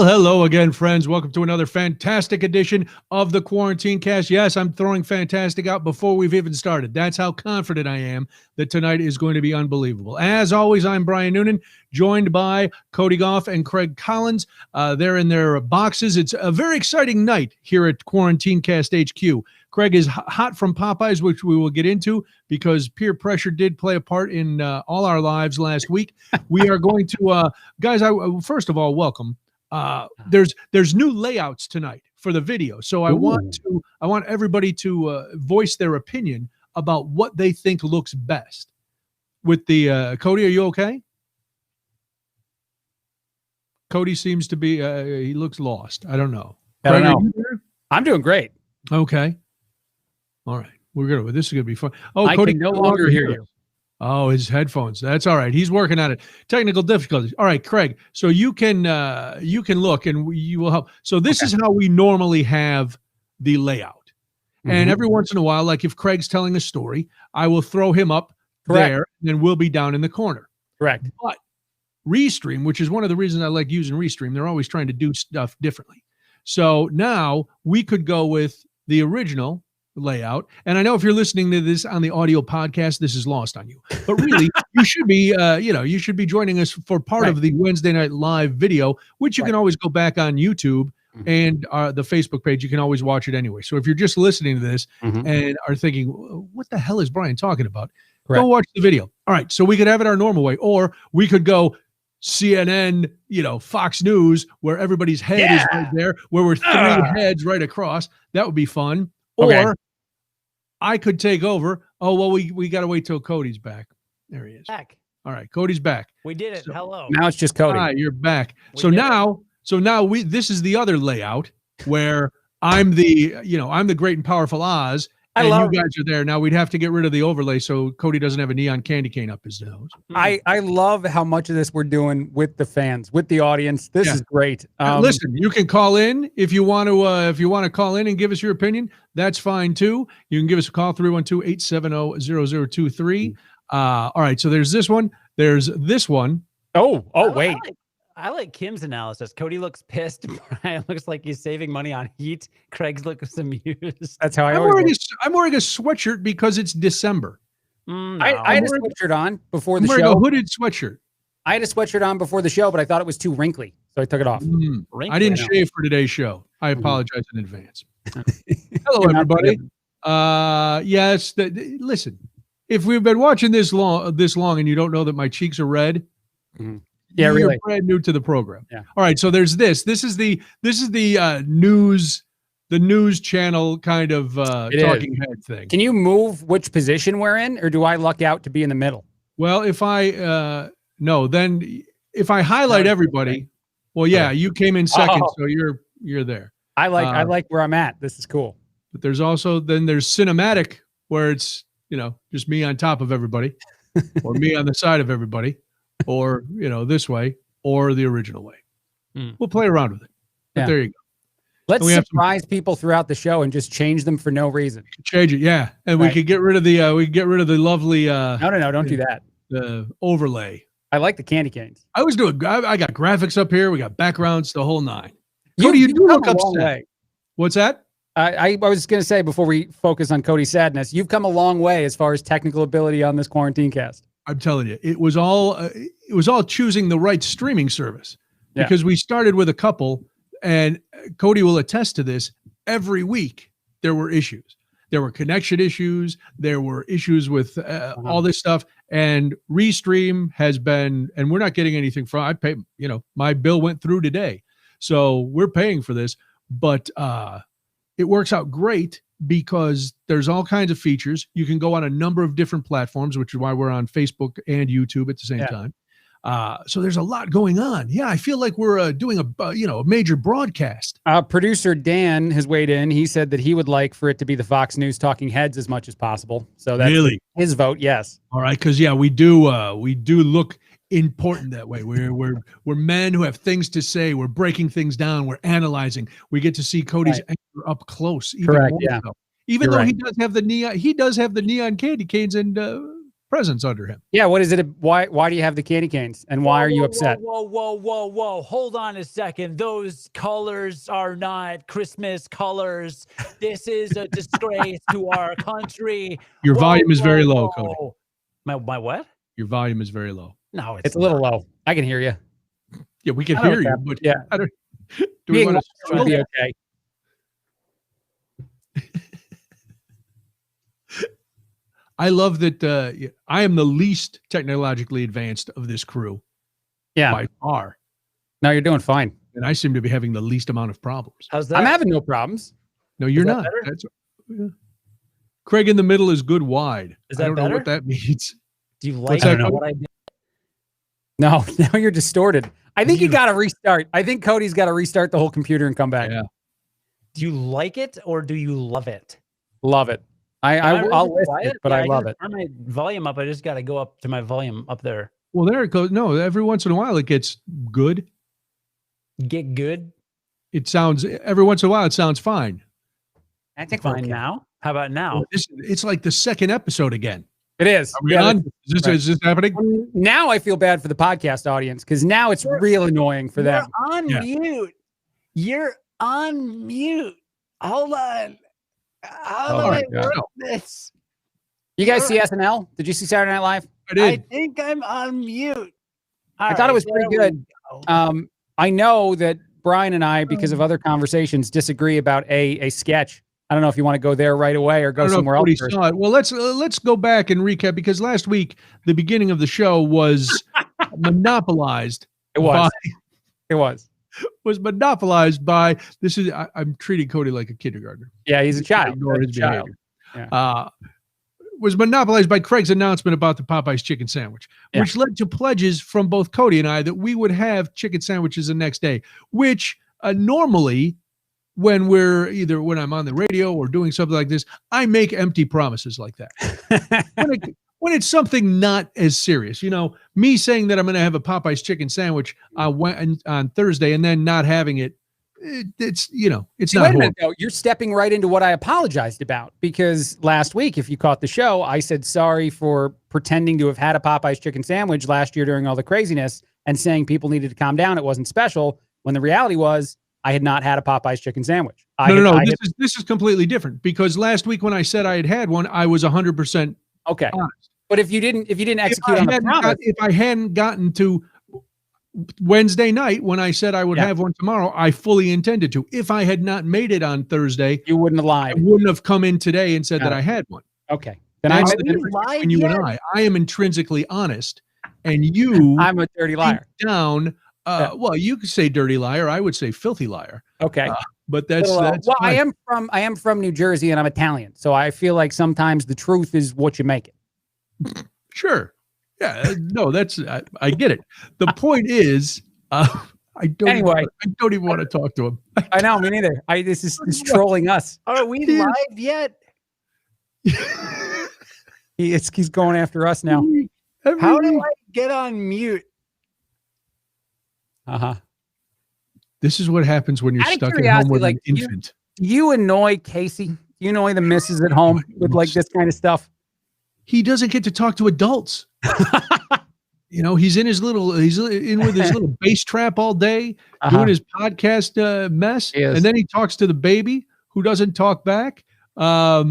Well, hello again, friends. Welcome to another fantastic edition of the QuarantineCast. Yes, I'm throwing fantastic out before we've even started. That's how confident I am that tonight is going to be unbelievable. As always, I'm Brian Noonan, joined by Cody Gough and Craig Collins. They're in their boxes. It's a very exciting night here at QuarantineCast HQ. Craig is hot from Popeyes, which we will get into because peer pressure did play a part in all our lives last week. We are going to, guys, first of all, welcome. There's new layouts tonight for the video. So I want everybody to voice their opinion about what they think looks best. With the Cody, are you okay? Cody seems to be he looks lost. I don't know. I don't know. I'm doing great. Okay. All right. This is gonna be fun. Oh, I Cody can no longer hear you. Oh, his headphones. That's all right. He's working on it. Technical difficulties. All right, Craig. So you can look and you will help. So this is how we normally have the layout. And every once in a while, like if Craig's telling a story, I will throw him up there and then we'll be down in the corner. Correct. But Restream, which is one of the reasons I like using Restream, they're always trying to do stuff differently. So now we could go with the original layout. And I know if you're listening to this on the audio podcast, this is lost on you. But really, you should be, you should be joining us for part of the Wednesday Night Live video, which you can always go back on YouTube and the Facebook page. You can always watch it anyway. So if you're just listening to this and are thinking, what the hell is Brian talking about? Go watch the video. All right. So we could have it our normal way, or we could go CNN, Fox News, where everybody's head is right there, where we're three heads right across. That would be fun. Or I could take over. Oh, well, we got to wait till Cody's back. There he is. Back. All right. Cody's back. We did it. Hello. Now it's just Cody. Hi, you're back. So now this is the other layout where I'm the great and powerful Oz. And you guys are there. Now we'd have to get rid of the overlay so Cody doesn't have a neon candy cane up his nose. I love how much of this we're doing with the fans, with the audience. This is great. Listen, you can call in if you want to call in and give us your opinion. That's fine too. You can give us a call 312-870-0023. All right, so there's this one. There's this one. Wait. I like Kim's analysis. Cody looks pissed. Brian looks like he's saving money on heat. Craig's looks amused. That's how I'm wearing a sweatshirt because it's December. No. I had a sweatshirt on before the show. I'm wearing a hooded sweatshirt. I had a sweatshirt on before the show, but I thought it was too wrinkly, so I took it off. I didn't shave for today's show. I apologize in advance. Hello, everybody. Yes. Listen, if we've been watching this long and you don't know that my cheeks are red. Yeah, you're really brand new to the program. Yeah. All right. So there's this. This is the news channel kind of talking head thing. Can you move which position we're in, or do I luck out to be in the middle? Well, if I then if I highlight everybody, well, you came in second, so you're there. I like where I'm at. This is cool. But there's cinematic where it's just me on top of everybody, or me on the side of everybody. Or, this way, or the original way. We'll play around with it. But there you go. Let's surprise people throughout the show and just change them for no reason. Change it, yeah. And we could get rid of the lovely No, don't do that. The overlay. I like the candy canes. I got graphics up here, we got backgrounds, the whole nine. Cody, you do look upset. What's that? I was gonna say before we focus on Cody's sadness, you've come a long way as far as technical ability on this quarantine cast. I'm telling you, it was all choosing the right streaming service because we started with a couple, and Cody will attest to this. Every week there were issues. There were connection issues. There were issues with all this stuff. And Restream has been, and we're not getting anything from. I pay, my bill went through today, so we're paying for this. But it works out great because there's all kinds of features. You can go on a number of different platforms, which is why we're on Facebook and YouTube at the same time. So there's a lot going on. Yeah, I feel like we're doing a major broadcast. Producer Dan has weighed in. He said that he would like for it to be the Fox News talking heads as much as possible. So that's his vote. Yes. All right, because we do look important that way. We're men who have things to say. We're breaking things down. We're analyzing. We get to see Cody's anger up close. Correct. Yeah. So. Even though he does have the neon candy canes and presents under him. Yeah, what is it? Why do you have the candy canes? And why are you upset? Whoa. Hold on a second. Those colors are not Christmas colors. This is a disgrace to our country. Your volume is very low, Cody. My what? Your volume is very low. No, It's a little low. I can hear you. Yeah, we can I know hear what's you, happening. but Yeah. I don't. Do we Being want loud to would be okay. I love that I am the least technologically advanced of this crew Yeah. by far, No, you're doing fine. and I seem to be having the least amount of problems. How's that? I'm having no problems. No, you're that not. better? That's, yeah. Craig in the middle is good wide. Is I that don't know what better? that means. Do you What's like that, what I did? No, now you're distorted. I think you got to restart. I think Cody's got to restart the whole computer and come back. Yeah. Do you like it or do you love it? Love it. I'll list it, but I love it. Turn my volume up. I just got to go up to my volume up there. Well, there it goes. No, every once in a while it gets good. Get good. It sounds every once in a while it sounds fine. I think Fine now. How about now? It's like the second episode again. It is. Are we on? Is this happening? Now I feel bad for the podcast audience because now it's real annoying for them. You're on mute. You're on mute. Hold on. How do I work this? You guys see SNL? Did you see Saturday Night Live? I did. I think I'm on mute. I thought it was pretty good. I know that Brian and I, because of other conversations, disagree about a sketch. I don't know if you want to go there right away or go somewhere else first. Saw it. Well, let's go back and recap because last week the beginning of the show was monopolized. It was by this is I'm treating Cody like a kindergartner. Yeah, he's a child. Ignore his behavior. Yeah. Was monopolized by Craig's announcement about the Popeyes chicken sandwich, which led to pledges from both Cody and I that we would have chicken sandwiches the next day, which normally when I'm on the radio or doing something like this, I make empty promises like that. When it's something not as serious, me saying that I'm going to have a Popeyes chicken sandwich on Thursday and then not having it, it's not. Wait a minute, though. You're stepping right into what I apologized about because last week, if you caught the show, I said sorry for pretending to have had a Popeyes chicken sandwich last year during all the craziness and saying people needed to calm down. It wasn't special when the reality was I had not had a Popeyes chicken sandwich. This is completely different because last week when I said I had one, I was 100% okay. honest. But if you didn't execute on the promise, if I hadn't gotten to Wednesday night when I said I would have one tomorrow, I fully intended to. If I had not made it on Thursday, you wouldn't have lied. I wouldn't have come in today and said that I had one. Okay. Then that's the difference between you and I. I am intrinsically honest, and you I'm a dirty liar. Down. Well, you could say dirty liar. I would say filthy liar. Okay. But that's well, I am from New Jersey and I'm Italian. So I feel like sometimes the truth is what you make it. Sure. Yeah. No, I get it. The point is, I don't even want to talk to him. I know, me neither. This is trolling us. Are we live yet? He's going after us now. How do I get on mute? This is what happens when you're stuck at home with an infant. Do you annoy Casey? Do you annoy the missus at home with like this kind of stuff? He doesn't get to talk to adults. He's in with his little bass trap all day, doing his podcast mess, and then he talks to the baby who doesn't talk back. But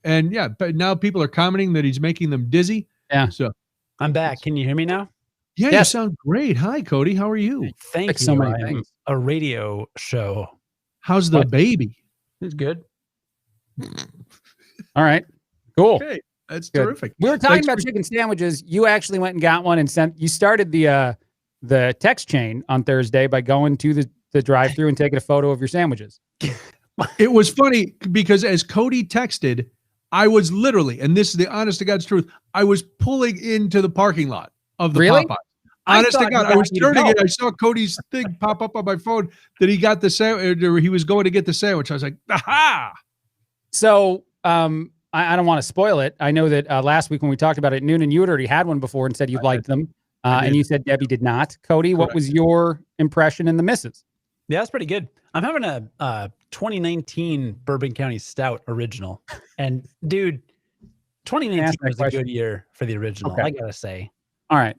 now people are commenting that he's making them dizzy. Yeah. So I'm back. Can you hear me now? Yeah, you sound great. Hi, Cody. How are you? Thank you. So many things. A radio show. How's the baby? It's good. All right. Cool. Okay. That's terrific. We were talking about chicken sandwiches. You actually went and got one and you started the text chain on Thursday by going to the drive-thru and taking a photo of your sandwiches. It was funny because as Cody texted, I was literally, and this is the honest to God's truth, I was pulling into the parking lot of the Popeyes. Honest to God, I was turning it. I saw Cody's thing pop up on my phone that he got the sandwich, or he was going to get the sandwich. I was like, aha! So, I don't want to spoil it. I know that last week when we talked about it at noon, and you had already had one before and said you liked them, and you said Debbie did not. Cody, what was your impression in the misses? Yeah, that's pretty good. I'm having a 2019 Bourbon County Stout original, and dude, 2019 was a good year for the original. Okay. I gotta say. All right.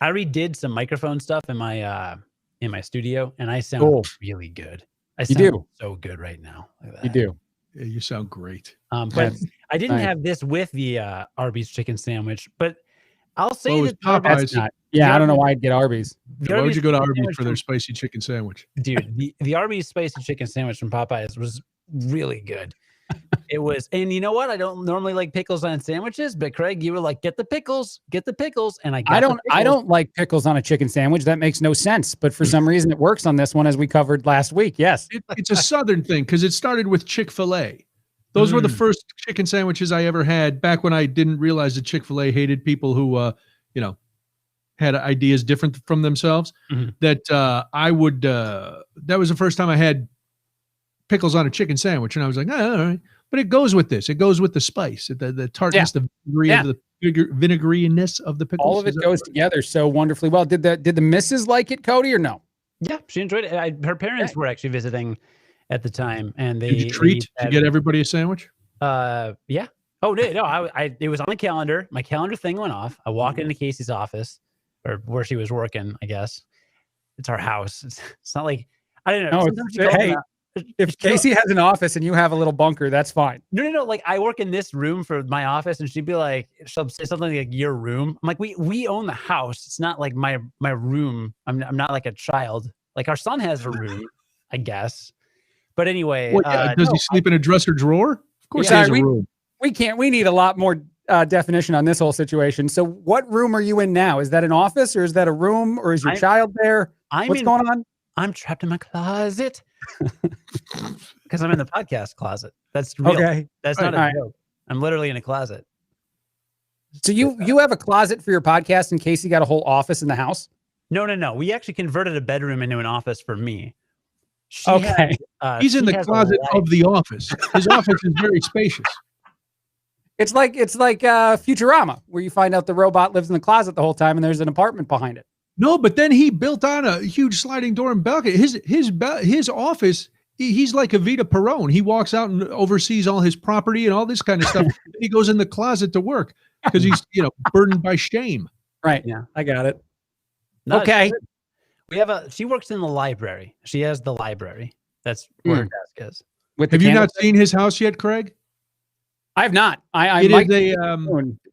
I redid some microphone stuff in my studio, and I sound really good. I sound so good right now. You do. Yeah, you sound great. But I didn't have this with the Arby's chicken sandwich, but I'll say that Popeyes. I don't know why I'd get Arby's. Why would you go to Arby's for their spicy chicken sandwich? Dude, the Arby's spicy chicken sandwich from Popeyes was really good. It was, and you know what? I don't normally like pickles on sandwiches, but Craig, you were like, get the pickles, and I don't like pickles on a chicken sandwich. That makes no sense. But for some reason, it works on this one, as we covered last week. Yes, it's a Southern thing because it started with Chick-fil-A. Those were the first chicken sandwiches I ever had back when I didn't realize that Chick-fil-A hated people who, had ideas different from themselves. That that was the first time I had pickles on a chicken sandwich, and I was like, all right. But it goes with this. It goes with the spice, the tartness, the vinegariness of the pickles. All of it goes together so wonderfully well. Did the missus like it, Cody, or no? Yeah, she enjoyed it. Her parents were actually visiting at the time, and they did you get everybody a sandwich? Yeah. Oh no, it was on the calendar. My calendar thing went off. I walk into Casey's office, or where she was working. I guess it's our house. It's not like I don't know. No, if Casey has an office and you have a little bunker, that's fine. No. Like I work in this room for my office, and she'd be like, she'll say something like your room. I'm like, we own the house. It's not like my room. I'm not like a child. Like our son has a room, I guess. But anyway, does he sleep in a dresser drawer? Of course, he has a room. We need a lot more definition on this whole situation. So, what room are you in now? Is that an office, or is that a room, or is your child there? What's going on? I'm trapped in my closet because I'm in the podcast closet. That's real. Okay. That's not a joke. I'm literally in a closet. So you have a closet for your podcast in case you got a whole office in the house? No. We actually converted a bedroom into an office for me. He's in the closet of the office. His office is very spacious. It's like Futurama, where you find out the robot lives in the closet the whole time and there's an apartment behind it. No, but then he built on a huge sliding door and balcony. His office, he's like Evita Perón. He walks out and oversees all his property and all this kind of stuff. He goes in the closet to work because he's burdened by shame. Right. Yeah, I got it. Okay. She works in the library. She has the library. That's where her desk is. Have you not seen his house yet, Craig? I have not. I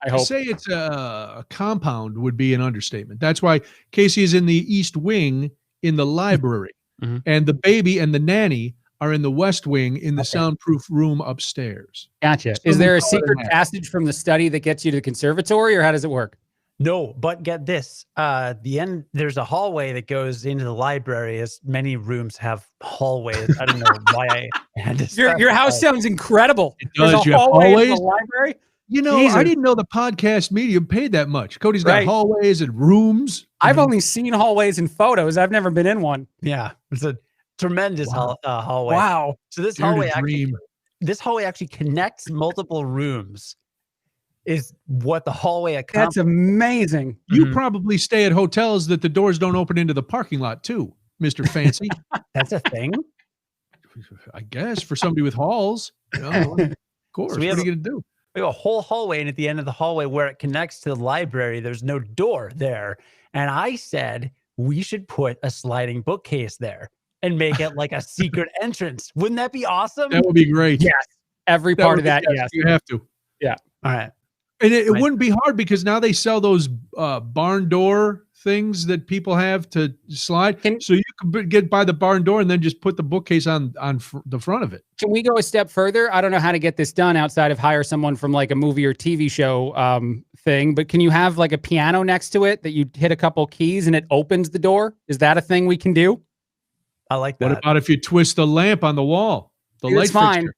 hope. Say it's a compound would be an understatement. That's why Casey is in the East Wing in the library, and the baby and the nanny are in the West Wing in the soundproof room upstairs. Gotcha. Is there a secret passage from the study that gets you to the conservatory, or how does it work? No, but get this. The end, there's a hallway that goes into the library, as many rooms have hallways. I don't know why I had to. Your house sounds incredible. It does. There's a hallway in the library? I didn't know the podcast medium paid that much. Cody's got hallways and rooms. I've only seen hallways in photos. I've never been in one. Yeah, it's a tremendous hallway. Wow. So this hallway actually connects multiple rooms. Is what the hallway accomplishes. That's amazing. You probably stay at hotels that the doors don't open into the parking lot too, Mr. Fancy. That's a thing? I guess for somebody with halls. Of course. So what are you going to do? We have a whole hallway, and at the end of the hallway where it connects to the library, there's no door there. And I said, we should put a sliding bookcase there and make it like a secret entrance. Wouldn't that be awesome? That would be great. Yes. Every part of that, yes. You have to. Yeah. All right. And it wouldn't be hard because now they sell those barn door things that people have to slide. So you could get by the barn door and then just put the bookcase on the front of it. Can we go a step further? I don't know how to get this done outside of hire someone from like a movie or TV show thing, but can you have like a piano next to it that you hit a couple keys and it opens the door? Is that a thing we can do? I like that. What about if you twist the lamp on the wall? The light fixture.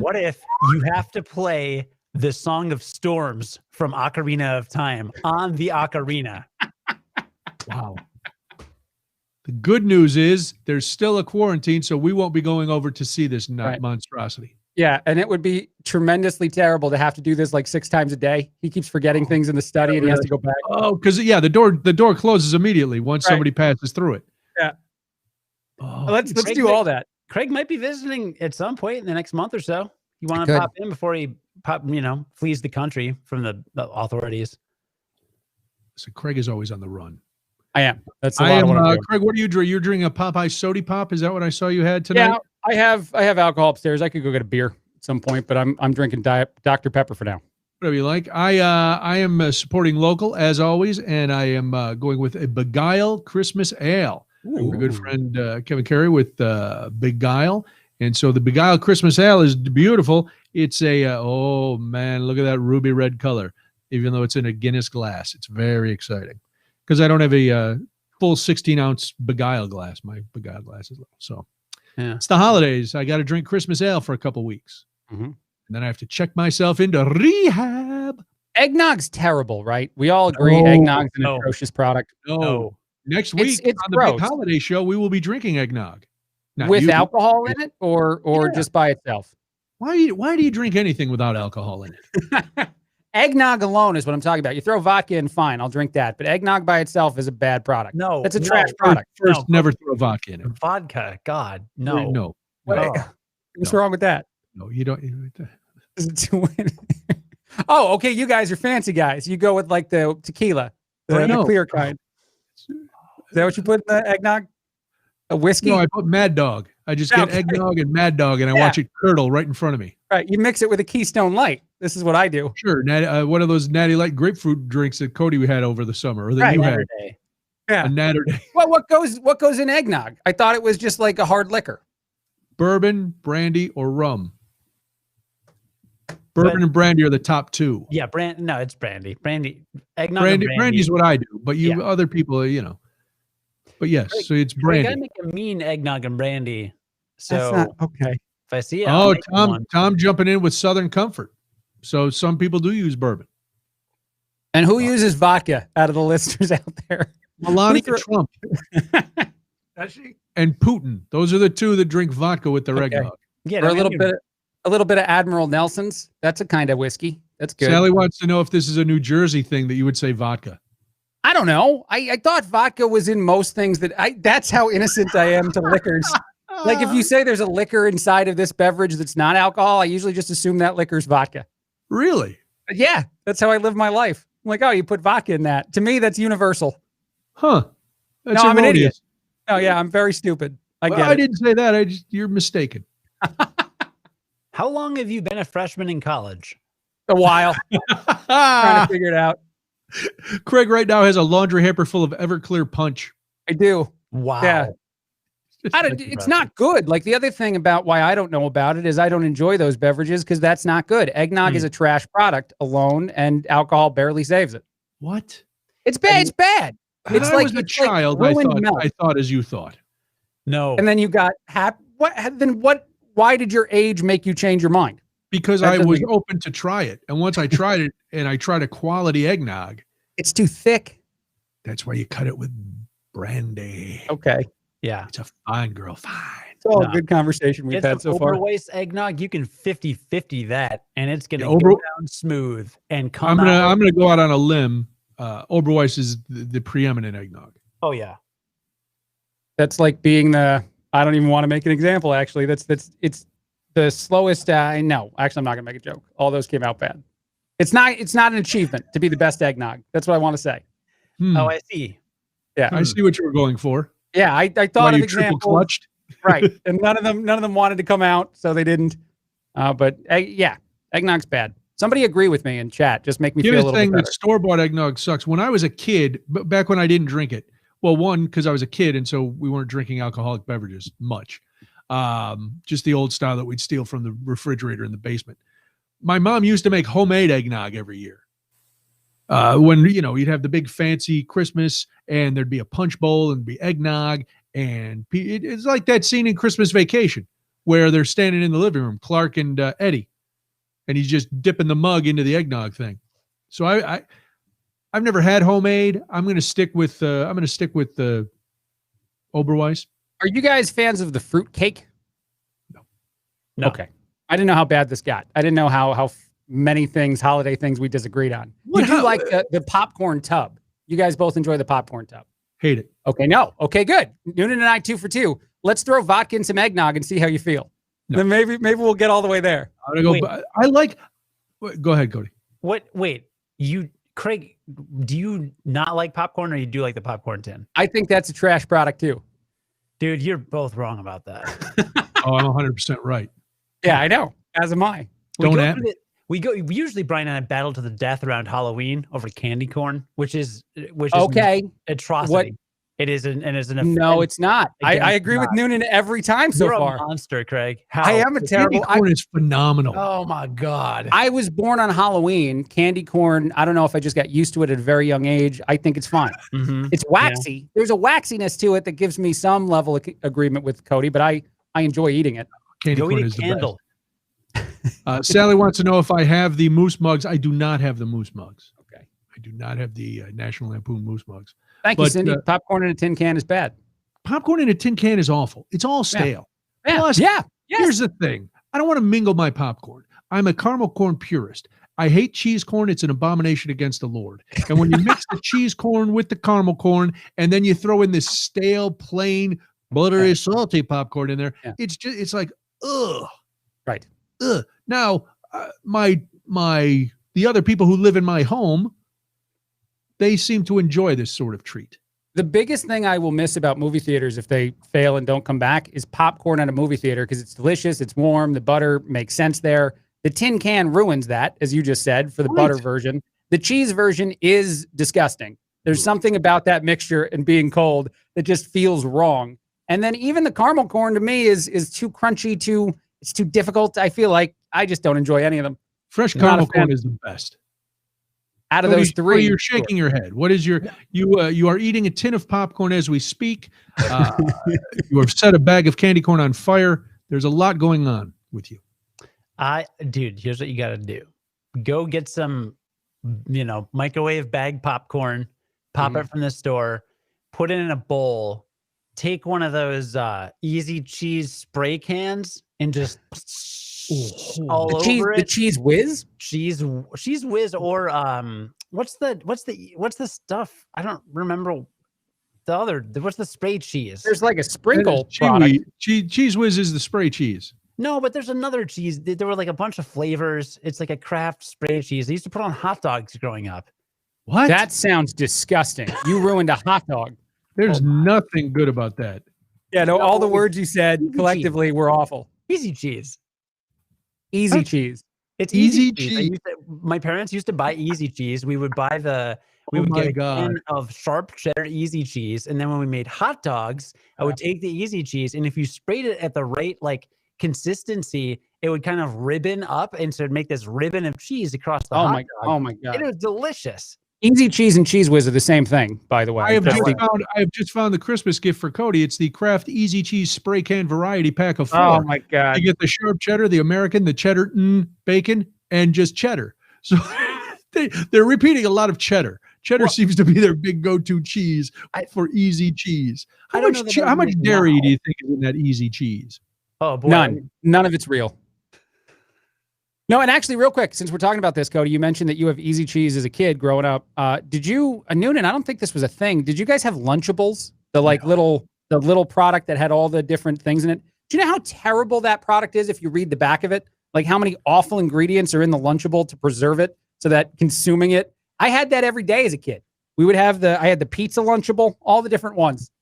What if you have to play the Song of Storms from Ocarina of Time on the ocarina? Wow. The good news is there's still a quarantine, so we won't be going over to see this monstrosity. Yeah, and it would be tremendously terrible to have to do this like 6 times a day. He keeps forgetting things in the study and he has to go back. Oh, because the door closes immediately once somebody passes through it. Yeah. Let's do all that. Craig might be visiting at some point in the next month or so. You want to pop in before he flees the country from the authorities. So Craig is always on the run. I am. That's a lot of what I'm doing. Craig, what are you drinking? You're drinking a Popeye Sody Pop? Is that what I saw you had tonight? Yeah, I have alcohol upstairs. I could go get a beer at some point, but I'm drinking Dr. Pepper for now. Whatever you like. I am supporting local as always, and I am going with a Beguile Christmas Ale. Ooh. Our good friend Kevin Carey with Beguile, and so the Beguile Christmas Ale is beautiful. It's a oh man, look at that ruby red color. Even though it's in a Guinness glass, it's very exciting because I don't have a full 16-ounce Beguile glass. My Beguile glass is low, so it's the holidays. I got to drink Christmas Ale for a couple weeks. Mm-hmm. And then I have to check myself into rehab. Eggnog's terrible, right? We all agree eggnog's an atrocious product. No. Next week it's on the gross. big holiday show, we will be drinking eggnog. With alcohol in it or just by itself? Why do you drink anything without alcohol in it? Eggnog alone is what I'm talking about. You throw vodka in, fine, I'll drink that. But eggnog by itself is a bad product. No. That's a trash product. First, never throw vodka in it. Vodka, God, no. No. What's wrong with that? No, you don't. Oh, okay. You guys are fancy guys. You go with like the tequila, the clear kind. Is that what you put in the eggnog? A whiskey? No, I put Mad Dog. I just get eggnog and Mad Dog, and I watch it curdle right in front of me. Right. You mix it with a Keystone Light. This is what I do. Sure. One of those Natty Light grapefruit drinks that Cody had over the summer, or that you had. Yeah. A Natter Day. Well, what goes in eggnog? I thought it was just like a hard liquor. Bourbon, brandy, or rum. Bourbon and brandy are the top two. Yeah, no, it's brandy. Eggnog. Brandy's what I do, but other people, But yes, so it's brandy. You gotta make a mean eggnog and brandy. So that's not okay. If I see it, Tom jumping in with Southern Comfort. So some people do use bourbon. And who uses vodka out of the listeners out there? Melania Trump. Does she? And Putin. Those are the two that drink vodka with their eggnog. Yeah, or a little bit of Admiral Nelson's. That's a kind of whiskey. That's good. Sally wants to know if this is a New Jersey thing that you would say vodka. I don't know. I thought vodka was in most things that's how innocent I am to liquors. Like if you say there's a liquor inside of this beverage that's not alcohol, I usually just assume that liquor's vodka. Really? Yeah, that's how I live my life. I'm like, oh, you put vodka in that. To me, that's universal. Huh. That's I'm an idiot. Oh yeah, I'm very stupid. I didn't say that. You're mistaken. How long have you been a freshman in college? A while. Trying to figure it out. Craig right now has a laundry hamper full of Everclear Punch. I do. Wow. Yeah. It's not good. Like the other thing about why I don't know about it is I don't enjoy those beverages because that's not good. Eggnog is a trash product alone, and alcohol barely saves it. What? It's bad. It's bad. It's like a child. I thought as you thought. No. And then you got what? Why did your age make you change your mind? Because I was open to try it. And once I tried it and I tried a quality eggnog. It's too thick. That's why you cut it with brandy. Okay. Yeah. It's a fine girl. Fine. It's all a good conversation we've had so far. Oberweis eggnog, you can 50-50 that, and it's going to go down smooth and come out. I'm going to go out on a limb. Oberweis is the preeminent eggnog. Oh, yeah. That's like being I don't even want to make an example, actually. It's the slowest. No, actually, I'm not going to make a joke. All those came out bad. It's not an achievement to be the best eggnog. That's what I want to say. Oh, I see. Yeah. I see what you were going for. Yeah. I thought of examples. Triple clutched? Right. And none of them wanted to come out, so they didn't. But yeah, eggnog's bad. Somebody agree with me in chat. Just make me feel a little bit better. That store-bought eggnog sucks. When I was a kid, back when I didn't drink it, well, one, because I was a kid, and so we weren't drinking alcoholic beverages much. Just the old style that we'd steal from the refrigerator in the basement. My mom used to make homemade eggnog every year. When, you'd have the big fancy Christmas and there'd be a punch bowl and be eggnog. And it's like that scene in Christmas Vacation where they're standing in the living room, Clark and Eddie, and he's just dipping the mug into the eggnog thing. So I've never had homemade. I'm going to stick with the Oberweis. Are you guys fans of the fruit cake? No. Okay. I didn't know how bad this got. I didn't know how many holiday things we disagreed on. You do like the popcorn tub. You guys both enjoy the popcorn tub. Hate it. Okay, no. Okay, good. Noonan and I 2 for 2. Let's throw vodka in some eggnog and see how you feel. No. Then maybe we'll get all the way there. I'm gonna go. I like. Go ahead, Cody. Wait, Craig, do you not like popcorn, or you do like the popcorn tin? I think that's a trash product too. Dude, you're both wrong about that. Oh, I'm 100% right. Yeah, I know. As am I. Don't at me. We usually Brian and I battle to the death around Halloween over candy corn, which is Okay. atrocity. What? It is an No, it's not. I against agree with God. Noonan every time so You're far. a monster, Craig. How? I am a Candy terrible. corn is phenomenal. Oh my God. I was born on Halloween. Candy corn, I don't know if I just got used to it at a very young age. I think it's fine. Mhm. It's waxy. There's a waxiness to it that gives me some level of agreement with Cody, but I enjoy eating it. Candy Go corn eat is a the candle. best. Sally wants to know if I have the moose mugs. I do not have the moose mugs. Okay. I do not have the National Lampoon moose mugs. Thank you, But, Cindy. Popcorn in a tin can is bad. Popcorn in a tin can is awful. It's all stale. Yeah. Plus, Yeah. Yes. here's the thing. I don't want to mingle my popcorn. I'm a caramel corn purist. I hate cheese corn. It's an abomination against the Lord. And when you mix the cheese corn with the caramel corn, and then you throw in this stale, plain, buttery, salty popcorn in there, it's like, ugh. Right. Ugh. Now, the other people who live in my home, they seem to enjoy this sort of treat. The biggest thing I will miss about movie theaters if they fail and don't come back is popcorn at a movie theater because it's delicious, it's warm, the butter makes sense there. The tin can ruins that, as you just said, for the butter version. The cheese version is disgusting. There's something about that mixture and being cold that just feels wrong. And then even the caramel corn to me is too crunchy, it's too difficult. I feel like I just don't enjoy any of them. Fresh caramel corn is the best. Out of those three, you're shaking your head. What is your you are eating a tin of popcorn as we speak. You have set a bag of candy corn on fire. There's a lot going on with you. Dude, here's what you got to do. Go get some, microwave bag popcorn, pop it from the store, put it in a bowl, take one of those easy cheese spray cans and just all over it. The cheese whiz? Cheese whiz, or what's the stuff? I don't remember what's the spray cheese? There's like a sprinkle product. Cheese whiz is the spray cheese. No, but there's another cheese. There were like a bunch of flavors. It's like a craft spray cheese. They used to put on hot dogs growing up. What? That sounds disgusting. You ruined a hot dog. There's nothing good about that. Yeah, no, all the words you said collectively were awful. Easy cheese. Easy cheese. It's easy cheese. My parents used to buy easy cheese. We would buy we would get a can of sharp cheddar easy cheese, and then when we made hot dogs, I would take the easy cheese, and if you sprayed it at the right consistency, it would kind of ribbon up, and so it'd make this ribbon of cheese across the hot dog. Oh my God. And it was delicious. Easy cheese and cheese whiz are the same thing, by the way. I have just found the Christmas gift for Cody. It's the Kraft Easy Cheese Spray Can Variety Pack of 4. Oh my God. You get the sharp cheddar, the American, the cheddar bacon, and just cheddar. So they're repeating a lot of cheddar. Cheddar seems to be their big go-to cheese for easy cheese. How much dairy do you think is in that easy cheese? Oh boy. None of it's real. No, and actually, real quick, since we're talking about this, Cody, you mentioned that you have easy cheese as a kid growing up. Did you, Noonan? I don't think this was a thing. Did you guys have Lunchables? The little product that had all the different things in it. Do you know how terrible that product is if you read the back of it? Like how many awful ingredients are in the Lunchable to preserve it so that consuming it. I had that every day as a kid. I had the pizza Lunchable, all the different ones.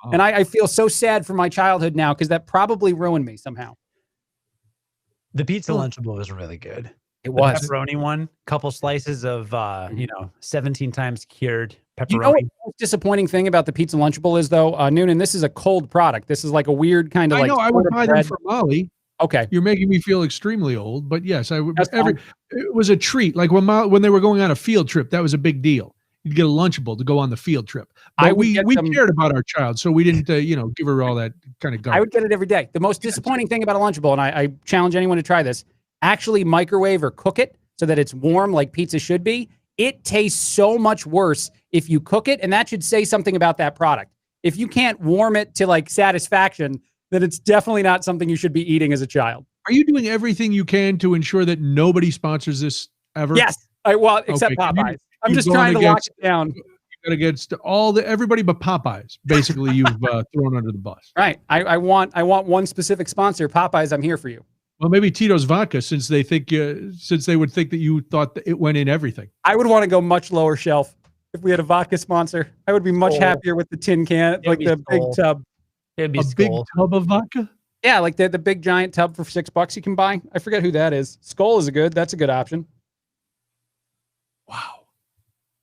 Oh. And I feel so sad for my childhood now because that probably ruined me somehow. The pizza Lunchable was really good. It was. The pepperoni one, couple slices of 17 times cured pepperoni. You know what the most disappointing thing about the pizza Lunchable is, though, Noonan, this is a cold product. This is like a weird kind of I know, I would buy them for Molly. Okay. You're making me feel extremely old, but yes, I would. It was a treat. Like when they were going on a field trip, that was a big deal. You'd get a Lunchable to go on the field trip. But we cared about our child, so we didn't, give her all that kind of garbage. I would get it every day. The most disappointing thing about a Lunchable, and I challenge anyone to try this, actually microwave or cook it so that it's warm like pizza should be. It tastes so much worse if you cook it, and that should say something about that product. If you can't warm it to satisfaction, then it's definitely not something you should be eating as a child. Are you doing everything you can to ensure that nobody sponsors this ever? Yes. Except Popeyes. I'm just trying to lock it down. You Got to get everybody but Popeyes. Basically, you've thrown under the bus. Right. I want one specific sponsor. Popeyes, I'm here for you. Well, maybe Tito's Vodka, since they would think that you thought that it went in everything. I would want to go much lower shelf if we had a vodka sponsor. I would be much happier with the tin can, like the big tub. It'd be big tub of vodka. Yeah, like the big giant tub for $6 you can buy. I forget who that is. Skull is that's a good option. Wow.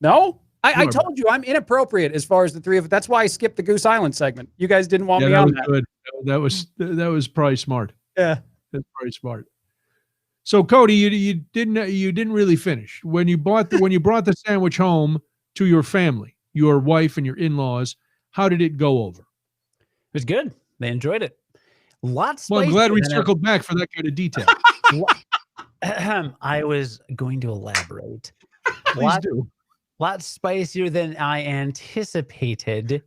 No? I told you I'm inappropriate as far as the three of it. That's why I skipped the Goose Island segment. You guys didn't want me on that. Good. That was probably smart. Yeah. That's very smart. So Cody, you didn't really finish when you brought the sandwich home to your family, your wife and your in-laws. How did it go over? It was good. They enjoyed it. Lots. Well, I'm glad we circled back for that kind of detail. I was going to elaborate. Please do. Lots spicier than I anticipated.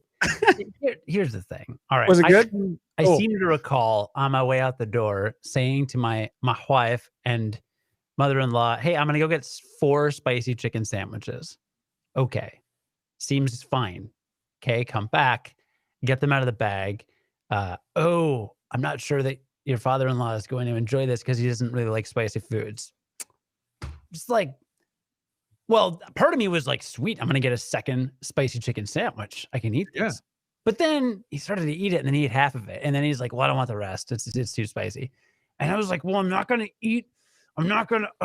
Here's the thing. All right. Was it good? I seem to recall on my way out the door saying to my wife and mother-in-law, hey, I'm going to go get 4 spicy chicken sandwiches. Okay. Seems fine. Okay. Come back. Get them out of the bag. I'm not sure that your father-in-law is going to enjoy this because he doesn't really like spicy foods. Just like, well, part of me was like, sweet, I'm going to get a second spicy chicken sandwich. I can eat this. Yeah. But then he started to eat it, and then he ate half of it. And then he's like, well, I don't want the rest. It's too spicy. And I was like, well,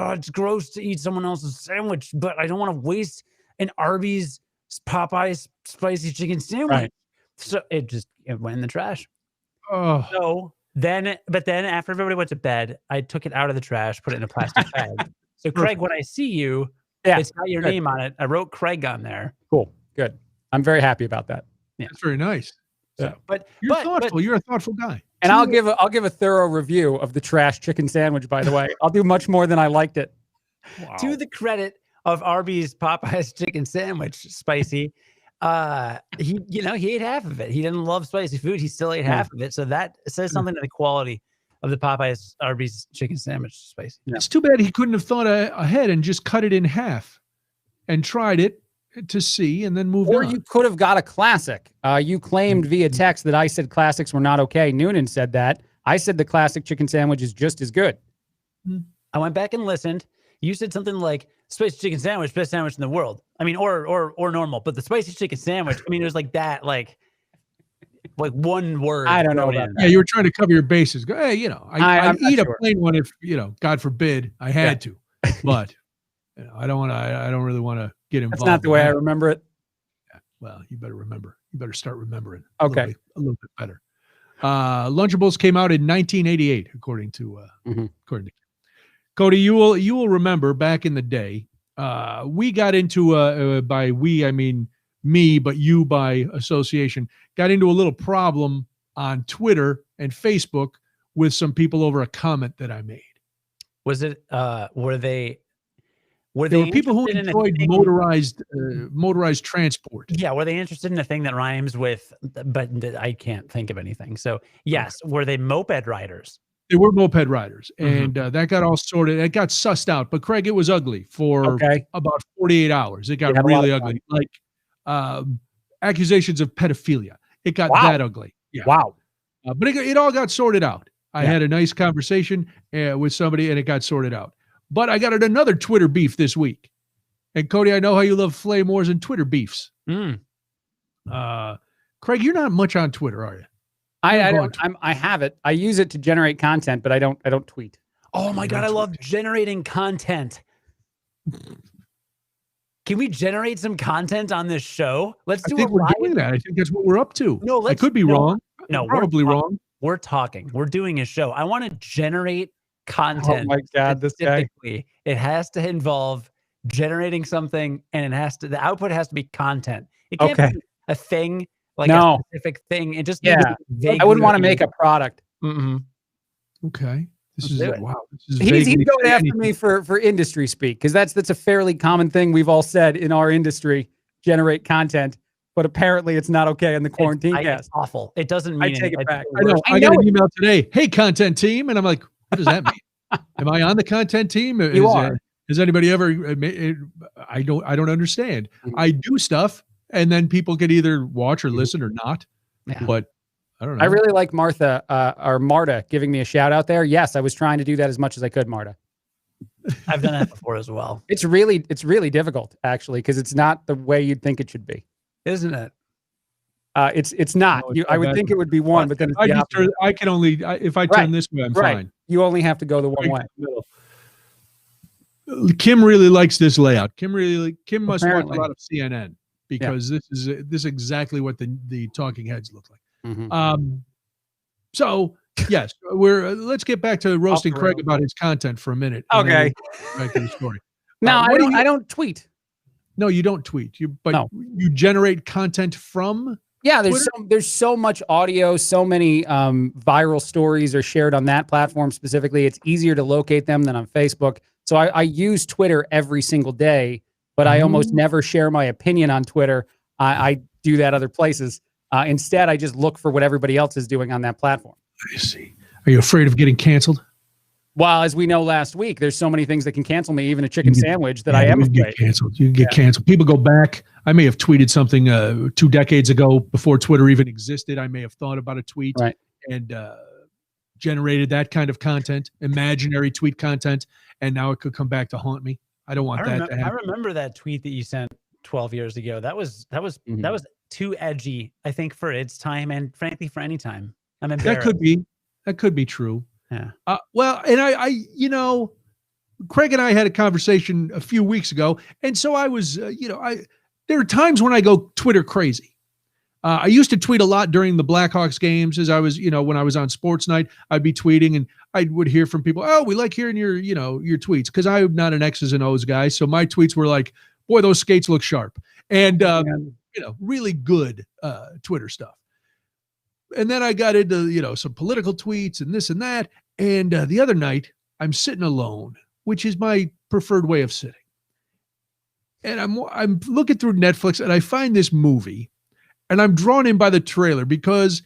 it's gross to eat someone else's sandwich, but I don't want to waste an Arby's Popeyes spicy chicken sandwich. Right. So it went in the trash. Oh. So then after everybody went to bed, I took it out of the trash, put it in a plastic bag. So Craig, when I see you, it's got your name on it. I wrote Craig on there. Cool. Good. I'm very happy about that. Yeah. That's very nice. So, but you're thoughtful. You're a thoughtful guy. And I'll give a thorough review of the trash chicken sandwich, by the way. I'll do much more than I liked it. Wow. To the credit of Arby's Popeyes chicken sandwich, spicy, he ate half of it. He didn't love spicy food. He still ate half of it. So that says something to the quality of the Popeyes Arby's chicken sandwich, spicy. Yeah. It's too bad he couldn't have thought ahead and just cut it in half and tried it to see and then moved on. Or you could have got a classic. You claimed via text that I said classics were not okay. Noonan said that. I said the classic chicken sandwich is just as good. I went back and listened. You said something like spicy chicken sandwich, best sandwich in the world. I mean, or normal, but the spicy chicken sandwich, I mean, it was like that, like one word. I don't know about that. Yeah, you were trying to cover your bases. Go, hey, I'd eat a plain one if, God forbid I had to, but I don't really want to get involved. That's not the way I remember it. Yeah, well, you better remember. You better start remembering. Okay. A little bit better. Lunchables came out in 1988, according to Cody. You will remember back in the day, we got into by we I mean me, but you by association, got into a little problem on Twitter and Facebook with some people over a comment that I made. Was it were they There were people who enjoyed motorized transport. Yeah, were they interested in a thing that rhymes with, but I can't think of anything. So yes, were they moped riders? They were moped riders, and that got all sorted. It got sussed out, but Craig, it was ugly for about 48 hours. It got really ugly, like accusations of pedophilia. It got that ugly. Yeah. Wow. But it all got sorted out. I had a nice conversation with somebody, and it got sorted out. But I got another Twitter beef this week. And Cody, I know how you love flame wars and Twitter beefs. Mm. Craig, you're not much on Twitter, are you? I have it. I use it to generate content, but I don't tweet. Oh my God, I love generating content. Can we generate some content on this show? Let's do it. We're doing that. I think that's what we're up to. No, I could be wrong. No, probably wrong. We're talking. We're doing a show. I want to generate content. Oh my God, this guy. It has to involve generating something, and the output has to be content. It can't be a thing, like a specific thing. It just I wouldn't want to make a product. Okay. This is wow. He's going after me for industry speak, because that's a fairly common thing we've all said in our industry. Generate content, but apparently it's not okay in the QuarantineCast. It's awful. It doesn't mean I take it back. I know. I got an email today. Hey, content team, and I'm like, what does that mean? Am I on the content team? You are. Has anybody ever? I don't understand. I do stuff, and then people could either watch or listen or not. Yeah. But I don't know. I really like Marta giving me a shout out there. Yes, I was trying to do that as much as I could, Marta. I've done that before as well. It's really difficult actually, because it's not the way you'd think it should be. Isn't it? It's not. No, I would think it would be one, but then it's the opposite. I can only if I turn this way, I'm fine. You only have to go the one way. Kim really likes this layout. Kim must Apparently. watch a lot of CNN because this is exactly what the talking heads look like. Mm-hmm. So yes, let's get back to roasting Craig about his content for a minute. Okay. Back to the story. No, I don't tweet. No, you don't tweet. You generate content from. Yeah, there's so much audio, so many viral stories are shared on that platform specifically. It's easier to locate them than on Facebook. So I use Twitter every single day, but I almost never share my opinion on Twitter. I do that other places. Instead, I just look for what everybody else is doing on that platform. I see. Are you afraid of getting canceled? Well, as we know last week, there's so many things that can cancel me, even a chicken sandwich, that I am afraid. Get canceled. You get canceled. People go back. I may have tweeted something 2 decades ago before Twitter even existed. I may have thought about a tweet and generated that kind of content, imaginary tweet content, and now it could come back to haunt me. I don't want that to happen. I remember that tweet that you sent 12 years ago. That was too edgy, I think, for its time, and frankly, for any time. I'm embarrassed. That could be true. Yeah. Well, and I Craig and I had a conversation a few weeks ago, and so I was, there are times when I go Twitter crazy. I used to tweet a lot during the Blackhawks games, as I was, when I was on Sports Night, I'd be tweeting, and I would hear from people, "Oh, we like hearing your tweets," because I'm not an X's and O's guy, so my tweets were like, "Boy, those skates look sharp," and really good Twitter stuff. And then I got into, some political tweets and this and that. And the other night, I'm sitting alone, which is my preferred way of sitting. And I'm looking through Netflix, and I find this movie, and I'm drawn in by the trailer because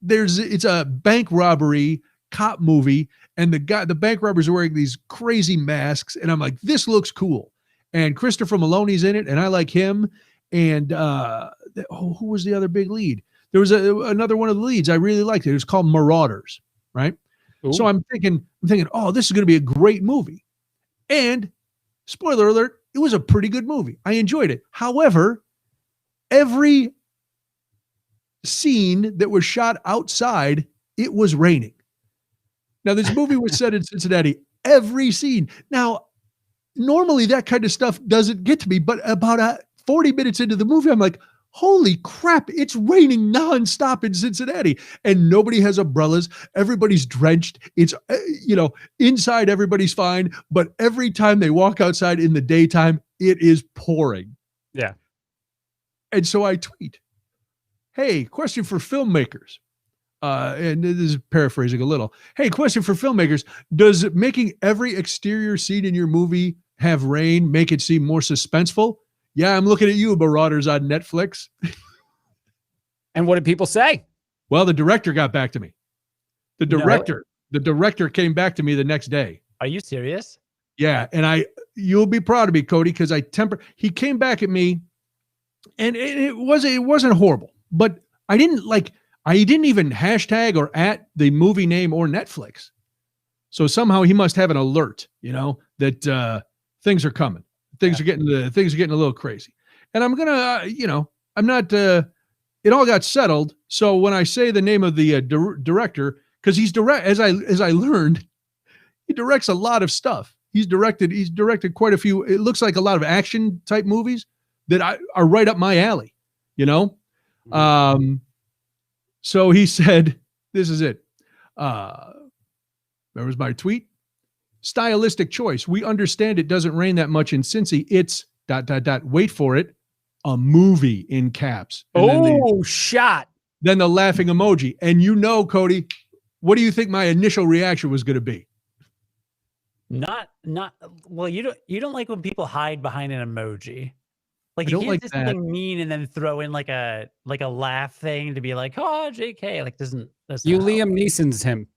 it's a bank robbery cop movie, and the bank robbers are wearing these crazy masks, and I'm like, this looks cool. And Christopher Maloney's in it, and I like him. And who was the other big lead? There was another one of the leads I really liked. It was called Marauders, right? Ooh. So I'm thinking, oh, this is going to be a great movie. And spoiler alert, it was a pretty good movie. I enjoyed it. However, every scene that was shot outside, it was raining. Now, this movie was set in Cincinnati. Every scene. Now, normally that kind of stuff doesn't get to me, but about 40 minutes into the movie, I'm like, holy crap, it's raining nonstop in Cincinnati, and nobody has umbrellas. Everybody's drenched. It's, inside everybody's fine, but every time they walk outside in the daytime, it is pouring. Yeah. And so I tweet, hey, question for filmmakers. And this is paraphrasing a little. Hey, question for filmmakers. Does making every exterior scene in your movie have rain make it seem more suspenseful? Yeah, I'm looking at you, Marauders on Netflix. And what did people say? Well, the director got back to me. The director came back to me the next day. Are you serious? Yeah, and you'll be proud of me, Cody, because he came back at me, and it wasn't horrible, but I didn't even hashtag or at the movie name or Netflix. So somehow he must have an alert, that things are coming. Things are getting a little crazy, and I'm gonna, I'm not. It all got settled. So when I say the name of the director, because he's as I learned, he directs a lot of stuff. He's directed quite a few. It looks like a lot of action type movies that are right up my alley. So he said, "This is it." There was my tweet. Stylistic choice. We understand it doesn't rain that much in Cincy. It's ... Wait for it. A movie in caps. And shot. Then the laughing emoji. And Cody, what do you think my initial reaction was going to be? Well, you don't like when people hide behind an emoji. Like you can't do something mean and then throw in like a laugh thing to be like, oh, JK. Like that's you Liam Neeson's him.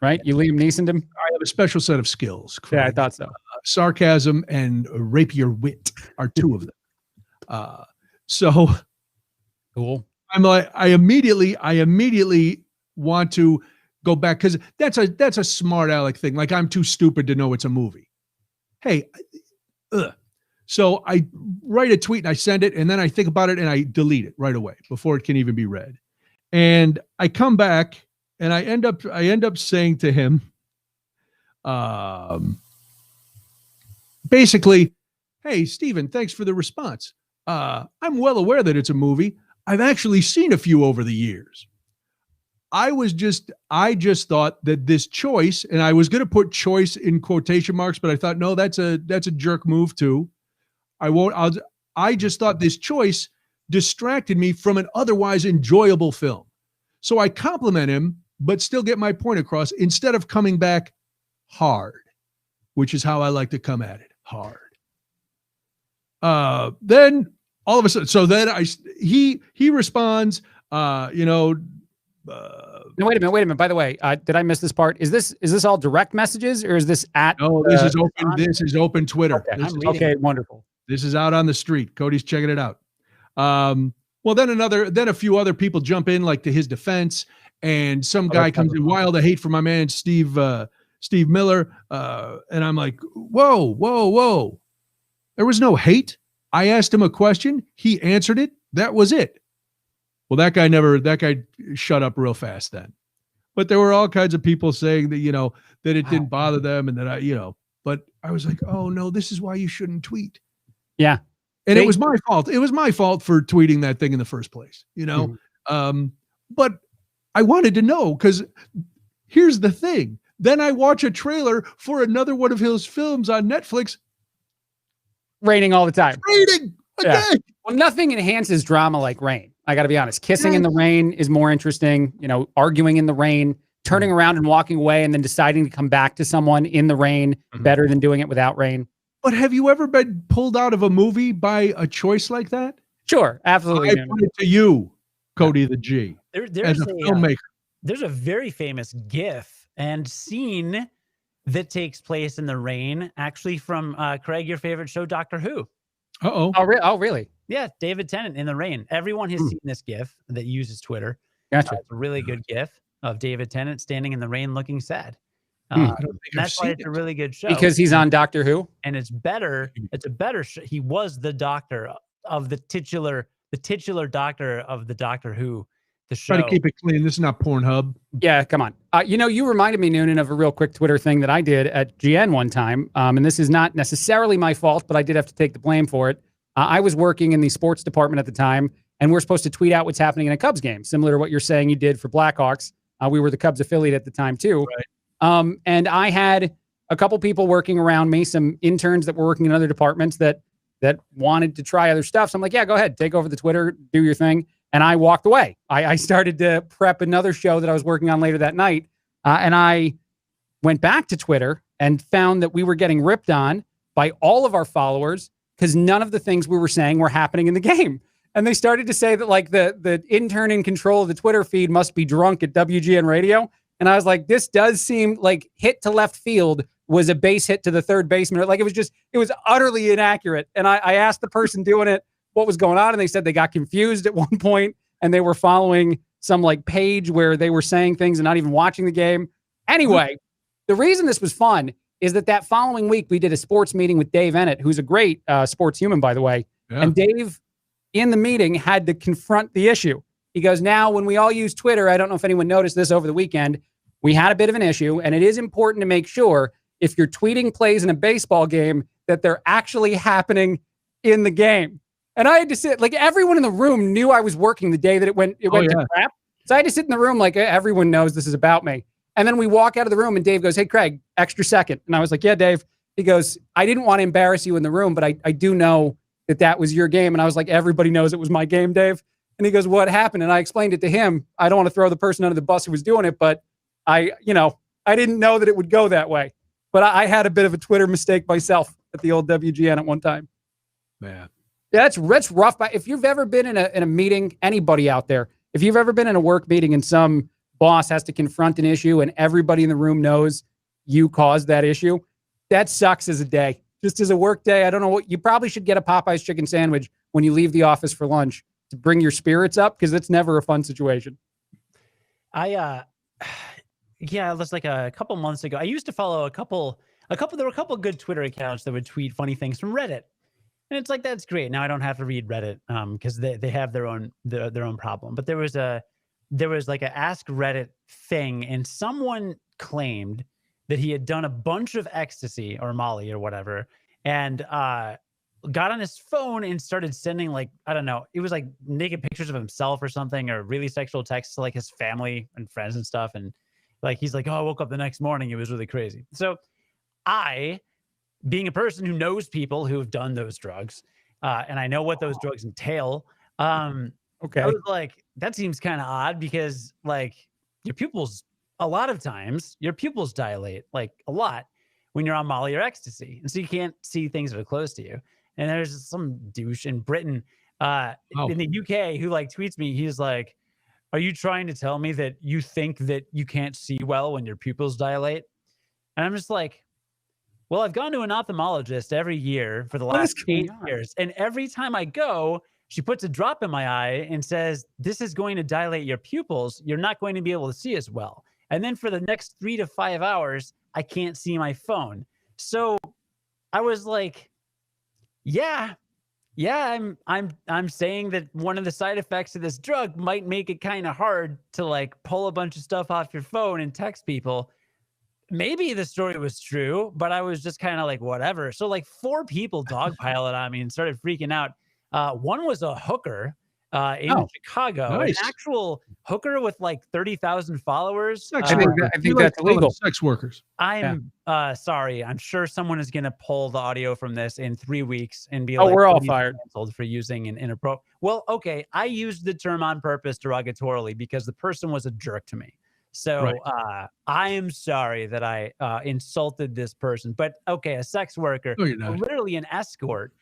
Right? You Liam Neeson him? I have a special set of skills. Craig. Yeah, I thought so. Sarcasm and rapier wit are two of them. So Cool. I'm like, I immediately want to go back because that's a smart aleck thing. Like I'm too stupid to know it's a movie. Hey, so I write a tweet and I send it, and then I think about it and I delete it right away before it can even be read. And I come back and I end up saying to him, basically, hey, Steven, thanks for the response. I'm well aware that it's a movie. I've actually seen a few over the years. I just thought that this choice, and I was going to put choice in quotation marks, but I thought, no, that's a jerk move too. I just thought this choice distracted me from an otherwise enjoyable film. So I compliment him, but still get my point across instead of coming back hard, which is how I like to come at it, hard. Then all of a sudden, so then he responds, No, wait a minute. By the way, did I miss this part? Is this all direct messages or is this at? No, this is open. This is open Twitter. Okay, okay, wonderful. This is out on the street. Cody's checking it out. Well, then a few other people jump in, like to his defense, and some guy comes in wild of hate for my man Steve Miller, and I'm like, whoa. There was no hate. I asked him a question. He answered it. That was it. Well, that guy shut up real fast then. But there were all kinds of people saying that, that it didn't bother them and that but I was like, oh no, this is why you shouldn't tweet. Yeah. And it was my fault. It was my fault for tweeting that thing in the first place, Mm-hmm. But I wanted to know because here's the thing. Then I watch a trailer for another one of his films on Netflix. Raining all the time. Raining again. Yeah. Well, nothing enhances drama like rain. I got to be honest. Kissing in the rain is more interesting. Arguing in the rain, turning around and walking away, and then deciding to come back to someone in the rain, better than doing it without rain. But have you ever been pulled out of a movie by a choice like that? Sure, absolutely. I put it to you, Cody the G, there's as a filmmaker. There's a very famous GIF and scene that takes place in the rain, actually from Craig, your favorite show, Doctor Who. Uh-oh. Oh, really? Yeah, David Tennant in the rain. Everyone has seen this GIF that uses Twitter. Gotcha. It's a really good GIF of David Tennant standing in the rain looking sad. I don't think that's why it's a really good show. Because he's on Doctor Who? And it's better. It's a better show. He was the doctor of the titular doctor of the Doctor Who, the show. Try to keep it clean. This is not Pornhub. Yeah, come on. You reminded me, Noonan, of a real quick Twitter thing that I did at GN one time. And this is not necessarily my fault, but I did have to take the blame for it. I was working in the sports department at the time, and we're supposed to tweet out what's happening in a Cubs game, similar to what you're saying you did for Blackhawks. We were the Cubs affiliate at the time, too. Right. And I had a couple people working around me, some interns that were working in other departments that wanted to try other stuff. So I'm like, yeah, go ahead, take over the Twitter, do your thing. And I walked away. I started to prep another show that I was working on later that night. And I went back to Twitter and found that we were getting ripped on by all of our followers because none of the things we were saying were happening in the game. And they started to say that like the intern in control of the Twitter feed must be drunk at WGN Radio. And I was like, this does seem like hit to left field was a base hit to the third baseman. Like it was utterly inaccurate. And I asked the person doing it what was going on. And they said they got confused at one point and they were following some like page where they were saying things and not even watching the game. Anyway, the reason this was fun is that following week we did a sports meeting with Dave Ennett, who's a great sports human, by the way. Yeah. And Dave in the meeting had to confront the issue. He goes, now when we all use Twitter, I don't know if anyone noticed this over the weekend, we had a bit of an issue, and it is important to make sure if you're tweeting plays in a baseball game that they're actually happening in the game. And I had to sit, like everyone in the room knew I was working the day that it went to crap. So I had to sit in the room like everyone knows this is about me. And then we walk out of the room and Dave goes, hey, Craig, extra second. And I was like, yeah, Dave. He goes, I didn't want to embarrass you in the room, but I do know that was your game. And I was like, everybody knows it was my game, Dave. And he goes, what happened? And I explained it to him. I don't want to throw the person under the bus who was doing it, but I didn't know that it would go that way. But I had a bit of a Twitter mistake myself at the old WGN at one time. Man. Yeah, that's rough. But if you've ever been in a meeting, anybody out there, if you've ever been in a work meeting and some boss has to confront an issue and everybody in the room knows you caused that issue, that sucks as a day. Just as a work day, I don't know what, you probably should get a Popeye's chicken sandwich when you leave the office for lunch to bring your spirits up? Because it's never a fun situation. Yeah, it was like a couple months ago. I used to follow there were a couple good Twitter accounts that would tweet funny things from Reddit. And it's like, that's great. Now I don't have to read Reddit because they have their own problem. But there was like a Ask Reddit thing, and someone claimed that he had done a bunch of ecstasy or Molly or whatever, and got on his phone and started sending, like, I don't know, it was like naked pictures of himself or something, or really sexual texts to like his family and friends and stuff. And like, he's like, oh, I woke up the next morning, it was really crazy. So I, being a person who knows people who have done those drugs, and I know what those drugs entail, Okay. I was like, that seems kind of odd, because like a lot of times your pupils dilate like a lot when you're on Molly or ecstasy. And so you can't see things that are close to you. And there's some douche in Britain, in the UK, who like tweets me. He's like, are you trying to tell me that you think that you can't see well when your pupils dilate? And I'm just like, well, I've gone to an ophthalmologist every year for the last 8 years. And every time I go, she puts a drop in my eye and says, this is going to dilate your pupils. You're not going to be able to see as well. And then for the next 3 to 5 hours, I can't see my phone. So I was like, yeah, I'm saying that one of the side effects of this drug might make it kind of hard to like pull a bunch of stuff off your phone and text people. Maybe the story was true, but I was just kind of like, whatever. So like 4 people dogpiled on me and started freaking out. One was a hooker in Chicago, nice. An actual hooker with like 30,000 followers. Sex I workers. think that's illegal. Sex workers. I'm sorry. I'm sure someone is going to pull the audio from this in 3 weeks and be we're all fired for using an inappropriate. Well, okay. I used the term on purpose derogatorily because the person was a jerk to me. So I am sorry that I insulted this person. But okay, a sex worker, literally an escort,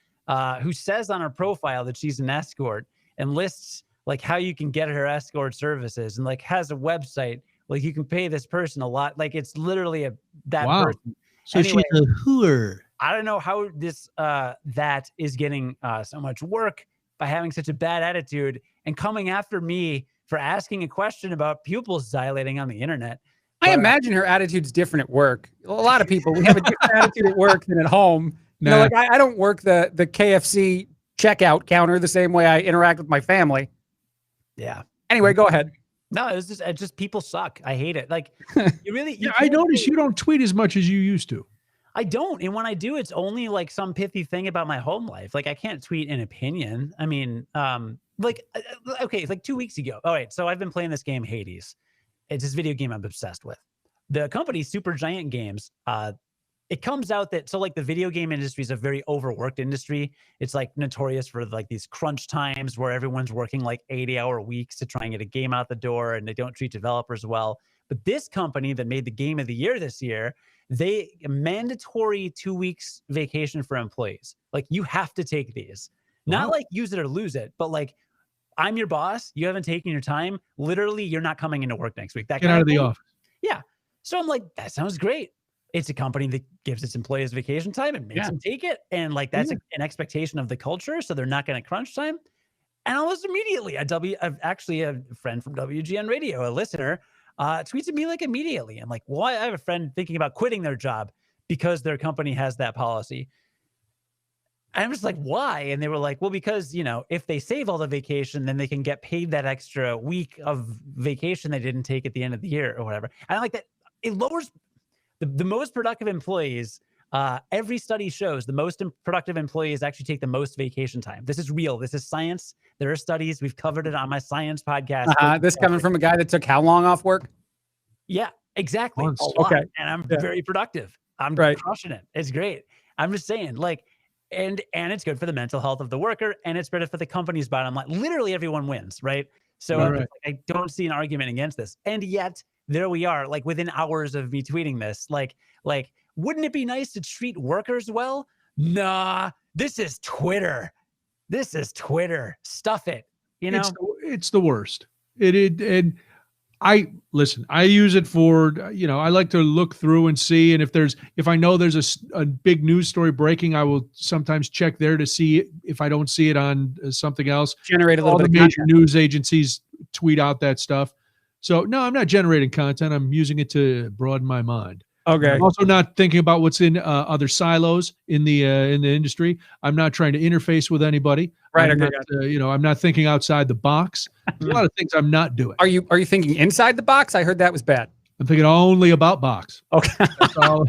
who says on her profile that she's an escort and lists like how you can get her escort services, and like has a website like you can pay this person a lot. Like it's literally that person. So anyway, she's a hooer. I don't know how this that is getting so much work by having such a bad attitude and coming after me for asking a question about pupils dilating on the internet. I imagine her attitude's different at work. A lot of people, we have a different attitude at work than at home. You know, like I don't work the KFC checkout counter the same way I interact with my family. Yeah. Anyway, go ahead. No, it's just people suck. I hate it. Like you really. I notice you don't tweet as much as you used to. I don't. And when I do, it's only like some pithy thing about my home life. Like I can't tweet an opinion. I mean, like, okay, like 2 weeks ago. All right. So I've been playing this game, Hades. It's this video game I'm obsessed with. The company Supergiant Games, it comes out that, so like the video game industry is a very overworked industry. It's like notorious for like these crunch times where everyone's working like 80-hour weeks to try and get a game out the door, and they don't treat developers well. But this company that made the game of the year this year, they mandatory 2 weeks vacation for employees. Like you have to take these, not like use it or lose it, but like I'm your boss. You haven't taken your time. Literally, you're not coming into work next week. That Get out of the office. Yeah. So I'm like, that sounds great. It's a company that gives its employees vacation time and makes them take it. And like, that's an expectation of the culture. So they're not going to crunch time. And almost immediately, actually a friend from WGN Radio, a listener, tweeted me like immediately. I'm like, well, I have a friend thinking about quitting their job because their company has that policy. And I'm just like, why? And they were like, well, because, you know, if they save all the vacation, then they can get paid that extra week of vacation they didn't take at the end of the year or whatever. And I like that. It lowers the most productive employees. Every study shows the most productive employees actually take the most vacation time. This is real. This is science. There are studies. We've covered it on my science podcast. This coming from a guy that took how long off work? Yeah, exactly. Okay. And I'm very productive. I'm crushing it. It's great. I'm just saying, like, and it's good for the mental health of the worker, and it's better for the company's bottom line. Literally everyone wins, right? So I don't see an argument against this. And yet there we are, like within hours of me tweeting this, like, wouldn't it be nice to treat workers well? Nah, this is Twitter. This is Twitter. Stuff it. You know, it's the worst. And I use it for, I like to look through and see. And if I know there's a big news story breaking, I will sometimes check there to see if I don't see it on something else. Generate a little All bit the of major content. news agencies tweet out that stuff. So no, I'm not generating content. I'm using it to broaden my mind. Okay. I'm also not thinking about what's in other silos in the industry. I'm not trying to interface with anybody. Right. I'm Okay. not, I'm not thinking outside the box. There's a lot of things I'm not doing. Are you thinking inside the box? I heard that was bad. I'm thinking only about box. Okay. That's all.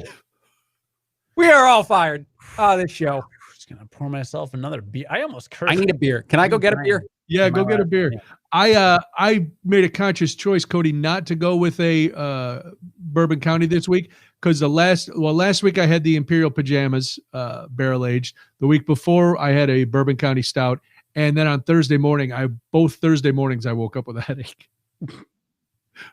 We are all fired. Oh, this show. I'm just gonna pour myself another beer. I almost cursed. I need a beer. Can I go get a beer? Yeah, go get a beer. Yeah. I made a conscious choice, Cody, not to go with a Bourbon County this week because last week I had the Imperial Pajamas barrel aged. The week before I had a Bourbon County Stout, and then on both Thursday mornings I woke up with a headache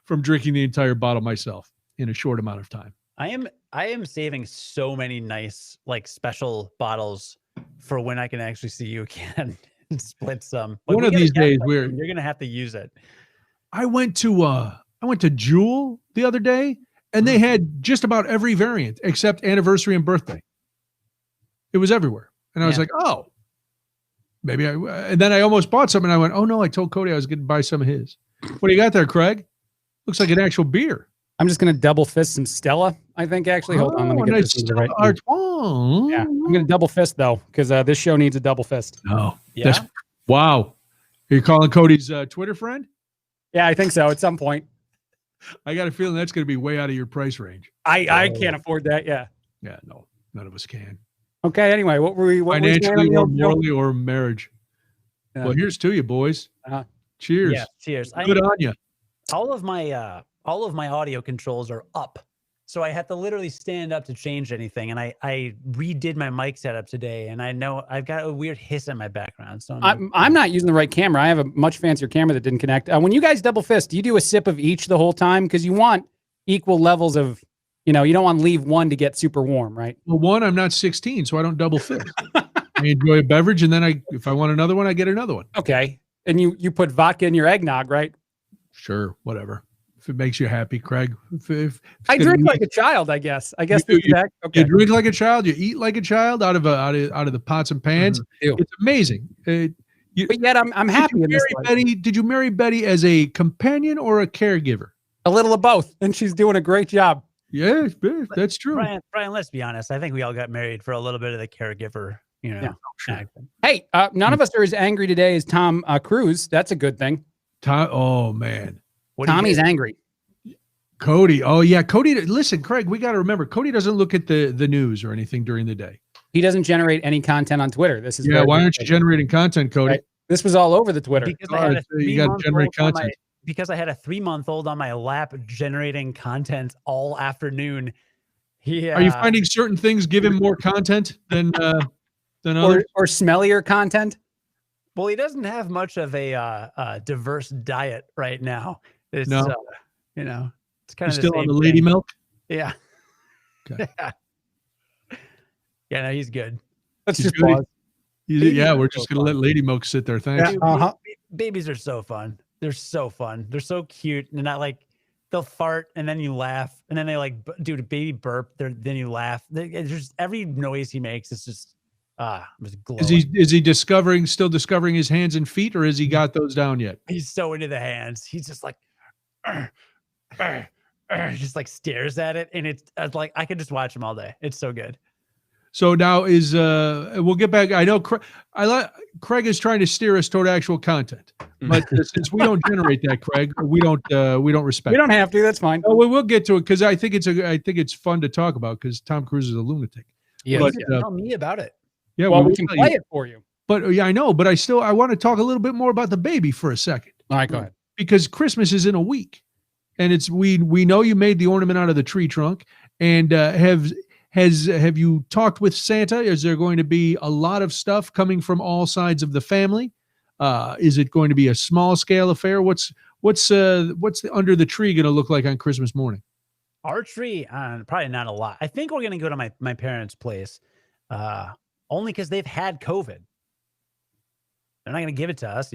from drinking the entire bottle myself in a short amount of time. I am saving so many nice like special bottles for when I can actually see you again and split some. One of these days you're gonna have to use it. I went to Jewel the other day, and they had just about every variant except anniversary and birthday. It was everywhere, and I was like, oh, maybe and then I almost bought some, and I went, oh no, I told Cody I was going to buy some of his. What do you got there, Craig? Looks like an actual beer. I'm just gonna double fist some Stella. I think actually. Hold on, let me get nice this into the right. Yeah, I'm gonna double fist though because this show needs a double fist. Oh, Yeah. Wow. Are you calling Cody's Twitter friend? Yeah, I think so. At some point, I got a feeling that's going to be way out of your price range. I can't afford that. Yeah. Yeah, no, none of us can. Okay. Anyway, what were we? What Financially were or we morally or marriage. Yeah. Well, here's to you, boys. Cheers. Yeah, cheers. Good on you. All of my audio controls are up, so I had to literally stand up to change anything. And I redid my mic setup today, and I know I've got a weird hiss in my background. So I'm not using the right camera. I have a much fancier camera that didn't connect. When you guys double fist, do you do a sip of each the whole time? Because you want equal levels of, you don't want to leave one to get super warm, right? Well, one, I'm not 16, so I don't double fist. I enjoy a beverage, and then if I want another one, I get another one. Okay. And you put vodka in your eggnog, right? Sure, whatever. If it makes you happy, Craig. If I drink like a child, I guess. Okay. You drink like a child. You eat like a child out of the pots and pans. Mm-hmm. It's amazing. But yet I'm happy in this life. Did you marry Betty as a companion or a caregiver? A little of both, and she's doing a great job. Yeah, that's true. Brian, let's be honest. I think we all got married for a little bit of the caregiver. Sure. Hey, none of us are as angry today as Tom Cruise. That's a good thing. Oh man, Tommy's angry. Cody. Oh yeah, Cody. Listen, Craig, we got to remember, Cody doesn't look at the news or anything during the day. He doesn't generate any content on Twitter. This is why aren't you generating content, Cody? Right. This was all over the Twitter. Because you got to generate content. Because I had a 3-month-old on my lap generating content all afternoon. Are you finding certain things give him more content than others? Or smellier content? Well, he doesn't have much of a diverse diet right now. It's, no. It's kind of still on the lady milk. Yeah. Okay. Yeah, no, he's good. Let's just pause. We're just gonna let lady milk sit there. Thanks. Yeah, Babies are so fun. They're so fun. They're so cute. And not like they'll fart and then you laugh, and then they like do a baby burp. Then you laugh. It's just every noise he makes. It's just just glowing. Is he still discovering his hands and feet, or has he got those down yet? He's so into the hands. He's just like, just like stares at it, and it's like I could just watch him all day. It's so good. So now we'll get back. I know Craig is trying to steer us toward actual content, but since we don't generate that, Craig, we don't respect. We don't have to. That's fine. No, we'll get to it because I think it's fun to talk about because Tom Cruise is a lunatic. Yeah, but, tell me about it. Yeah, well, we can play it for you. But yeah, I know. But I want to talk a little bit more about the baby for a second. All right, go ahead. Because Christmas is in a week, and we know you made the ornament out of the tree trunk, and have you talked with Santa? Is there going to be a lot of stuff coming from all sides of the family? Is it going to be a small scale affair? What's the under the tree going to look like on Christmas morning? Our tree, probably not a lot. I think we're going to go to my parents' place, only because they've had COVID. They're not going to give it to us,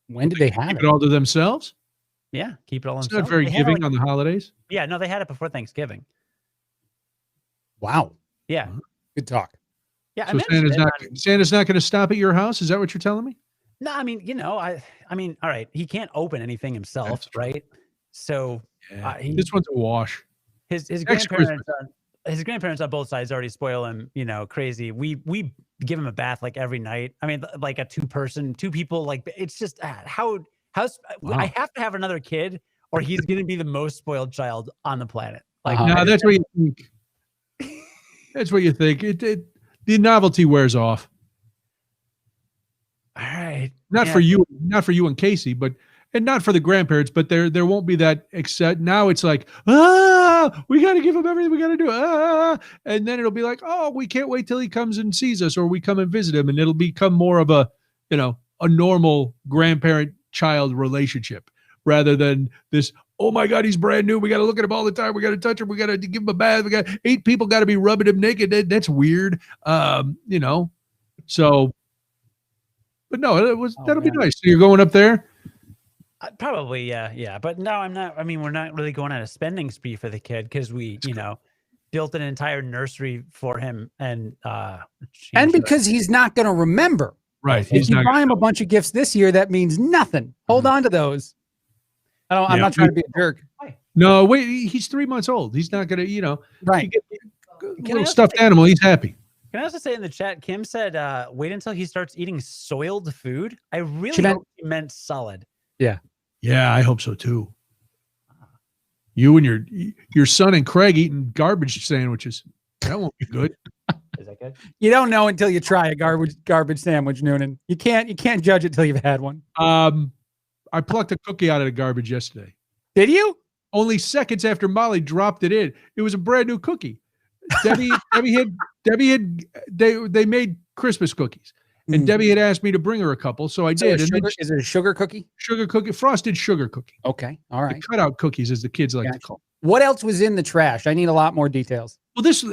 When did they have it all to themselves? Yeah, keep it all It's themselves. not very They had it, giving like- on the holidays. Yeah, no, they had it before Thanksgiving. Wow. Yeah, Good talk. yeah. I So mentioned it on- Santa's not going to stop at your house. Is that what you're telling me? No, I mean, I mean, all right, he can't open anything himself, That's true. right? So Yeah. he- This one's a wash. his Next grandparents on both sides already spoil him, crazy. We give him a bath like every night. I mean, like a two people, like it's just how's Wow. I have to have another kid or he's going to be the most spoiled child on the planet. Like, Uh-huh. No, that's what you think. That's what you think. The novelty wears off. all right, Not yeah. for you and Casey, and not for the grandparents, but there won't be that except now it's like, we got to give him everything we got to do. And then it'll be like, oh, we can't wait till he comes and sees us or we come and visit him. And it'll become more of a normal grandparent child relationship rather than this, oh my God, he's brand new. We got to look at him all the time. We got to touch him. We got to give him a bath. We got 8 people got to be rubbing him naked. That's weird. So, but no, that'll be nice. So you're going up there? Probably, yeah. But no, I'm not. I mean, we're not really going on a spending spree for the kid because we, built an entire nursery for him and because he's not going to remember. Right. If you buy him a bunch of gifts this year, that means nothing. Hold on to those. I'm not trying to be a jerk. No, wait, he's 3 months old. He's not going to, Right. Little stuffed animal. He's happy. Can I also say in the chat, Kim said, wait until he starts eating soiled food. I really She meant- hope he meant solid. Yeah, I hope so too. You and your son and Craig eating garbage sandwiches. That won't be good. Is that good? You don't know until you try a garbage sandwich, Noonan. You can't judge it till you've had one. I plucked a cookie out of the garbage yesterday. Did you? Only seconds after Molly dropped it in. It was a brand new cookie. Debbie made Christmas cookies. And Debbie had asked me to bring her a couple, so I did. Is it a sugar cookie? Sugar cookie, frosted sugar cookie. Okay, all The right. cutout cookies, as the kids like to call them. What else was in the trash? I need a lot more details. Well, this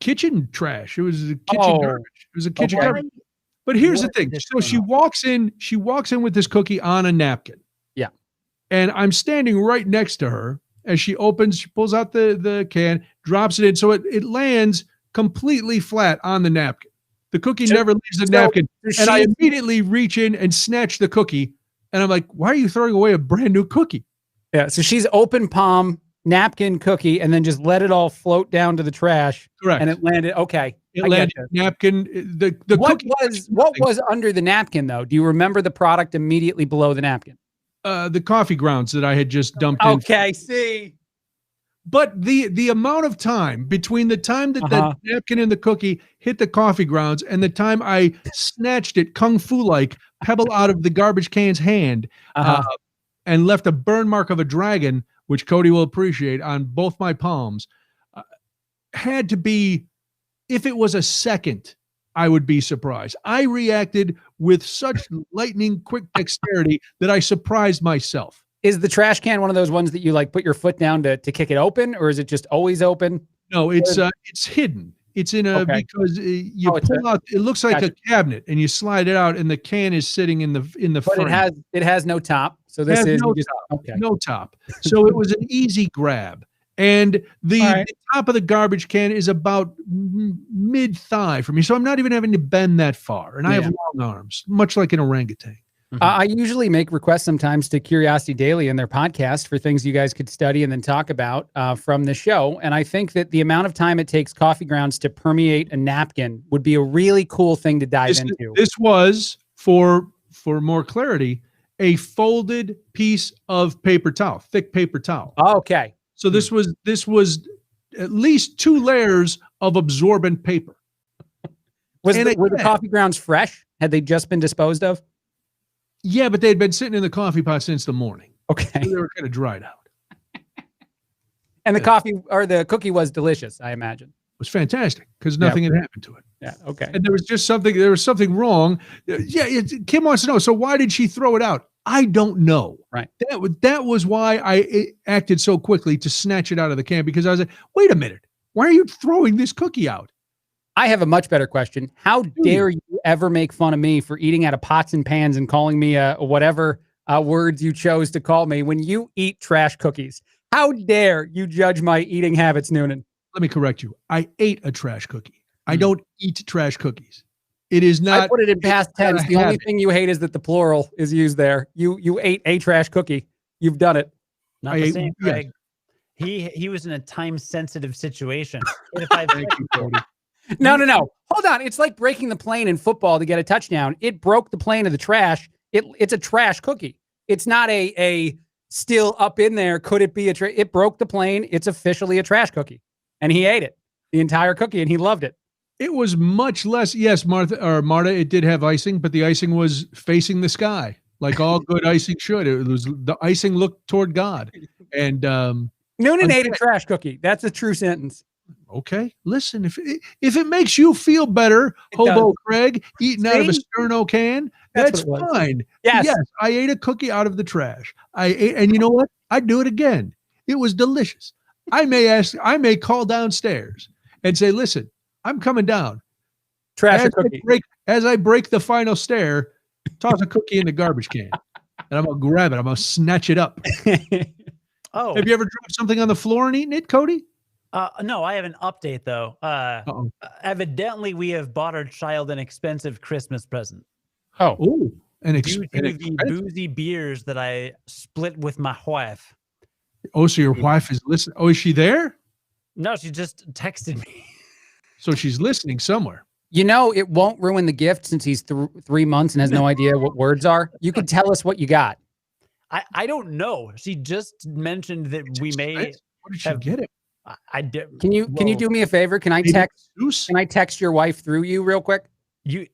kitchen trash. It was a kitchen garbage. It was a kitchen garbage. But here's the thing. So she walks in with this cookie on a napkin. Yeah. And I'm standing right next to her as she pulls out the can, drops it in. So it lands completely flat on the napkin. The cookie never leaves the napkin. And I immediately reach in and snatch the cookie. And I'm like, why are you throwing away a brand new cookie? Yeah. So she's open palm, napkin cookie, and then just let it all float down to the trash. Correct. And it landed. Okay. It landed napkin. The cookie. What was under the napkin though? Do you remember the product immediately below the napkin? The coffee grounds that I had just dumped in. Okay. See. But the amount of time between the time that the napkin and the cookie hit the coffee grounds and the time I snatched it kung fu like pebble out of the garbage can's hand and left a burn mark of a dragon, which Cody will appreciate, on both my palms, had to be, if it was a second, I would be surprised. I reacted with such lightning quick dexterity that I surprised myself. Is the trash can one of those ones that you like put your foot down to kick it open, or is it just always open? No, it's hidden. It's in because you pull out. It looks like a cabinet, and you slide it out, and the can is sitting in the But frame. it has no top, so this is no top. So it was an easy grab, and the top of the garbage can is about mid thigh for me. So I'm not even having to bend that far, and I have long arms, much like an orangutan. I usually make requests sometimes to Curiosity Daily in their podcast for things you guys could study and then talk about from the show. And I think that the amount of time it takes coffee grounds to permeate a napkin would be a really cool thing to dive into. This was, for more clarity, a folded piece of paper towel, thick paper towel. Okay. So this was at least 2 layers of absorbent paper. Were the coffee grounds fresh? Had they just been disposed of? Yeah, but they'd been sitting in the coffee pot since the morning. Okay. So they were kind of dried out. And the coffee or the cookie was delicious, I imagine. It was fantastic because nothing had happened to it. Yeah. Okay. And there was something wrong. Yeah. Kim wants to know. So why did she throw it out? I don't know. Right. That was why I acted so quickly to snatch it out of the can, because I was like, wait a minute. Why are you throwing this cookie out? I have a much better question. How dare you ever make fun of me for eating out of pots and pans and calling me a whatever words you chose to call me when you eat trash cookies. How dare you judge my eating habits, Noonan? Let me correct you. I ate a trash cookie. I don't eat trash cookies. It is not. I put it in past tense. The only thing you hate is that the plural is used there. You ate a trash cookie. You've done it. Not the same, Greg. Yes. He was in a time-sensitive situation. No. Hold on. It's like breaking the plane in football to get a touchdown. It broke the plane of the trash. It's a trash cookie. It's not a still up in there. Could it be it broke the plane. It's officially a trash cookie. And he ate it, the entire cookie, and he loved it. It was much less. Yes, Marta, it did have icing, but the icing was facing the sky, like all good icing should. It was the icing looked toward God. And Noonan ate a trash cookie. That's a true sentence. Okay, listen. If it makes you feel better, Hobo Craig eating out of a Sterno can, that's fine. Yes, I ate a cookie out of the trash. And you know what? I'd do it again. It was delicious. I may call downstairs and say, listen, I'm coming down. Trash a cookie. As I break the final stair, toss a cookie in the garbage can. And I'm going to grab it. I'm going to snatch it up. Oh. Have you ever dropped something on the floor and eaten it, Cody? No, I have an update, though. Evidently, we have bought our child an expensive Christmas present. Oh. Due to the boozy beers that I split with my wife. Oh, so your wife is listening. Oh, is she there? No, she just texted me. So she's listening somewhere. You know, it won't ruin the gift since he's 3 months and has no idea what words are. You can tell us what you got. I don't know. She just mentioned that we may. What did she get it? I did. Can you do me a favor? Can I text your wife through you real quick? You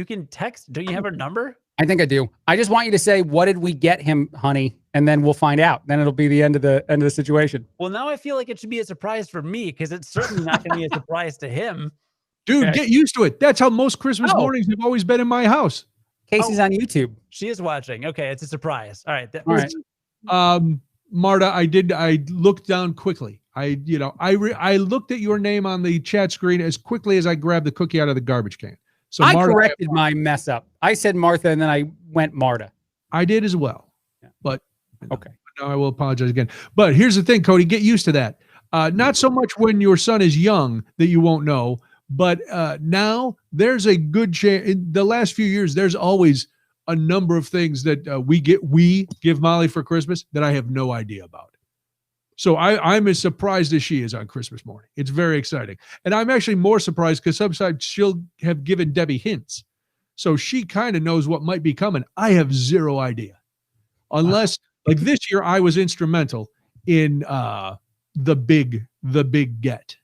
can text. Do you have her number? I think I do. I just want you to say, what did we get him, honey? And then we'll find out. Then it'll be the end of the situation. Well, now I feel like it should be a surprise for me because it's certainly not going to be a surprise to him. Dude, get used to it. That's how most Christmas mornings have always been in my house. Casey's on YouTube. She is watching. Okay, it's a surprise. All right. All right. Marta, I looked down quickly. I looked at your name on the chat screen as quickly as I grabbed the cookie out of the garbage can. So I Marta, corrected my mess up. I said Martha and then I went Marta. I did as well. Yeah. But okay. Now I will apologize again. But here's the thing, Cody, get used to that. Not so much when your son is young that you won't know, but now there's a good chance. In the last few years, there's always a number of things that we give Molly for Christmas that I have no idea about. So I'm as surprised as she is on Christmas morning. It's very exciting. And I'm actually more surprised because sometimes she'll have given Debbie hints. So she kind of knows what might be coming. I have zero idea. Unless, like this year, I was instrumental in the big get.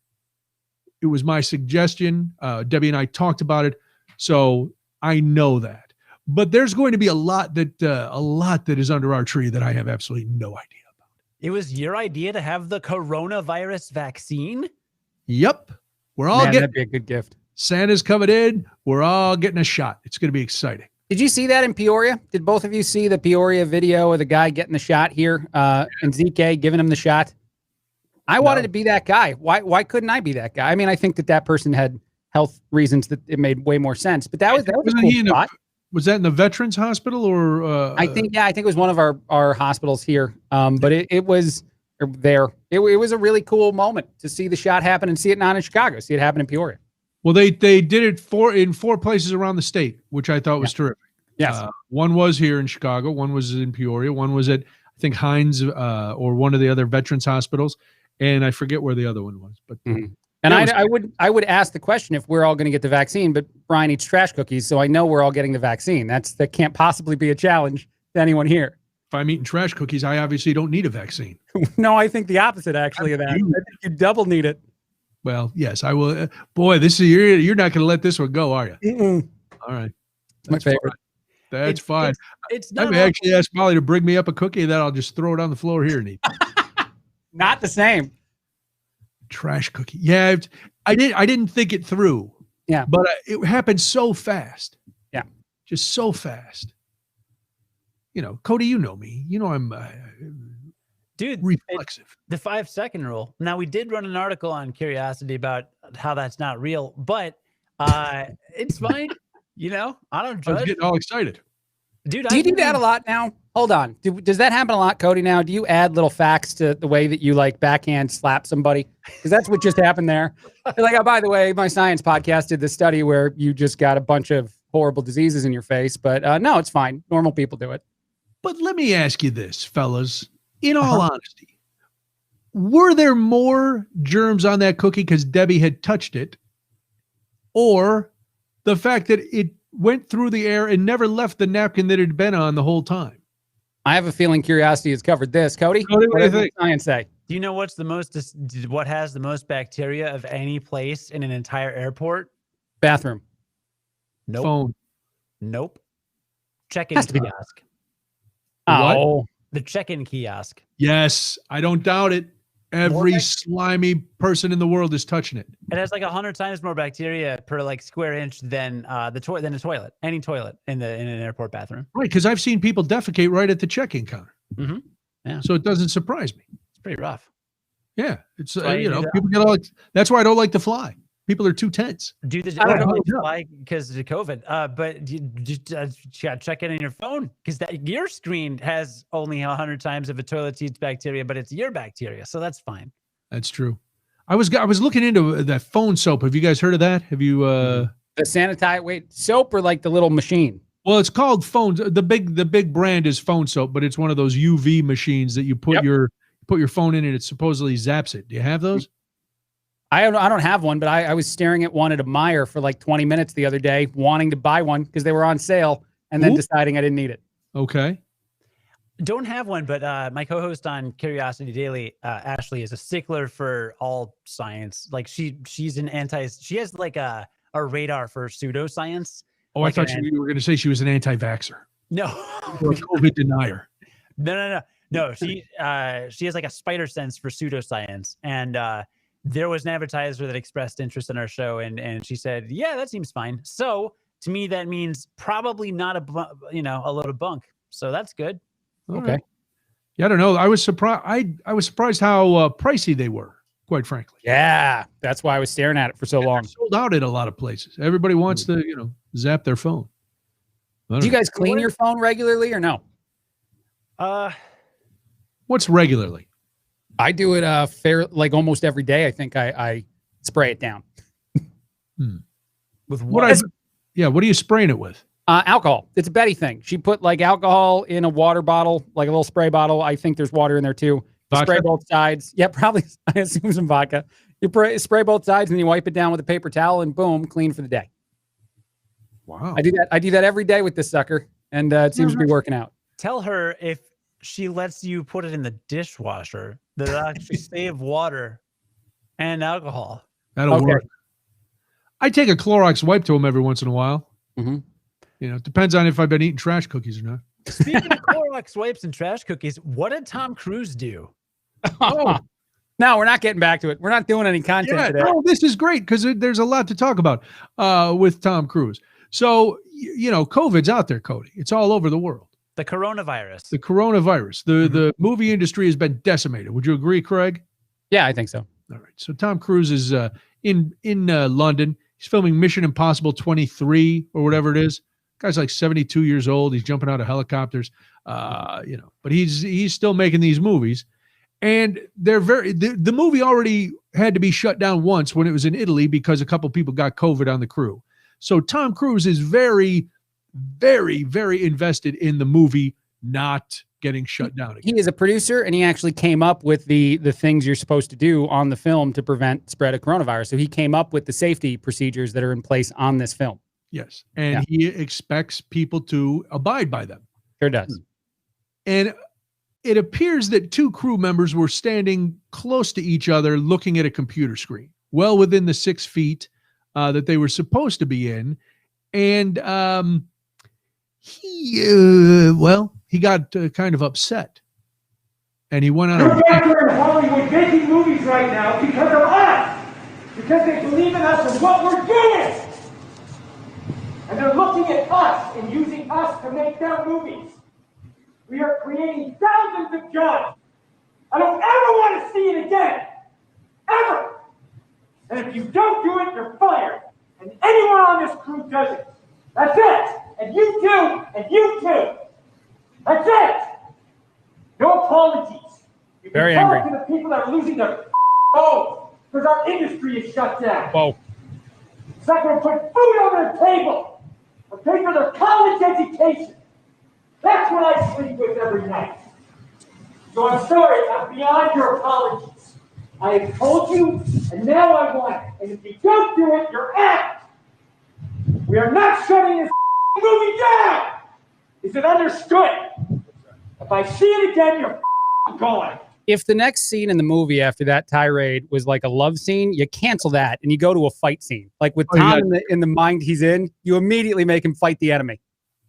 It was my suggestion. Debbie and I talked about it. So I know that. But there's going to be a lot that is under our tree that I have absolutely no idea. It was your idea to have the coronavirus vaccine? Yep. We're all getting that'd be a good gift. Santa's coming in. We're all getting a shot. It's going to be exciting. Did you see that in Peoria? Did both of you see the Peoria video of the guy getting the shot here and ZK giving him the shot? I wanted to be that guy. Why couldn't I be that guy? I mean, I think that person had health reasons that it made way more sense, but that was a cool spot. Was that in the Veterans Hospital or? I think it was one of our hospitals here. But it was there. It was a really cool moment to see the shot happen and see it not in Chicago, see it happen in Peoria. Well, they did it in four places around the state, which I thought was terrific. Yes. One was here in Chicago. One was in Peoria. One was at, I think, Hines or one of the other Veterans hospitals. And I forget where the other one was. But And I would ask the question if we're all going to get the vaccine, but Brian eats trash cookies, so I know we're all getting the vaccine. That can't possibly be a challenge to anyone here. If I'm eating trash cookies, I obviously don't need a vaccine. No, I think the opposite actually of that. I think you double need it. Well, yes, I will. Boy, this is you're not going to let this one go, are you? Mm-mm. All right, that's my favorite. That's fine. It's I may actually ask Molly to bring me up a cookie, and then I'll just throw it on the floor here and eat. Not the same. Trash cookie. Yeah, I didn't think it through. Yeah, but it happened so fast. Yeah, just so fast. You know, Cody, you know me. You know I'm reflexive. The 5-second rule. Now, we did run an article on Curiosity about how that's not real, but it's fine. You know, I don't judge. I was getting all excited. Dude, Do you do that a lot now? Hold on. Does that happen a lot, Cody, now? Do you add little facts to the way that you like backhand slap somebody? Because that's what just happened there. You're like, oh, by the way, my science podcast did this study where you just got a bunch of horrible diseases in your face. But no, it's fine. Normal people do it. But let me ask you this, fellas. In all honesty, were there more germs on that cookie because Debbie had touched it? Or the fact that it went through the air and never left the napkin that it had been on the whole time? I have a feeling curiosity has covered this. Cody, Cody, what do you think? Science say? Do you know what has the most bacteria of any place in an entire airport? Bathroom. Nope. Phone. Nope. Check-in Has to be. kiosk. Oh, The check-in kiosk. Yes, I don't doubt it. Every slimy person in the world is touching it. It has like 100 times more bacteria per like square inch than a toilet. Any toilet in an airport bathroom. Right, because I've seen people defecate right at the check-in counter. Mm-hmm. Yeah. So it doesn't surprise me. It's pretty rough. Yeah, it's Why you do that? people get all. That's why I don't like to fly. People are too tense. Do this I don't know. why because of COVID. But you gotta check it on your phone because your screen has only 100 times of a toilet seat's bacteria, but it's your bacteria, so that's fine. That's true. I was looking into that phone soap. Have you guys heard of that? Have you? the sanitize soap or like the little machine? Well, it's called phone. The big brand is phone soap, but it's one of those UV machines that you put your phone in and it supposedly zaps it. Do you have those? I don't have one, but I was staring at one at a Meijer for like 20 minutes the other day, wanting to buy one because they were on sale, and then deciding I didn't need it. Okay. Don't have one, but my co-host on Curiosity Daily, Ashley, is a stickler for all science. Like she's she has like a radar for pseudoscience. Oh, like I thought you were going to say she was an anti-vaxxer No. or a COVID denier. No. She has like a spider sense for pseudoscience, and there was an advertiser that expressed interest in our show, and she said, "Yeah, that seems fine." So to me, that means probably not a load of bunk. So that's good. Okay. Right. Yeah, I don't know. I was surprised. I was surprised how pricey they were, quite frankly. Yeah, that's why I was staring at it for so long. Sold out at a lot of places. Everybody wants to, zap their phone. Do you guys clean your phone regularly or no? What's regularly? I do it like almost every day. I think I spray it down. With what are you spraying it with? Alcohol. It's a Betty thing. She put like alcohol in a water bottle, like a little spray bottle. I think there's water in there too. Spray both sides. Yeah, probably. I assume some vodka. You spray both sides and you wipe it down with a paper towel and boom, clean for the day. Wow. I do that every day with this sucker, and it seems to be working out. Tell her if she lets you put it in the dishwasher, that it'll actually save water and alcohol. That'll work. I take a Clorox wipe to them every once in a while. Mm-hmm. It depends on if I've been eating trash cookies or not. Speaking of Clorox wipes and trash cookies, what did Tom Cruise do? Oh, no, we're not getting back to it. We're not doing any content today. No, this is great because there's a lot to talk about with Tom Cruise. So, COVID's out there, Cody. It's all over the world. The coronavirus. The movie industry has been decimated. Would you agree, Craig? Yeah, I think so. All right. So Tom Cruise is in London. He's filming Mission Impossible 23 or whatever it is. Guy's like 72 years old. He's jumping out of helicopters, but he's still making these movies. And the movie already had to be shut down once when it was in Italy because a couple people got COVID on the crew. So Tom Cruise is very, very, very invested in the movie not getting shut down again. He is a producer, and he actually came up with the things you're supposed to do on the film to prevent spread of coronavirus. So he came up with the safety procedures that are in place on this film. Yes, and he expects people to abide by them. Sure does. And it appears that two crew members were standing close to each other looking at a computer screen, well within the 6 feet that they were supposed to be in. And he got kind of upset. And he went on. You're back here in Hollywood making movies right now because of us. Because they believe in us and what we're doing. And they're looking at us and using us to make their movies. We are creating thousands of jobs. I don't ever want to see it again. Ever. And if you don't do it, you're fired. And anyone on this crew does it. That's it. and you too, and you too. That's it. No apologies. You Very can talk angry. to the people that are losing their homes because our industry is shut down. Whoa. It's not going to put food on their table or pay for their college education. That's what I sleep with every night. So I'm sorry, I'm beyond your apologies. I have told you, and now I want it. And if you don't do it, you're out. We are not shutting this movie down. Is it understood? If I see it again, you're gone. If the next scene in the movie after that tirade was like a love scene, you cancel that and you go to a fight scene. Like with Tom in the mind he's in, you immediately make him fight the enemy.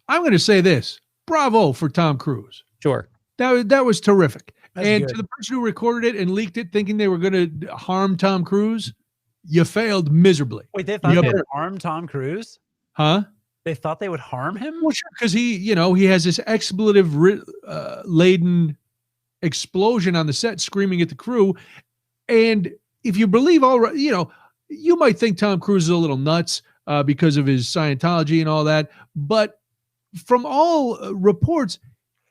I'm going to say this. Bravo for Tom Cruise. Sure. That was terrific. That's and good. to the person who recorded it and leaked it thinking they were going to harm Tom Cruise, you failed miserably. Wait, they thought they would harm Tom Cruise? Huh? They thought they would harm him? Well, sure, because he has this expletive laden explosion on the set screaming at the crew. And if you believe you might think Tom Cruise is a little nuts because of his Scientology and all that. But from all reports,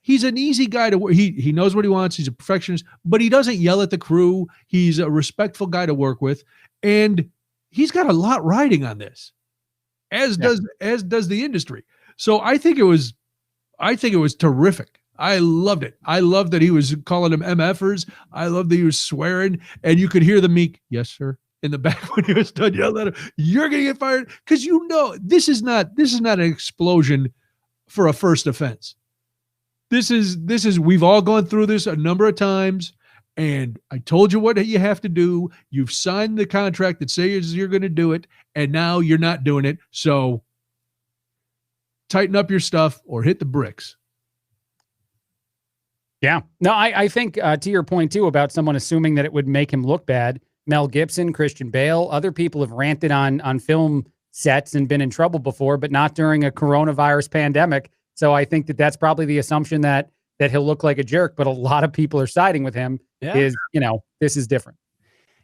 he's an easy guy to work. He knows what he wants. He's a perfectionist, but he doesn't yell at the crew. He's a respectful guy to work with. And he's got a lot riding on this, as does the industry. So I think it was terrific. I loved it. I loved that he was calling them MFers. I loved that he was swearing, and you could hear the meek, yes, sir, in the back when he was done yelling at him, you're gonna get fired. Because this is not an explosion for a first offense. This is we've all gone through this a number of times. And I told you what you have to do. You've signed the contract that says you're going to do it, and now you're not doing it. So tighten up your stuff or hit the bricks. Yeah. No, I think to your point, too, about someone assuming that it would make him look bad, Mel Gibson, Christian Bale, other people have ranted on film sets and been in trouble before, but not during a coronavirus pandemic. So I think that's probably the assumption that he'll look like a jerk, but a lot of people are siding with him. Is, this is different.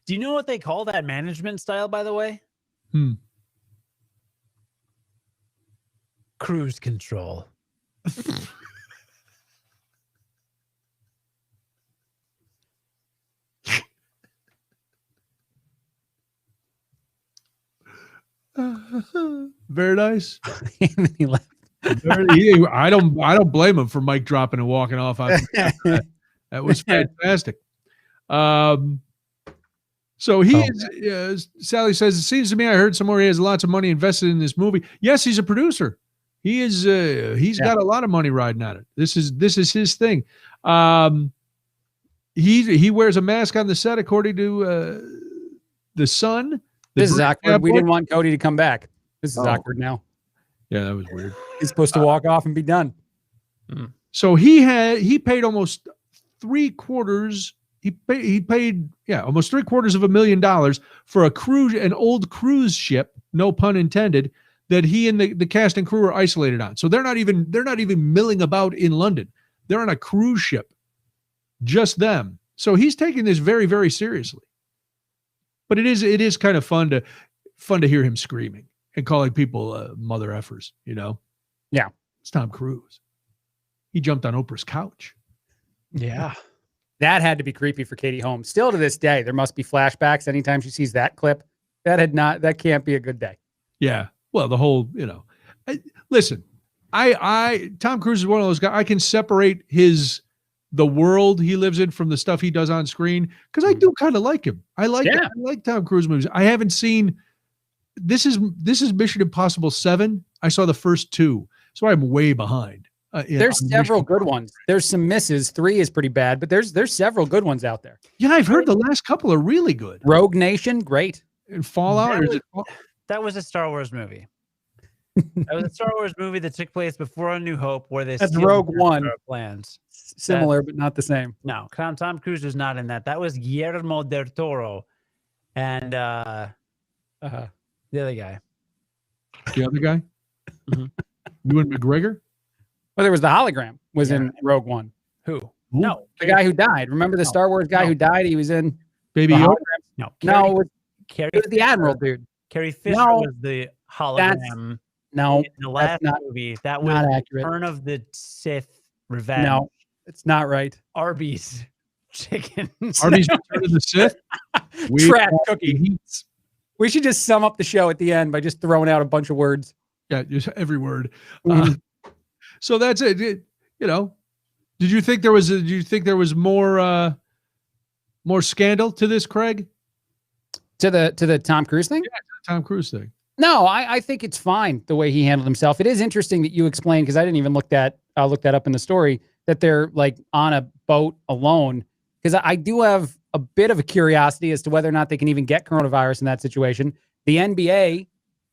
Do you know what they call that management style, by the way? Cruise control. Very nice. He left. I don't blame him for Mike dropping and walking off. That was fantastic. So Sally says, it seems to me I heard somewhere he has lots of money invested in this movie. Yes, he's a producer. He is. He's got a lot of money riding on it. This is his thing. He wears a mask on the set, according to the Sun. This is awkward. We didn't want Cody to come back. This is awkward now. Yeah, that was weird. He's supposed to walk off and be done. So he paid almost three-quarters. He paid almost $750,000 for an old cruise ship, no pun intended, that he and the cast and crew are isolated on. So they're not even milling about in London. They're on a cruise ship, just them. So he's taking this very, very seriously. But it is kind of fun to hear him screaming and calling people mother effers. Yeah, it's Tom Cruise. He jumped on Oprah's couch. Yeah. That had to be creepy for Katie Holmes. Still to this day, there must be flashbacks anytime she sees that clip. That can't be a good day. Yeah. Well, the whole, listen, Tom Cruise is one of those guys. I can separate the world he lives in from the stuff he does on screen, because I do kind of like him. I like Tom Cruise movies. I haven't seen, this is Mission Impossible 7. I saw the first 2, so I'm way behind. There's several good ones. There's some misses. 3 is pretty bad, but there's several good ones out there. Yeah, I've heard the last couple are really good. Rogue Nation, great. And Fallout, that was a Star Wars movie. That was a Star Wars movie that took place before A New Hope, where that's Rogue One plans. Similar, but not the same. No, Tom Cruise was not in that. That was Guillermo del Toro, and the other guy. The other guy. Ewan McGregor. Well, there was the hologram in Rogue One. Who? No, the guy who died. Remember the Star Wars guy who died? He was in Baby Yoda. No, it was the Admiral dude. Carrie Fisher was the hologram. No, in the last that's movie. That was not accurate. Return of the Sith Revenge. No, it's not right. Arby's chicken. Arby's Return of the Sith. Trash cookie. We should just sum up the show at the end by just throwing out a bunch of words. Yeah, just every word. Mhm. So that's it. You know, did you think there was more scandal to this, Craig? To the Tom Cruise thing? Yeah, Tom Cruise thing. No, I think it's fine the way he handled himself. It is interesting that you explained, because I didn't even look that up in the story, that they're like on a boat alone. Because I do have a bit of a curiosity as to whether or not they can even get coronavirus in that situation. The NBA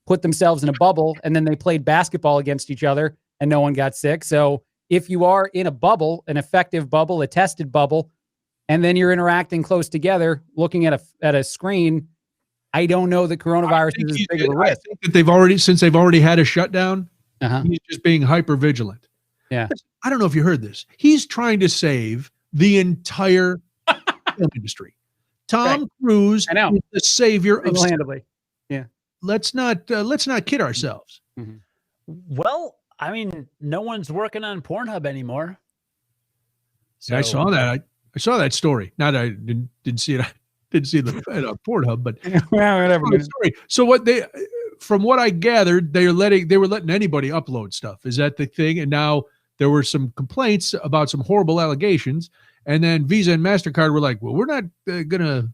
put themselves in a bubble, and then they played basketball against each other, and no one got sick. So if you are in a bubble, an effective bubble, a tested bubble, and then you're interacting close together, looking at a screen, I don't know that coronavirus is as big of a risk. I think that since they've already had a shutdown, he's just being hyper vigilant. Yeah. I don't know if you heard this. He's trying to save the entire film industry. Tom Cruise is the savior of single-handedly. Yeah. Let's not kid ourselves. Mm-hmm. Well, I mean, no one's working on Pornhub anymore. So, Yeah, I saw that. I saw that story. Not that I didn't see it. Didn't see the Pornhub, but whatever. Story. So from what I gathered, they were letting anybody upload stuff. Is that the thing? And now there were some complaints about some horrible allegations, and then Visa and MasterCard were like, "Well, we're not gonna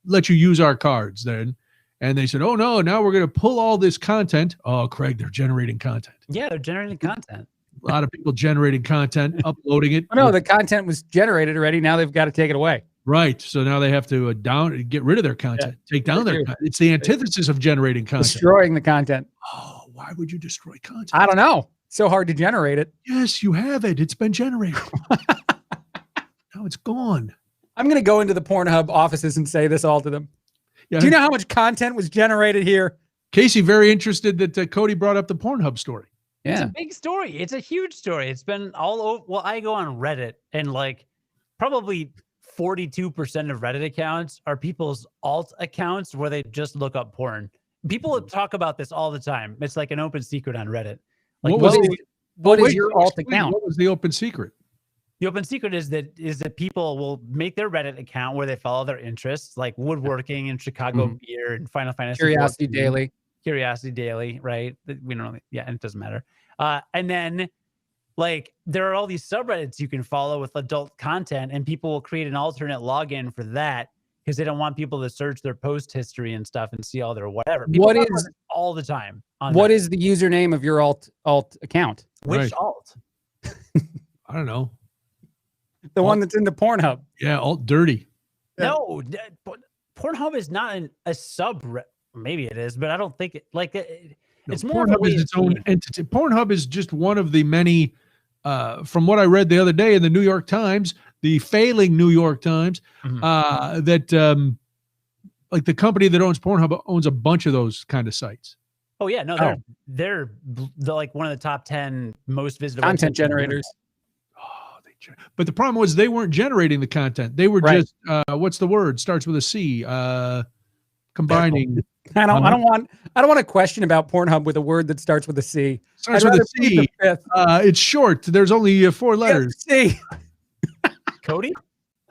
let you use our cards then." And they said, "Oh no, now we're gonna pull all this content." Oh, Craig, they're generating content. Yeah, they're generating content. A lot of people generating content, uploading it. Oh, no, the content was generated already. Now they've got to take it away. Right. So now they have to get rid of their content, take down their content. It's the antithesis of generating content. Destroying the content. Oh, why would you destroy content? I don't know. So hard to generate it. Yes, you have it. It's been generated. Now it's gone. I'm going to go into the Pornhub offices and say this all to them. Yeah. Do you know how much content was generated here? Casey, very interested that Cody brought up the Pornhub story. Yeah. It's a big story. It's a huge story. It's been all over. Well, I go on Reddit, and like probably 42% of Reddit accounts are people's alt accounts where they just look up porn. People talk about this all the time. It's like an open secret on Reddit. Like, what is your alt account? What was the open secret? The open secret is that people will make their Reddit account where they follow their interests, like woodworking and Chicago beer and Final Fantasy. Curiosity Daily, right? We don't really, and it doesn't matter. And then like there are all these subreddits you can follow with adult content, and people will create an alternate login for that because they don't want people to search their post history and stuff and see all their whatever. People talk about it all the time. What is the username of your alt account? Which alt? I don't know. The one that's in the Pornhub. Yeah, alt dirty. No, Pornhub is not a subreddit. Maybe it is, but I don't think it like it. It's more Pornhub is its own entity. Pornhub is just one of the many. From what I read the other day in the New York Times, the failing New York Times, that like the company that owns Pornhub owns a bunch of those kind of sites. Oh yeah, no, they're like one of the top 10 most visited content generators. But the problem was they weren't generating the content. They were just what's the word? Starts with a C. Combining. I don't want a question about Pornhub with a word that starts with a C. Starts with a C. It's short. There's only 4 letters. C. Cody.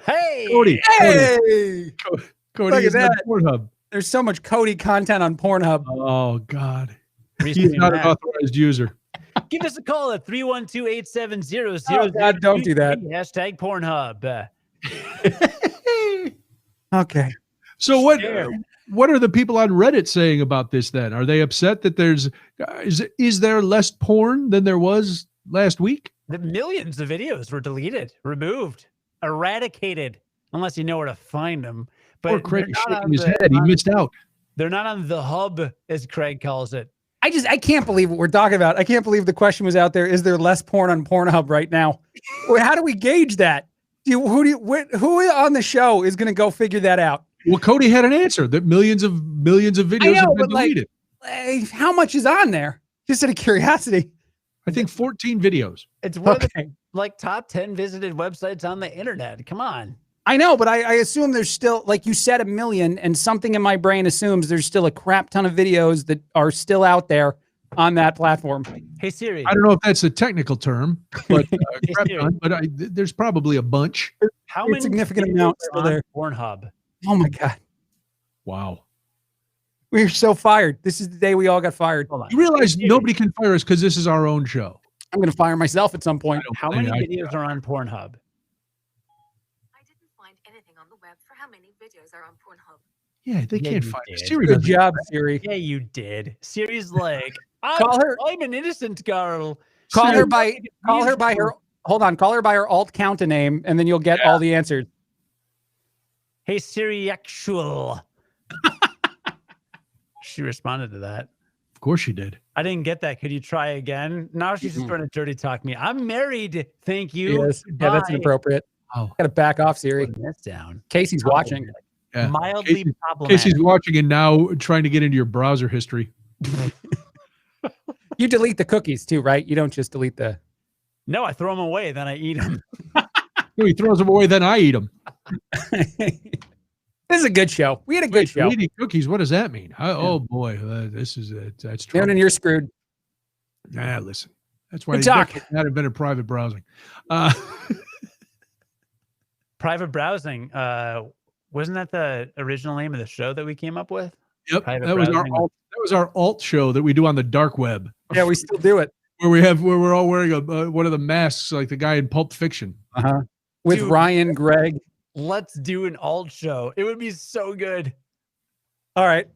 Hey. Cody. Hey. Cody is on Pornhub. There's so much Cody content on Pornhub. Oh God. He's not an authorized user. Give us a call at 312-870-00. Oh God, don't do that. Hashtag Pornhub. Okay. So what are the people on Reddit saying about this then? Are they upset that is there less porn than there was last week? The millions of videos were deleted, removed, eradicated, unless you know where to find them. But Poor Craig is shaking his head. He missed out. They're not on the hub, as Craig calls it. I can't believe what we're talking about. I can't believe the question was out there. Is there less porn on Pornhub right now? How do we gauge that? Who on the show is going to go figure that out? Well, Cody had an answer that millions of videos have been deleted. How much is on there? Just out of curiosity. I think 14 videos. It's one of the top 10 visited websites on the internet. Come on. I know, but I assume there's still, like you said, 1 million, and something in my brain assumes there's still a crap ton of videos that are still out there on that platform. Hey Siri. I don't know if that's a technical term, but Hey, crap Siri. ton, but there's probably a bunch. How a many significant videos amount are still on there. Pornhub? Oh my God. Wow. We're so fired. This is the day we all got fired. Hold on. You realize Hey, Siri, nobody can fire us because this is our own show. I'm going to fire myself at some point. How many videos are on Pornhub? I didn't find anything on the web for how many videos are on Pornhub. Yeah, they Yeah, can't you fire us. did. Siri Good doesn't. job, Siri. Yeah, you did. Siri's like, Call her. I'm an innocent girl. Call Siri- her by her. Hold on. Call her by her alt counter name, and then you'll get all the answers. Hey Siri, actual. She responded to that. Of course she did. I didn't get that. Could you try again? Now she's just trying to dirty talk me. I'm married. Thank you. Yes. Yeah, that's Bye. inappropriate. Oh, Got to back off, Siri. Putting this down. Casey's watching. yeah. Mildly Casey's problematic. watching and now trying to get into your browser history. You delete the cookies too, right? You don't just delete the. No, I throw them away, then I eat them. He throws them away, then I eat them. This is a good show. We had a good show. Eating cookies, what does that mean? Oh boy, this is it. That's true. Noon and you're screwed. Nah, listen. That's why Good they talk. definitely had been in private browsing. Private browsing. Wasn't that the original name of the show that we came up with? Yep, Private that was browsing. our alt show that we do on the dark web, Yeah, we still do it. where we're all wearing one of the masks like the guy in Pulp Fiction. With Dude. Ryan, Greg. Let's do an alt show. It would be so good. All right.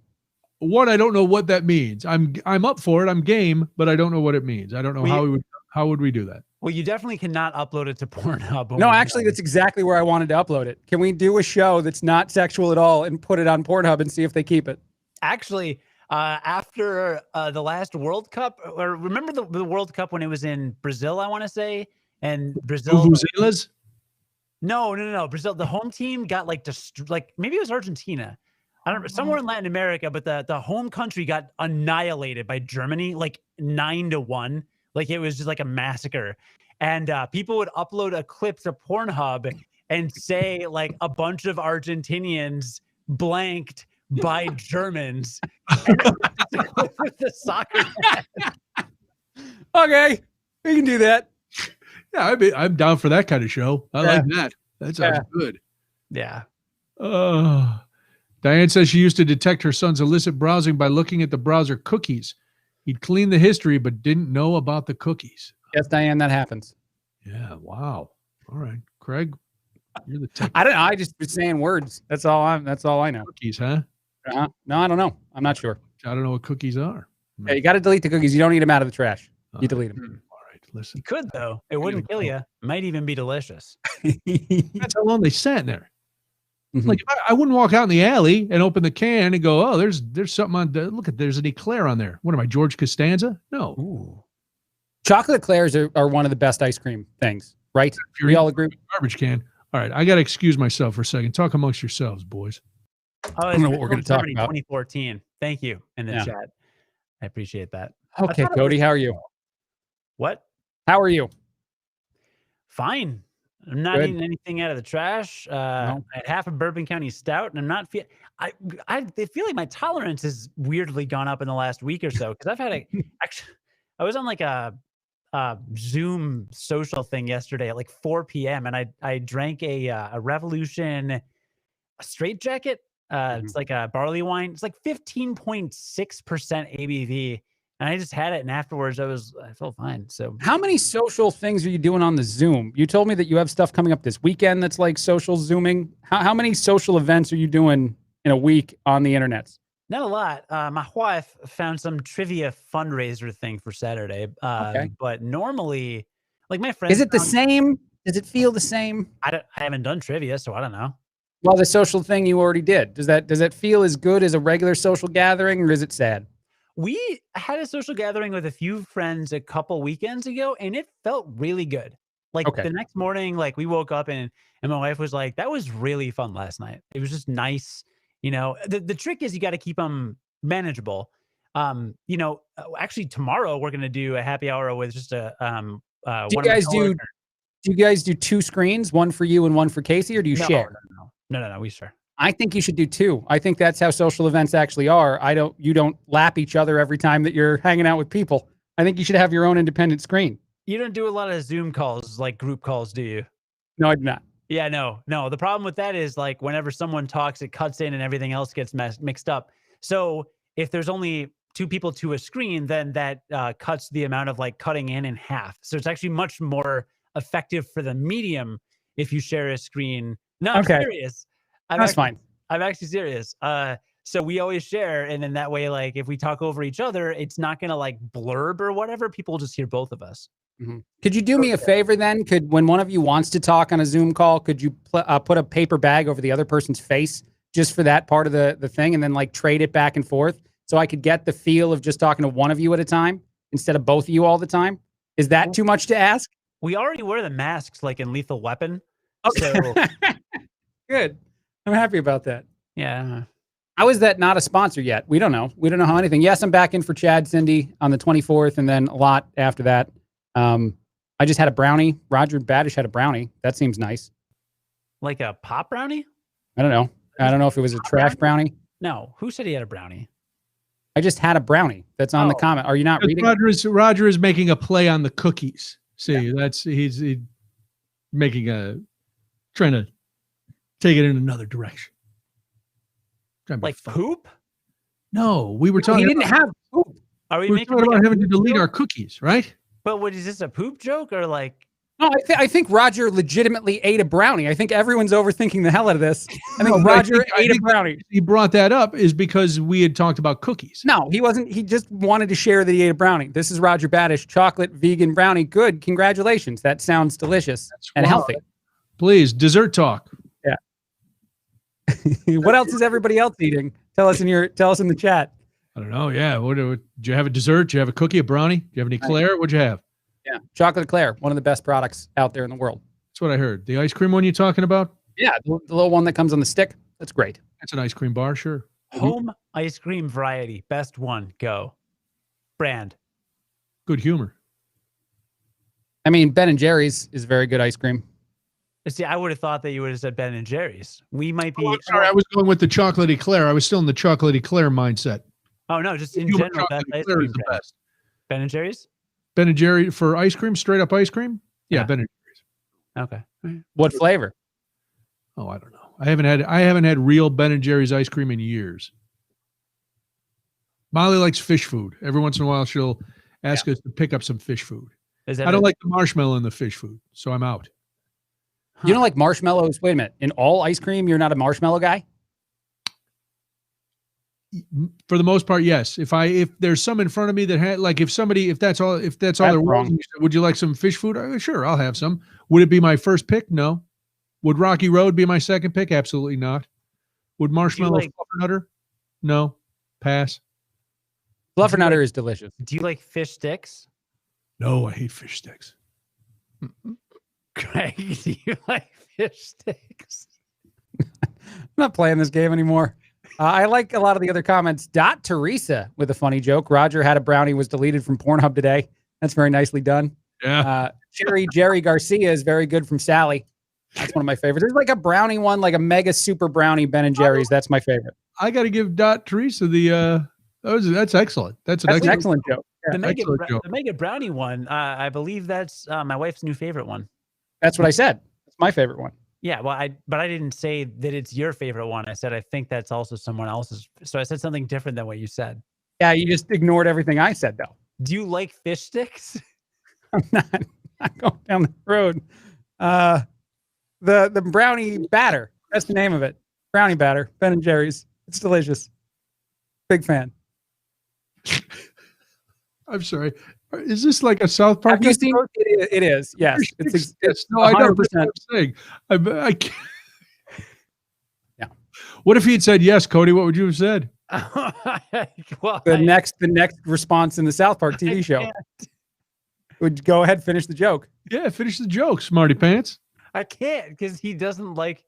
One, I don't know what that means. I'm up for it. I'm game, but I don't know what it means. I don't know how would we do that. Well, you definitely cannot upload it to Pornhub. No, actually, that's exactly where I wanted to upload it. Can we do a show that's not sexual at all and put it on Pornhub and see if they keep it? actually after the last World Cup, or remember the World Cup when it was in Brazil, I want to say, and Brazil. Vuvuzelas? No. Brazil, the home team got like maybe it was Argentina. I don't know, somewhere in Latin America, but the home country got annihilated by Germany, like 9-1. Like it was just like a massacre. And people would upload a clip to Pornhub and say like a bunch of Argentinians blanked by Germans. With the soccer. Okay, we can do that. Yeah, I'm down for that kind of show. I like that. That sounds good. Yeah. Diane says she used to detect her son's illicit browsing by looking at the browser cookies. He'd clean the history, but didn't know about the cookies. Yes, Diane, that happens. Yeah. Wow. All right, Craig, you're the tech I don't know. I just was saying words. That's all I know. cookies, huh? No, I don't know. I'm not sure. I don't know what cookies are. Yeah, you got to delete the cookies. You don't eat them out of the trash. You delete them. All right, listen. You could though. It wouldn't kill you. Might even be delicious. That's how long they sat there. Mhm. Like if I wouldn't walk out in the alley and open the can and go, oh, there's something on. Look at there's an eclair on there. What am I, George Costanza? No. Ooh. Chocolate eclairs are one of the best ice cream things, right? We all agree. Garbage can. All right, I got to excuse myself for a second. Talk amongst yourselves, boys. Oh, I don't know what we're gonna talk Germany about. 2014. Thank you in the Yeah. chat. I appreciate that. Okay, thought it Cody, was- how are you? What? How are you? Fine. I'm not Good. eating anything out of the trash. I had half a Bourbon County Stout, and I'm not feel. I feel like my tolerance has weirdly gone up in the last week or so because I've had actually. I was on like a Zoom social thing yesterday at like 4 p.m. and I drank a Revolution a straight jacket. It's like a barley wine. It's like 15.6% ABV. And I just had it, and afterwards I felt fine. So How many social things are you doing on the Zoom? You told me that you have stuff coming up this weekend that's like social Zooming. How many social events are you doing in a week on the internet? not a lot. My wife found some trivia fundraiser thing for Saturday. Okay. But normally, like my friends, Is it the same? Does it feel the same? I haven't done trivia, so I don't know. Well, the social thing you already did. Does it feel as good as a regular social gathering, or is it sad? We had a social gathering with a few friends a couple weekends ago, and it felt really good. Like Okay. the next morning, like we woke up and my wife was like, "That was really fun last night. It was just nice." You know, the trick is you got to keep them manageable. Actually tomorrow we're going to do a happy hour with just a Do you one of my guys do coworkers. you guys do two screens, one for you and one for Casey, or do you share? No, we share. I think you should do 2. I think that's how social events actually are. You don't lap each other every time that you're hanging out with people. I think you should have your own independent screen. You don't do a lot of Zoom calls, like group calls, do you? No, I do not. Yeah, no. The problem with that is like whenever someone talks, it cuts in and everything else gets mixed up. So if there's only 2 people to a screen, then that cuts the amount of like cutting in half. So it's actually much more effective for the medium if you share a screen. No, I'm serious. That's fine. I'm actually serious. So we always share, and then that way, like if we talk over each other, it's not gonna like blurb or whatever. People just hear both of us. Mm-hmm. Could you do me a favor then? When one of you wants to talk on a Zoom call, could you put a paper bag over the other person's face just for that part of the thing, and then like trade it back and forth, so I could get the feel of just talking to one of you at a time instead of both of you all the time? Is that too much to ask? We already wear the masks like in Lethal Weapon. Okay. So Good. I'm happy about that. yeah. How is that not a sponsor yet? We don't know. We don't know how anything. Yes, I'm back in for Chad Cindy on the 24th, and then a lot after that. I just had a brownie. Roger Badish had a brownie. That seems nice. Like a pop brownie? I don't know. I don't know if it was a trash brownie. No. Who said he had a brownie? I just had a brownie. That's on the comment. Are you not reading? Roger is making a play on the cookies. See, he's making trying to take it in another direction. Like poop? No, we were talking. He didn't have poop. Are we We're making talking like about having to poop delete joke? our cookies, right? But what is this, a poop joke or like? No, I think Roger legitimately ate a brownie. I think everyone's overthinking the hell out of this. I think No, Roger I ate a think brownie. He brought that up is because we had talked about cookies. No, he wasn't. He just wanted to share that he ate a brownie. This is Roger Badish, chocolate vegan brownie. Good. Congratulations. That sounds delicious and healthy. Please, dessert talk. Yeah. What else is everybody else eating? Tell us in the chat. I don't know. Yeah. What did you have? A dessert? Did you have a cookie, a brownie? Do you have any Eclair? What'd you have? Yeah. Chocolate Eclair, one of the best products out there in the world. That's what I heard. The ice cream one you talking about? Yeah. The little one that comes on the stick. That's great. That's an ice cream bar. Sure. Home ice cream variety. Best one. Go. Brand. Good humor. I mean, Ben and Jerry's is very good ice cream. See, I would have thought that you would have said Ben and Jerry's. We might be. Oh, I'm sorry. I was going with the chocolate Eclair. I was still in the chocolate Eclair mindset. Oh, no. Just in Human general, chocolate best ice Eclair cream is the brand. best. Ben and Jerry's? Ben and Jerry for ice cream, straight up ice cream? Yeah, Yeah. Ben and Jerry's. Okay. What flavor? Oh, I don't know. I haven't had real Ben and Jerry's ice cream in years. Molly likes fish food. Every once in a while she'll ask us to pick up some fish food. Is that I don't like the marshmallow in the fish food, so I'm out. You don't like marshmallows? Wait a minute. In all ice cream, you're not a marshmallow guy? For the most part, yes. If there's some in front of me that had like if that's all there wrong. was, would you like some fish food? Sure, I'll have some. Would it be my first pick? No. Would Rocky Road be my second pick? Absolutely not. Would marshmallow fluffernutter? No. Pass. Fluffernutter is delicious. Do you like fish sticks? No, I hate fish sticks. Greg, do you like fish sticks? I'm not playing this game anymore. I like a lot of the other comments. Teresa with a funny joke. Roger had a brownie, was deleted from Pornhub today. That's very nicely done. Yeah. Jerry Garcia is very good from Sally. That's one of my favorites. There's like a brownie one, like a mega super brownie Ben and Jerry's. That's my favorite. I got to give Teresa the that's excellent. That's an excellent joke. The excellent joke. Mega Brownie one, I believe that's my wife's new favorite one. That's what I said. It's my favorite one. Yeah, well, but I didn't say that it's your favorite one. I said I think that's also someone else's. So I said something different than what you said. Yeah, you just ignored everything I said, though. Do you like fish sticks? I'm not going down the road. The brownie batter. That's the name of it. Brownie batter. Ben and Jerry's. It's delicious. Big fan. I'm sorry. Is this like a South Park? Have you seen? It is. Yes. It's no, I know. 100%. That's what I'm saying. I can't. Yeah. What if he had said yes, Cody? What would you have said? Well, The next response in the South Park TV show would go ahead, finish the joke. Yeah, finish the joke, smarty pants. I can't because he doesn't like.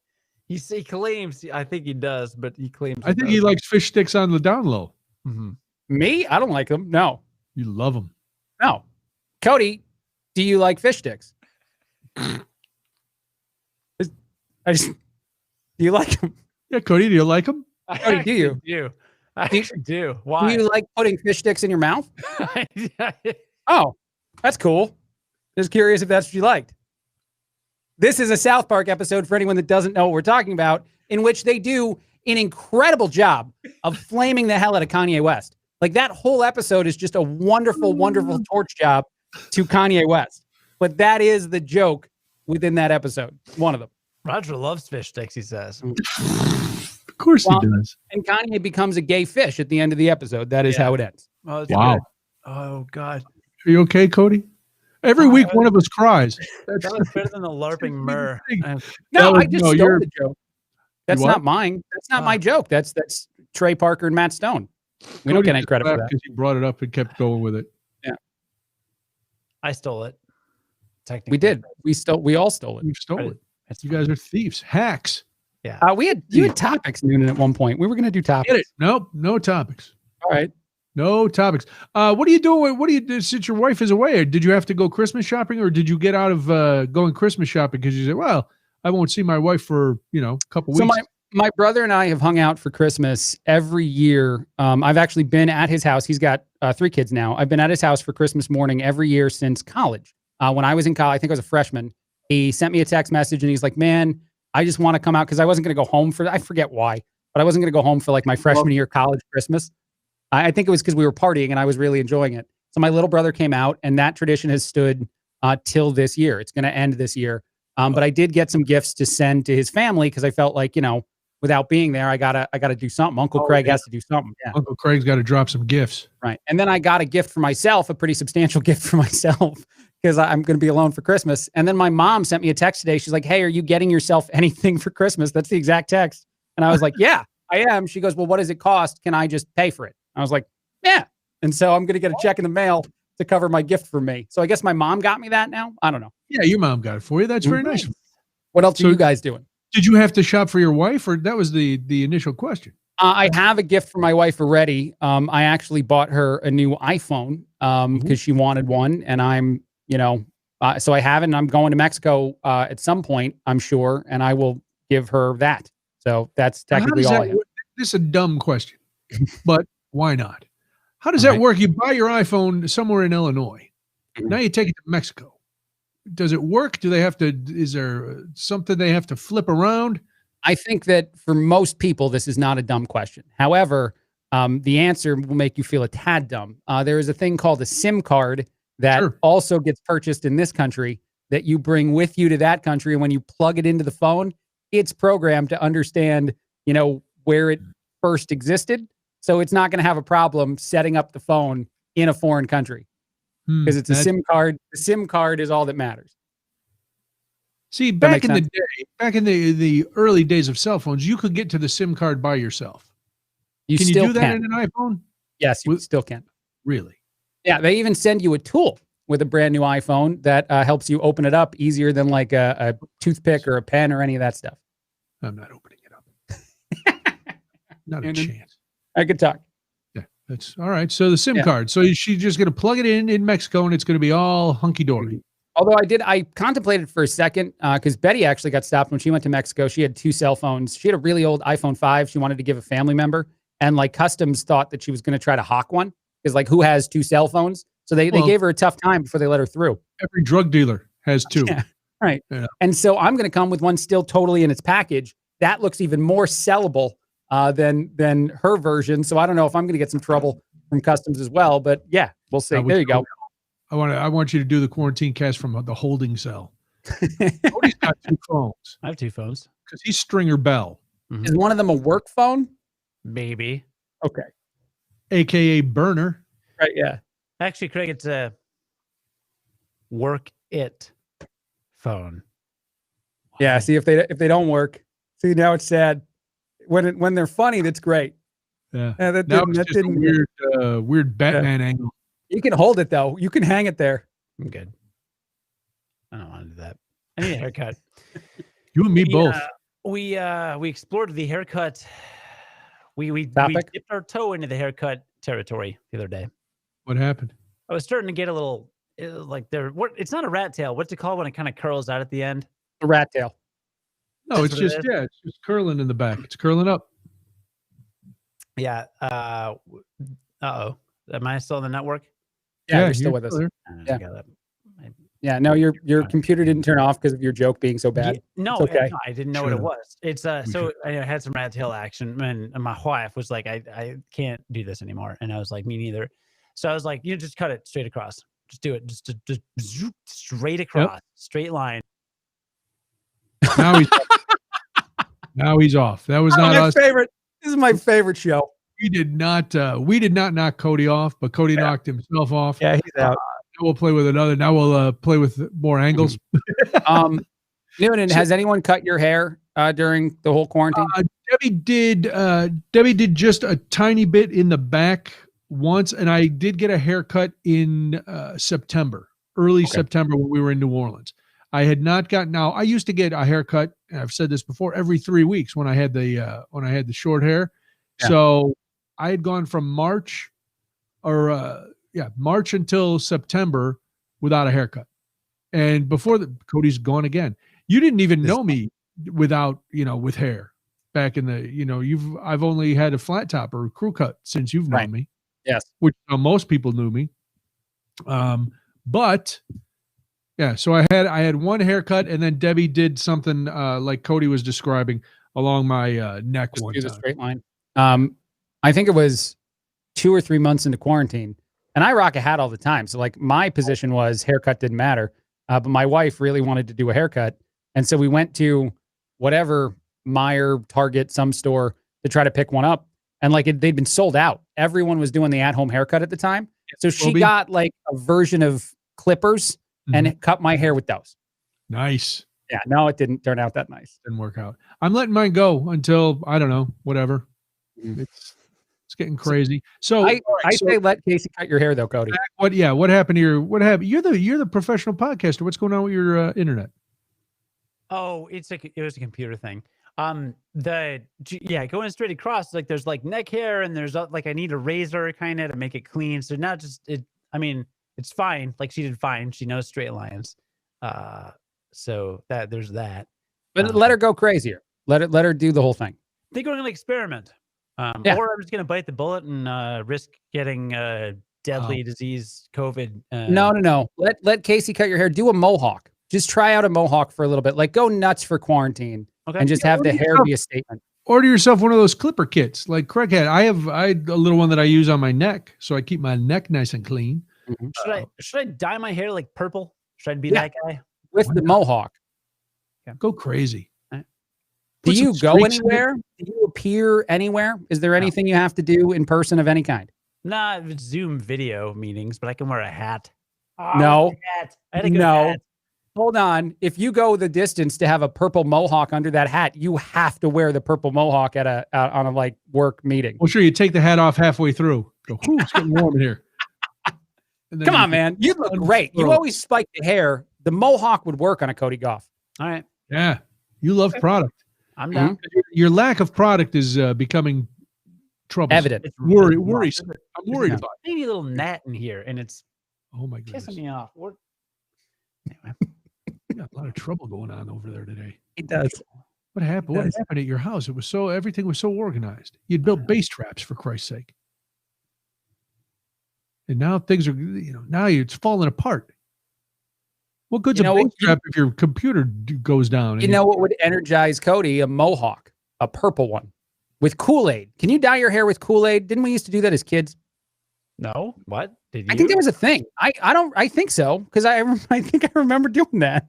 He claims. I think he does, but he claims. I think he likes fish sticks on the down low. Mm-hmm. Me? I don't like them. No. You love them. No. Cody, do you like fish sticks? Do you like them? Yeah, Cody, do you like them? Cody, do you? I actually do. Do Why? you like putting fish sticks in your mouth? Oh, that's cool. Just curious if that's what you liked. This is a South Park episode for anyone that doesn't know what we're talking about, in which they do an incredible job of flaming the hell out of Kanye West. Like that whole episode is just a wonderful, wonderful torch job to Kanye West. But that is the joke within that episode. One of them. Roger loves fish sticks, he says. Of course he does. And Kanye becomes a gay fish at the end of the episode. That is how it ends. Oh, that's Wow. good. Oh, God. Are you okay, Cody? Every week one of us cries. That was better than the LARPing myrrh. No, was- I just no, stole you're- the joke. That's what? not mine. That's not my joke. That's Trey Parker and Matt Stone. We don't get any credit for that. Because he brought it up and kept going with it. I stole it. Technically. We did. We all stole it. You stole it. That's You fine. guys are thieves, hacks. Yeah. You had topics, Noonan, at one point. We were going to do topics. Get it? Nope, no topics. All right. No topics. What are you doing? What do you do since your wife is away? Did you have to go Christmas shopping, or did you get out of going Christmas shopping because you said, "Well, I won't see my wife for a couple So weeks." my brother and I have hung out for Christmas every year. I've actually been at his house. He's got 3 kids now. I've been at his house for Christmas morning every year since college. When I was in college, I think I was a freshman. He sent me a text message and he's like, "Man, I just want to come out," because I wasn't going to go home I forget why, but I wasn't going to go home for like my freshman year college Christmas. I think it was because we were partying and I was really enjoying it. So my little brother came out, and that tradition has stood till this year. It's going to end this year. But I did get some gifts to send to his family because I felt like, without being there, I gotta do something. Uncle Craig has to do something. Yeah. Uncle Craig's got to drop some gifts. Right. And then I got a gift for myself, a pretty substantial gift for myself, because I'm going to be alone for Christmas. And then my mom sent me a text today. She's like, "Hey, are you getting yourself anything for Christmas?" That's the exact text. And I was like, "Yeah, I am." She goes, "Well, what does it cost? Can I just pay for it?" I was like, "Yeah." And so I'm going to get a check in the mail to cover my gift for me. So I guess my mom got me that now. I don't know. Yeah, your mom got it for you. That's very nice. What else So- are you guys doing? Did you have to shop for your wife, or that was the initial question? I have a gift for my wife already. I actually bought her a new iPhone because she wanted one, and I'm, so I have it. And I'm going to Mexico at some point, I'm sure, and I will give her that. So that's Now, how technically does all that I have. work? This is a dumb question, but why not? How does that work? You buy your iPhone somewhere in Illinois. Now you take it to Mexico. Does it work? Do they have to? Is there something they have to flip around? I think that for most people, this is not a dumb question. However, the answer will make you feel a tad dumb. There is a thing called a SIM card that also gets purchased in this country that you bring with you to that country. And when you plug it into the phone, it's programmed to understand, where it first existed. So it's not going to have a problem setting up the phone in a foreign country because it's a SIM card. The SIM card is all that matters. See, back in the early days of cell phones, you could get to the SIM card by yourself. You Can still you do that can. in an iPhone? Yes, you still can. Really? Yeah, they even send you a tool with a brand new iPhone that helps you open it up easier than like a toothpick or a pen or any of that stuff. I'm not opening it up. Not a chance. I could talk. Yeah, that's all right. So the SIM card. So she's just going to plug it in Mexico, and it's going to be all hunky dory. Although I contemplated for a second because Betty actually got stopped when she went to Mexico. She had 2 cell phones. She had a really old iPhone 5. She wanted to give a family member, and like customs thought that she was going to try to hawk one because like who has 2 cell phones? So they gave her a tough time before they let her through. Every drug dealer has 2. Yeah, right. Yeah. And so I'm going to come with one still totally in its package. That looks even more sellable than her version. So I don't know if I'm going to get some trouble from customs as well. But yeah, we'll see. There you go. I want you to do the quarantine cast from the holding cell. Cody's got 2 phones. I have 2 phones. Because he's Stringer Bell. Mm-hmm. Is one of them a work phone? Maybe. Okay. AKA burner. Right. Yeah. Actually, Craig, it's a work it phone. Yeah. See if they don't work. See, now it's sad. When they're funny, that's great. Yeah. That now didn't, it's that just didn't a weird Batman angle. You can hold it though. You can hang it there. I'm good. I don't want to do that. I need a haircut. You and me both. We explored the haircut. We dipped our toe into the haircut territory the other day. What happened? I was starting to get a little like it's not a rat tail. What's it called when it kind of curls out at the end? A rat tail. No, it's That's what just it is? it's just curling in the back. It's curling up. Yeah. Uh-oh. Am I still in the network? Yeah, you're still with us. there. Yeah. I got it. Yeah, no, your computer didn't turn off because of your joke being so bad. No, It's okay. no, I didn't know what it Should've. was. It's so I had some rat tail action, and my wife was like, I can't do this anymore, and I was like, me neither. So I was like, you just cut it straight across. Just do it. Just zoop, straight across, straight line. Now he's now he's off. That was not my us. favorite. This is my favorite show. We did not knock Cody off, but Cody knocked himself off. Yeah, he's out. Now we'll play with another. Now we'll play with more angles. Noonan, has anyone cut your hair during the whole quarantine? Debbie did just a tiny bit in the back once, and I did get a haircut in September, early September when we were in New Orleans. I had not gotten. Now I used to get a haircut, and I've said this before, every 3 weeks when I had the short hair. Yeah. So I had gone from March until September without a haircut. And before Cody's gone again. You didn't even know me without, with hair back in the, I've only had a flat top or a crew cut since you've known me. Yes. Which most people knew me. But yeah, so I had one haircut, and then Debbie did something like Cody was describing along my neck Just one do time. the straight line. I think it was 2 or 3 months into quarantine, and I rock a hat all the time. So like my position was haircut didn't matter, but my wife really wanted to do a haircut, and so we went to whatever Meijer, Target, some store to try to pick one up, and they'd been sold out. Everyone was doing the at-home haircut at the time, so she got like a version of clippers and cut my hair with those. Nice. Yeah, no, it didn't turn out that nice. Didn't work out. I'm letting mine go until I don't know, whatever. It's getting crazy. So I say let Casey cut your hair though, Cody. What happened to what happened? You're the professional podcaster. What's going on with your internet? Oh, it was a computer thing. Going straight across, there's neck hair, and there's I need a razor kind of to make it clean. So not just it. I mean, it's fine. She did fine. She knows straight lines. So there's that. But let her go crazier. Let her do the whole thing. I think we're gonna experiment. Or I'm just gonna bite the bullet and risk getting deadly disease, COVID. No. Let Casey cut your hair. Do a mohawk. Just try out a mohawk for a little bit. Go nuts for quarantine, and just have the hair be a statement. Order yourself one of those clipper kits like Craig had. I had a little one that I use on my neck, so I keep my neck nice and clean. Should I dye my hair purple? Should I be that guy with the mohawk? Go crazy. Do you go anywhere? Do you appear anywhere? Is there anything you have to do in person of any kind? Nah, it's Zoom video meetings, but I can wear a hat. No. I had a good hat. Hold on. If you go the distance to have a purple mohawk under that hat, you have to wear the purple mohawk on a work meeting. Well, sure. You take the hat off halfway through. Go, it's getting warm in here. Come on, man. You look great. You always spike the hair. The mohawk would work on a Cody Gough. All right. Yeah. You love product. I'm down. Your lack of product is becoming troublesome. Evident. It's worrisome. I'm worried about it. Maybe a little gnat in here, and it's oh my goodness, pissing me off. Anyway. You got a lot of trouble going on over there today. It does. What happened? What happened at your house? Everything was so organized. You'd built base traps for Christ's sake. And now things are, now it's falling apart. What good's a base trap if your computer goes down? You know what would energize Cody? A mohawk, a purple one with Kool-Aid. Can you dye your hair with Kool-Aid? Didn't we used to do that as kids? No. What? Did you? I think there was a thing. I think so. Because I think I remember doing that.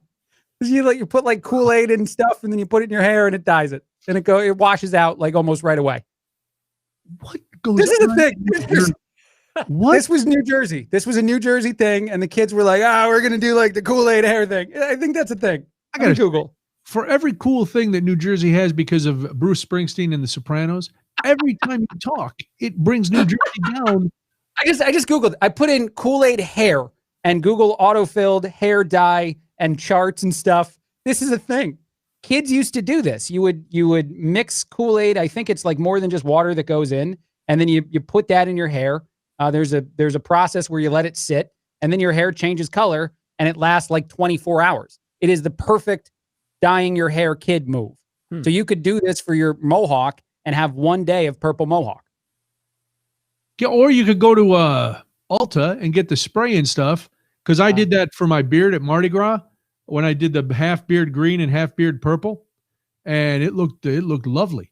Because you put Kool-Aid and stuff, and then you put it in your hair and it dyes it. And it washes out almost right away. What goes This is the thing. What? This was New Jersey. This was a New Jersey thing, and the kids were like, we're going to do the Kool-Aid hair thing. I think that's a thing. I got to Google. For every cool thing that New Jersey has because of Bruce Springsteen and the Sopranos, every time you talk, it brings New Jersey down. I just Googled. I put in Kool-Aid hair and Google autofilled hair dye and charts and stuff. This is a thing. Kids used to do this. You would mix Kool-Aid. I think it's more than just water that goes in, and then you put that in your hair. There's a process where you let it sit, and then your hair changes color, and it lasts 24 hours. It is the perfect dyeing your hair kid move. So you could do this for your mohawk and have one day of purple mohawk. Yeah, or you could go to Ulta and get the spray and stuff. Because I did that for my beard at Mardi Gras when I did the half beard green and half beard purple, and it looked lovely.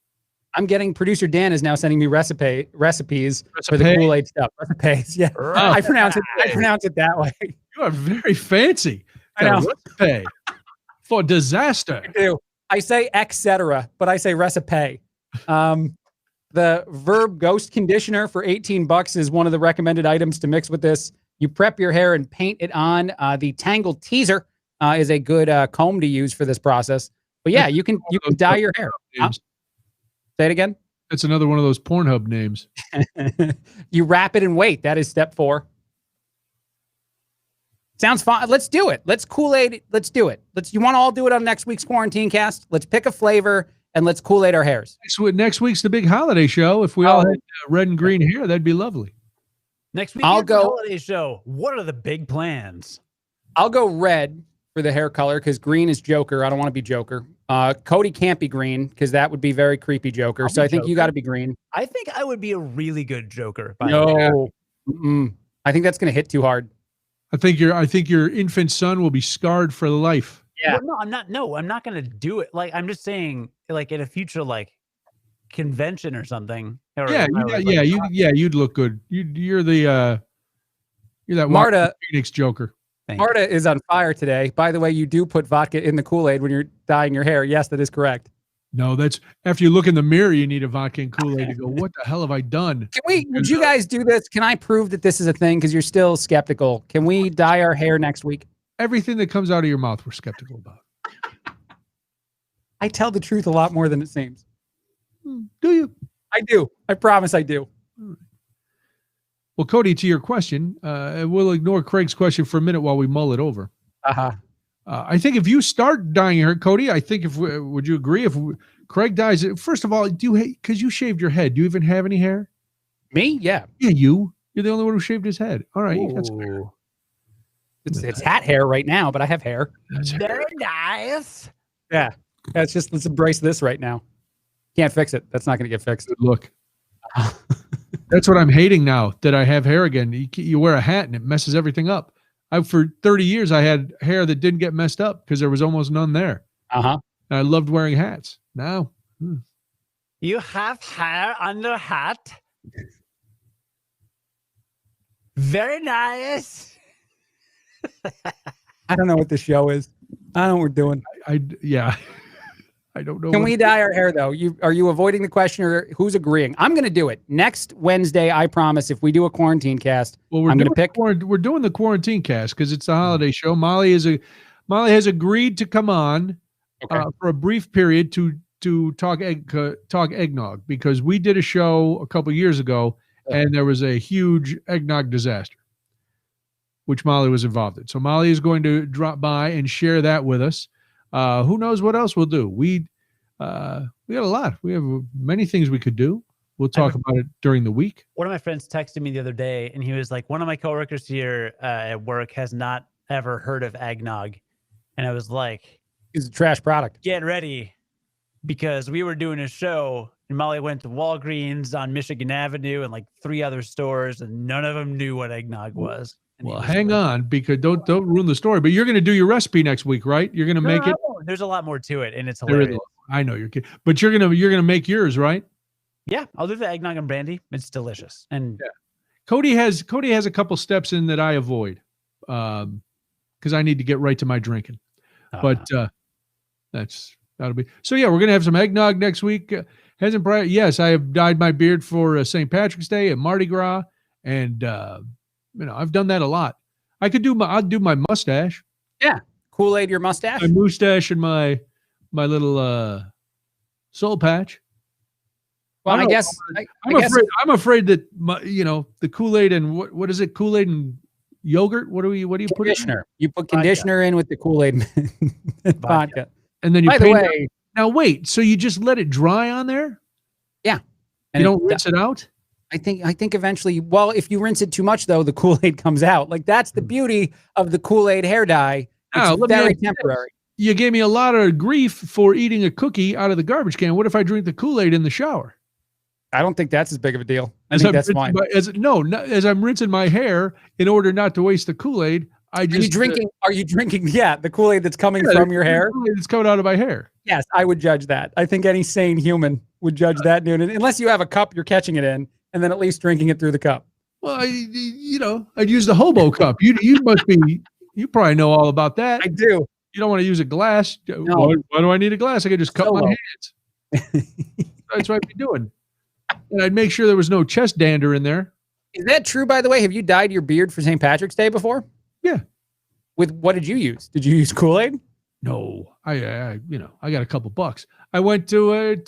I'm getting producer Dan is now sending me recipes for the Kool-Aid stuff. Recipes, yeah. I pronounce it that way. You are very fancy. I know. Recipe for disaster. I do. I say etc., but I say recipe. The Verb Ghost Conditioner for $18 is one of the recommended items to mix with this. You prep your hair and paint it on. The Tangle Teaser is a good comb to use for this process. But yeah, you can dye your hair. Say it again. That's another one of those Pornhub names. You wrap it and wait. That is step 4. Sounds fun. Let's do it. Let's Kool-Aid. Let's do it. You want to all do it on next week's Quarantine Cast? Let's pick a flavor and let's Kool-Aid our hairs. Next week's the big holiday show. If we all had red and green hair, that'd be lovely. Next week, I'll go holiday show. What are the big plans? I'll go red for the hair color because green is Joker. I don't want to be Joker. Cody can't be green because that would be very creepy Joker. So I think you got to be green. I think I would be a really good Joker. No, I think that's going to hit too hard. I think your infant son will be scarred for life. Yeah. Well, no, I'm not. No, I'm not going to do it. Like, I'm just saying, like, in a future, like, convention or something. Or you'd look good. You're that Marta Phoenix Joker. Marta is on fire today. By the way, you do put vodka in the Kool-Aid when you're dyeing your hair. Yes, that is correct. No, that's after you look in the mirror, you need a vodka and Kool-Aid to go, what the hell have I done? Would you guys do this? Can I prove that this is a thing? Because you're still skeptical. Can we dye our hair next week? Everything that comes out of your mouth, we're skeptical about. I tell the truth a lot more than it seems. Do you? I do. I promise I do. Well, Cody, to your question, we'll ignore Craig's question for a minute while we mull it over. I think if you start dyeing your hair, Cody, I think would you agree if Craig dyes it? First of all, because you shaved your head, do you even have any hair? Me? Yeah. Yeah, you're the only one who shaved his head. All right, that's fair. It's hat hair right now, but I have hair. That's very nice. Yeah. Let's embrace this right now. Can't fix it. That's not going to get fixed. Good look. That's what I'm hating now, that I have hair again. You wear a hat and it messes everything up. For 30 years, I had hair that didn't get messed up because there was almost none there. And I loved wearing hats. Now. You have hair on your hat? Very nice. I don't know what the show is. I don't know what we're doing. I don't know. Can we dye our hair though? Are you avoiding the question or who's agreeing? I'm going to do it next Wednesday. I promise. If we do a quarantine cast, well, we're doing the quarantine cast because it's the holiday show. Molly has agreed to come on for a brief period to talk eggnog because we did a show a couple years ago and there was a huge eggnog disaster, which Molly was involved in. So Molly is going to drop by and share that with us. Who knows what else we'll do? We got a lot. We have many things we could do. We'll talk about it during the week. One of my friends texted me the other day, and he was like, one of my coworkers here at work has not ever heard of eggnog. And I was like, it's a trash product. Get ready, because we were doing a show, and Molly went to Walgreens on Michigan Avenue and like 3 other stores, and none of them knew what eggnog was. Well, hang on, because don't ruin the story. But you're going to do your recipe next week, right? You're going to make it. There's a lot more to it, and it's hilarious. I know you're kidding, but you're gonna make yours, right? Yeah, I'll do the eggnog and brandy. It's delicious. And Cody has a couple steps in that I avoid, because I need to get right to my drinking. But that'll be so. Yeah, we're gonna have some eggnog next week. Yes, I have dyed my beard for St. Patrick's Day and Mardi Gras, and I've done that a lot. I'll do my mustache. Yeah, Kool-Aid your mustache. My mustache and my little soul patch. Well, I'm afraid that the Kool-Aid and what is it? Kool-Aid and yogurt. What do you put? Conditioner. You put conditioner in with the Kool-Aid vodka, and then you. By the way, now wait. So you just let it dry on there? Yeah. And you don't rinse it out? I think eventually. Well, if you rinse it too much, though, the Kool-Aid comes out. Like that's the beauty of the Kool-Aid hair dye. It's very temporary. You gave me a lot of grief for eating a cookie out of the garbage can. What if I drink the Kool-Aid in the shower? I don't think that's as big of a deal. I think that's fine. As I'm rinsing my hair in order not to waste the Kool-Aid, Are you drinking? Yeah, the Kool-Aid that's coming from your hair. It's coming out of my hair. Yes, I would judge that. I think any sane human would judge that, Noonan, unless you have a cup you're catching it in, and then at least drinking it through the cup. Well, I'd use the hobo cup. You must be. You probably know all about that. I do. You don't want to use a glass. No. Why do I need a glass? I could just cup my hands. That's what I'd be doing. And I'd make sure there was no chest dander in there. Is that true, by the way? Have you dyed your beard for St. Patrick's Day before? Yeah. With what did you use? Did you use Kool-Aid? No, I got a couple bucks. I went to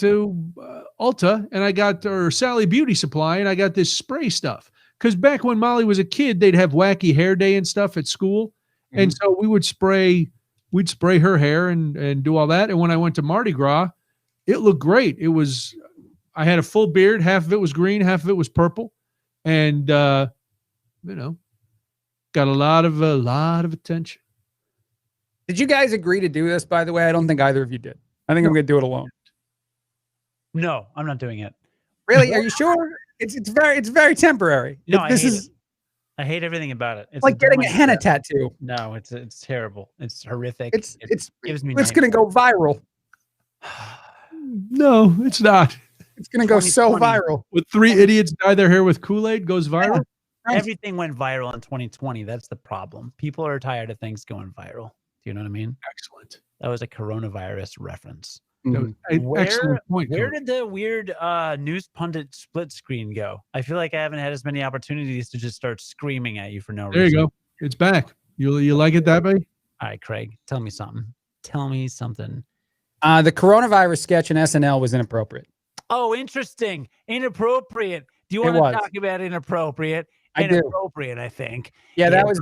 Ulta and I got or Sally Beauty Supply and I got this spray stuff. Because back when Molly was a kid, they'd have wacky hair day and stuff at school, and so we'd spray her hair and do all that. And when I went to Mardi Gras, it looked great. I had a full beard. Half of it was green, half of it was purple, and got a lot of attention. Did you guys agree to do this, by the way? I don't think either of you did. I think I'm going to do it alone. No, I'm not doing it. Really? Are you sure? It's very temporary. No, I hate everything about it. It's like getting a henna tattoo. No, it's terrible. It's horrific. It's gives me. It's going to go viral. No, it's not. It's going to go so viral. With 3 idiots dye their hair with Kool-Aid goes viral. Yeah. Everything went viral in 2020. That's the problem. People are tired of things going viral. Do you know what I mean? Excellent. That was a coronavirus reference. Excellent point. Where did the weird news pundit split screen go? I feel like I haven't had as many opportunities to just start screaming at you for no reason. There you go. It's back. You like it that way? All right, Craig, tell me something. Tell me something. The coronavirus sketch in SNL was inappropriate. Oh, interesting. Inappropriate. Do you want to talk about inappropriate? Inappropriate, I think. Yeah, that was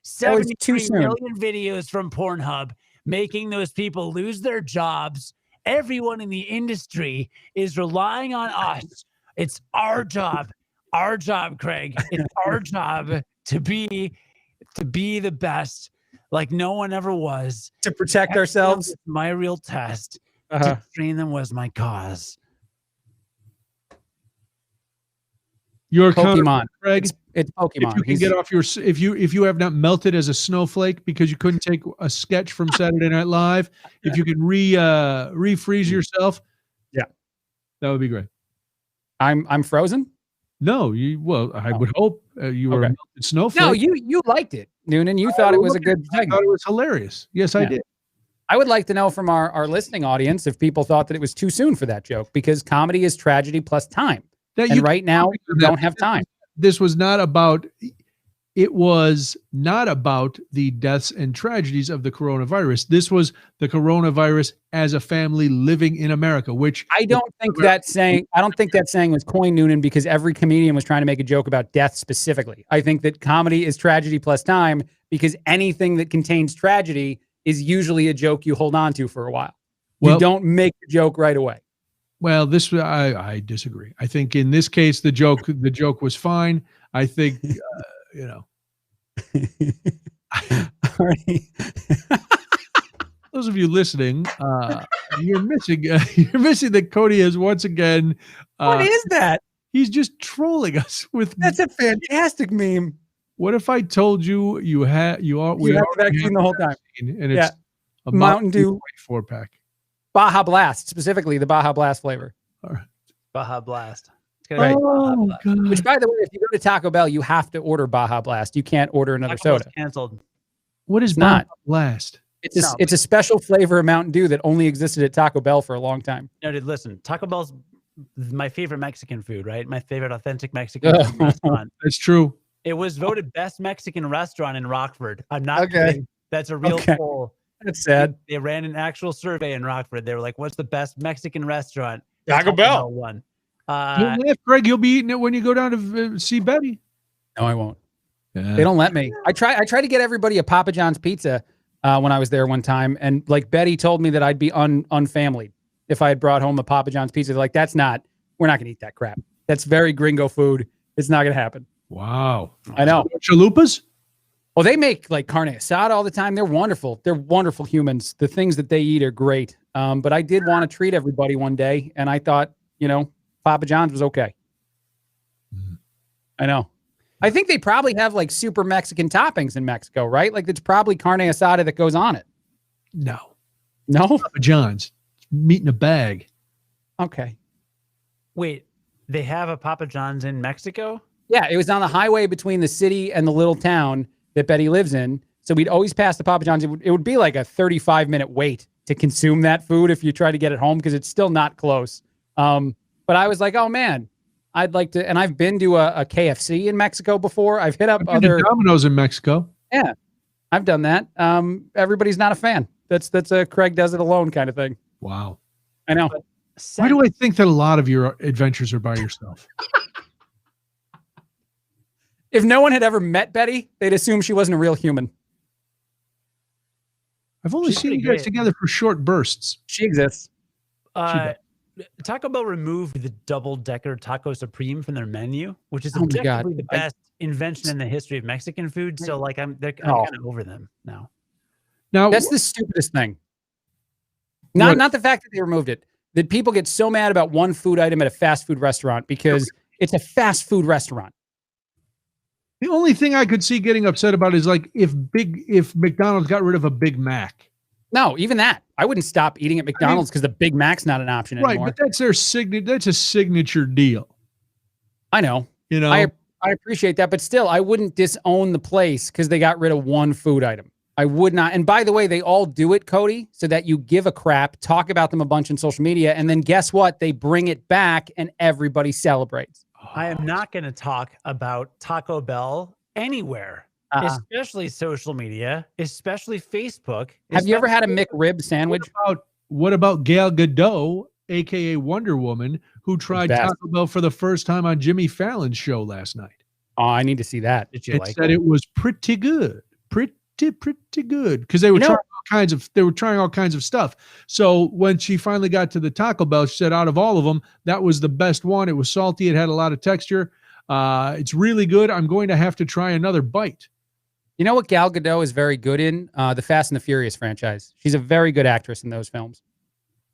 73 million videos from Pornhub, making those people lose their jobs. Everyone in the industry is relying on us. It's our job, Craig. It's our job to be the best, like no one ever was. To protect ourselves. My real test. To train them was my cause. Your Pokemon, Craig. It's Pokemon. If you can get off your, if you have not melted as a snowflake because you couldn't take a sketch from Saturday Night Live, if you can refreeze yourself, yeah, that would be great. I'm frozen. No, I would hope you were a melted snowflake. No, you liked it, Noonan. You thought it was a good segment. I thought it was hilarious. Yes, I did. I would like to know from our listening audience if people thought that it was too soon for that joke, because comedy is tragedy plus time. And right now, we don't have time. This was not about, it was not about the deaths and tragedies of the coronavirus. This was the coronavirus as a family living in America, which I don't think that saying was coined, Noonan, because every comedian was trying to make a joke about death specifically. I think that comedy is tragedy plus time because anything that contains tragedy is usually a joke you hold on to for a while. You don't make the joke right away. Well, I disagree. I think in this case, the joke was fine. I think, those of you listening, you're missing that Cody has once again. What is that? He's just trolling us with. That's a fantastic meme. What if I told you we had the vaccine the whole time, and it's a Mountain Dew 4-pack. Baja Blast, specifically the Baja Blast flavor. All right. Baja Blast. Right. Which, by the way, if you go to Taco Bell, you have to order Baja Blast. You can't order another soda. Canceled. What is Baja Blast? It's a special flavor of Mountain Dew that only existed at Taco Bell for a long time. No, dude, listen. Taco Bell's my favorite Mexican food, right? My favorite authentic Mexican food restaurant. That's true. It was voted best Mexican restaurant in Rockford. I'm not kidding. That's a real poll. That's sad. They ran an actual survey in Rockford. They were like, "What's the best Mexican restaurant?" Taco Bell won. Greg, you'll be eating it when you go down to see Betty. No, I won't. Yeah. They don't let me. I try to get everybody a Papa John's pizza when I was there one time, and like Betty told me that I'd be unfamilied if I had brought home a Papa John's pizza. They're like, we're not gonna eat that crap. That's very gringo food. It's not gonna happen. Wow. I know. Chalupas? Well, they make like carne asada all the time. They're wonderful. They're wonderful humans. The things that they eat are great. But I did want to treat everybody one day, and I thought, Papa John's was okay. I know. I think they probably have like super Mexican toppings in Mexico, right? Like it's probably carne asada that goes on it. No. Papa John's. Meat in a bag. Okay. Wait, they have a Papa John's in Mexico? Yeah, it was on the highway between the city and the little town that Betty lives in. So we'd always pass the Papa John's. It would be like a 35-minute wait to consume that food if you try to get it home because it's still not close. But I was like, oh man, I'd like to. And I've been to a KFC in Mexico before. I've hit up other Domino's in Mexico. Yeah, I've done that. Everybody's not a fan. That's a Craig does it alone kind of thing. Wow. I know. Why do I think that a lot of your adventures are by yourself? If no one had ever met Betty, they'd assume she wasn't a real human. I've only seen you guys together for short bursts. She exists. Taco Bell removed the double-decker Taco Supreme from their menu, which is Oh my objectively God. the best invention in the history of Mexican food. So, like, I'm kind of over them now. Now That's the stupidest thing. Not the fact that they removed it. That people get so mad about one food item at a fast food restaurant because it's a fast food restaurant. the only thing I could see getting upset about is like if McDonald's got rid of a Big Mac. No, even that. I wouldn't stop eating at McDonald's because the Big Mac's not an option anymore. Right, but that's their that's a signature deal. I know. I appreciate that, but still, I wouldn't disown the place because they got rid of one food item. I would not. And by the way, they all do it, Cody, so that you give a crap, talk about them a bunch on social media, and then guess what? They bring it back and everybody celebrates. I am not going to talk about Taco Bell anywhere, especially social media, especially Facebook. Have you ever had a McRib sandwich? What about Gal Gadot, aka Wonder Woman, who tried Taco Bell for the first time on Jimmy Fallon's show last night? Oh, I need to see that. Did you It like said it was pretty good. Pretty good, because they were trying all kinds of stuff. So when she finally got to the Taco Bell, she said out of all of them, that was the best one. It was salty. It had a lot of texture. It's really good. I'm going to have to try another bite. You know what Gal Gadot is very good in? The Fast and the Furious franchise. She's a very good actress in those films.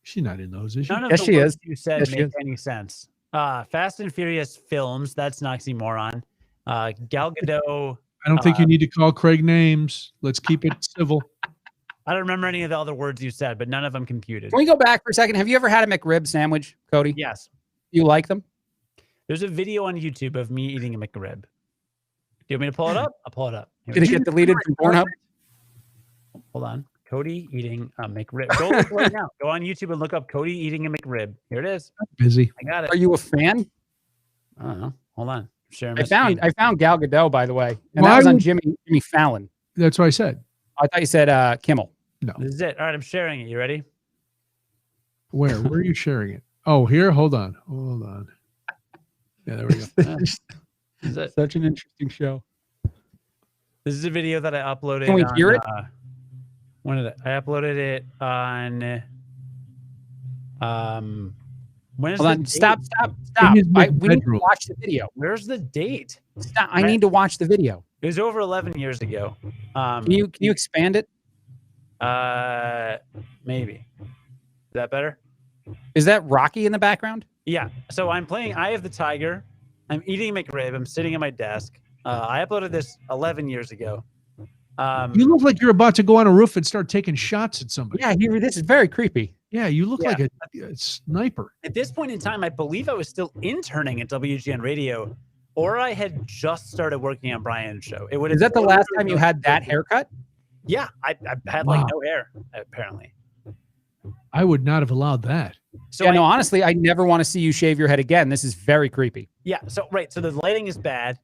She's not in those, is she? None of Yes, the she words is. you said Yes, she make is. any sense. Fast and Furious films, that's an oxymoron. Gal Gadot. I don't think you need to call Craig names. Let's keep it civil. I don't remember any of the other words you said, but none of them computed. Can we go back for a second? Have you ever had a McRib sandwich, Cody? Yes. You like them? There's a video on YouTube of me eating a McRib. Do you want me to pull it up? I'll pull it up. Here Did we it go. get deleted from Pornhub? Hold on. Cody eating a McRib. Go look right now. Go on YouTube and look up Cody eating a McRib. Here it is. I'm busy. I got it. Are you a fan? I don't know. Hold on. Sharing I my screen. found Gal Gadot, by the way. And Why that was on would- Jimmy Fallon. That's what I said. I thought you said Kimmel. No. This is it. All right, I'm sharing it. You ready? Where are you sharing it? Oh, here. Hold on. Yeah, there we go. This is it. Such an interesting show. This is a video that I uploaded. Can we hear it? When did I uploaded it on? When is Hold the on. date? Stop. his We need to bedroom. watch the video. Where's the date? Stop. I need to watch the video. It was over 11 years ago. Can you expand it? Maybe. Is that better? Is that Rocky in the background? Yeah. So I'm playing Eye of the Tiger. I'm eating McRib. I'm sitting at my desk. I uploaded this 11 years ago. You look like you're about to go on a roof and start taking shots at somebody. Yeah, this is very creepy. Yeah, you look like a sniper. At this point in time, I believe I was still interning at WGN Radio, or I had just started working on Brian's show. It would. Is that the last time you had that haircut? Yeah, I had like no hair apparently. I would not have allowed that. So Yeah, no, honestly, I never want to see you shave your head again. This is very creepy. yeah. So right. So the lighting is bad.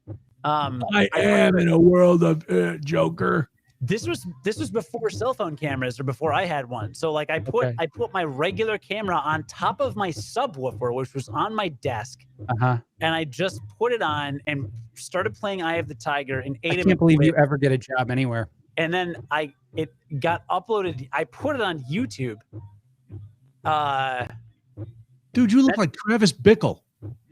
I am in a world of Joker. This was before cell phone cameras or before I had one. So like I put my regular camera on top of my subwoofer, which was on my desk, and I just put it on and started playing Eye of the Tiger and ate I him. can't believe you ever get a job anywhere. And then it got uploaded. I put it on YouTube. Dude, you look like Travis Bickle.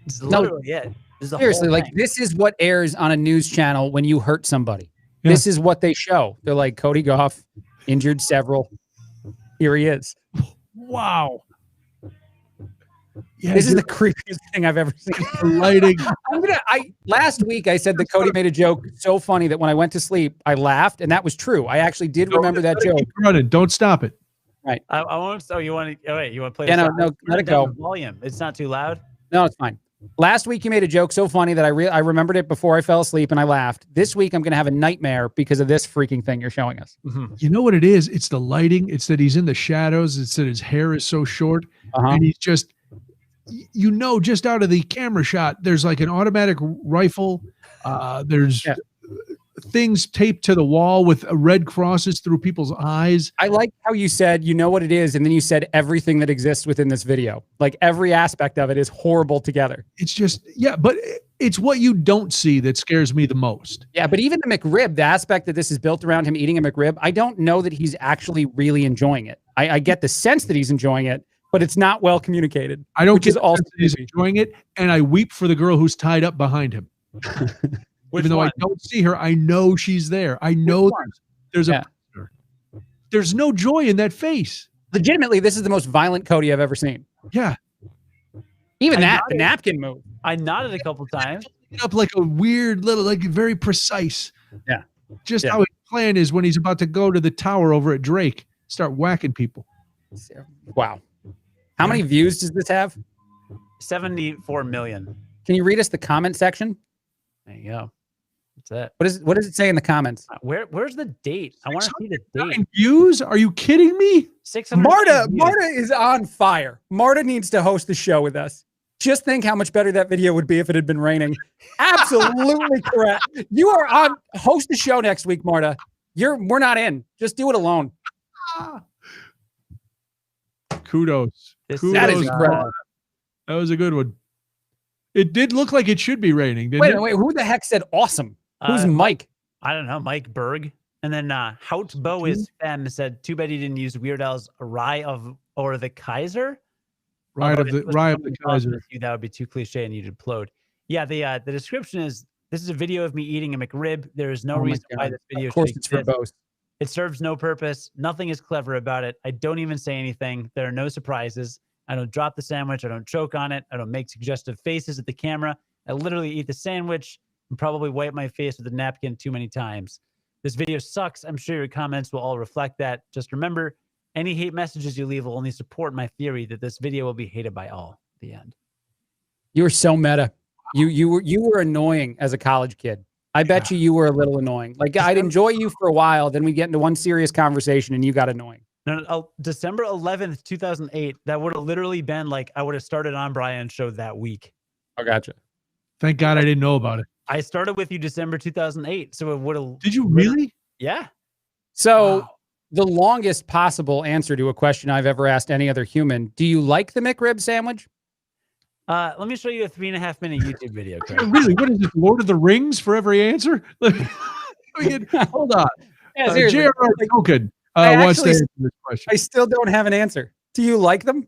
It's literally it. This is the Seriously, whole like thing. this is what airs on a news channel when you hurt somebody. Yeah. This is what they show. They're like, Cody Gough injured several. Here he is. Wow. Yeah, This is the creepiest thing I've ever seen. the lighting. Last week I said that Cody made a joke so funny that when I went to sleep, I laughed, and that was true. I actually did remember that joke. Keep running. Don't stop it. Right. I won't. Oh, you want to? Oh, wait, you want to play? Yeah, this no, out? let Turn it go. down the volume. It's not too loud. No, it's fine. Last week you made a joke so funny that I remembered it before I fell asleep and I laughed. This week I'm going to have a nightmare because of this freaking thing you're showing us. You know what it is? It's the lighting. It's that he's in the shadows. It's that his hair is so short. And he's just, just out of the camera shot, there's like an automatic rifle. There's things taped to the wall with red crosses through people's eyes. I like how you said, you know what it is, and then you said everything that exists within this video. Like every aspect of it is horrible together. It's just, but it's what you don't see that scares me the most. Yeah, but even the McRib, the aspect that this is built around him eating a McRib, I don't know that he's actually really enjoying it. I get the sense that he's enjoying it, but it's not well communicated. I don't get also he's enjoying it, and I weep for the girl who's tied up behind him. Even though I don't see her, I know she's there. I know there's there's no joy in that face. Legitimately, this is the most violent Cody I've ever seen. Yeah. Even the napkin move. I nodded a couple times. Up like a weird little, like very precise. Yeah. Just how his plan is when he's about to go to the tower over at Drake, start whacking people. Wow. How many views does this have? 74 million. Can you read us the comment section? There you go. That's it. What does it say in the comments? Where's the date? I want to see the date. Views? Are you kidding me? 600 Marta is on fire. Marta needs to host the show with us. Just think how much better that video would be if it had been raining. Absolutely correct. You are on. Host the show next week, Marta. We're not in. Just do it alone. Kudos. That is incredible. That was a good one. It did look like it should be raining, didn't it? Wait, who the heck said awesome? Who's Mike? I don't know, Mike Berg. And then Houtbo is Fem said, too bad he didn't use Weird Al's Rye of or the Kaiser. Rye of the Kaiser. That would be too cliche and you'd implode. Yeah, the description is, this is a video of me eating a McRib. There is no reason why this video should exist. For both. It serves no purpose. Nothing is clever about it. I don't even say anything. There are no surprises. I don't drop the sandwich. I don't choke on it. I don't make suggestive faces at the camera. I literally eat the sandwich and probably wipe my face with a napkin too many times. This video sucks. I'm sure your comments will all reflect that. Just remember, any hate messages you leave will only support my theory that this video will be hated by all. The end. You were so meta. You were annoying as a college kid. I bet you were a little annoying. Like I'd enjoy you for a while, then we get into one serious conversation and you got annoying. No, December 11th, 2008. That would have literally been like I would have started on Brian's show that week. I gotcha. Thank God I didn't know about it. I started with you December 2008, so it would have. Did you really? Yeah. So the longest possible answer to a question I've ever asked any other human: do you like the McRib sandwich? Let me show you a 3.5 minute YouTube video. Craig. Really? What is it? Lord of the Rings for every answer? Hold on. Yeah, J.R.R. Tolkien wants to answer this question. I still don't have an answer. Do you like them?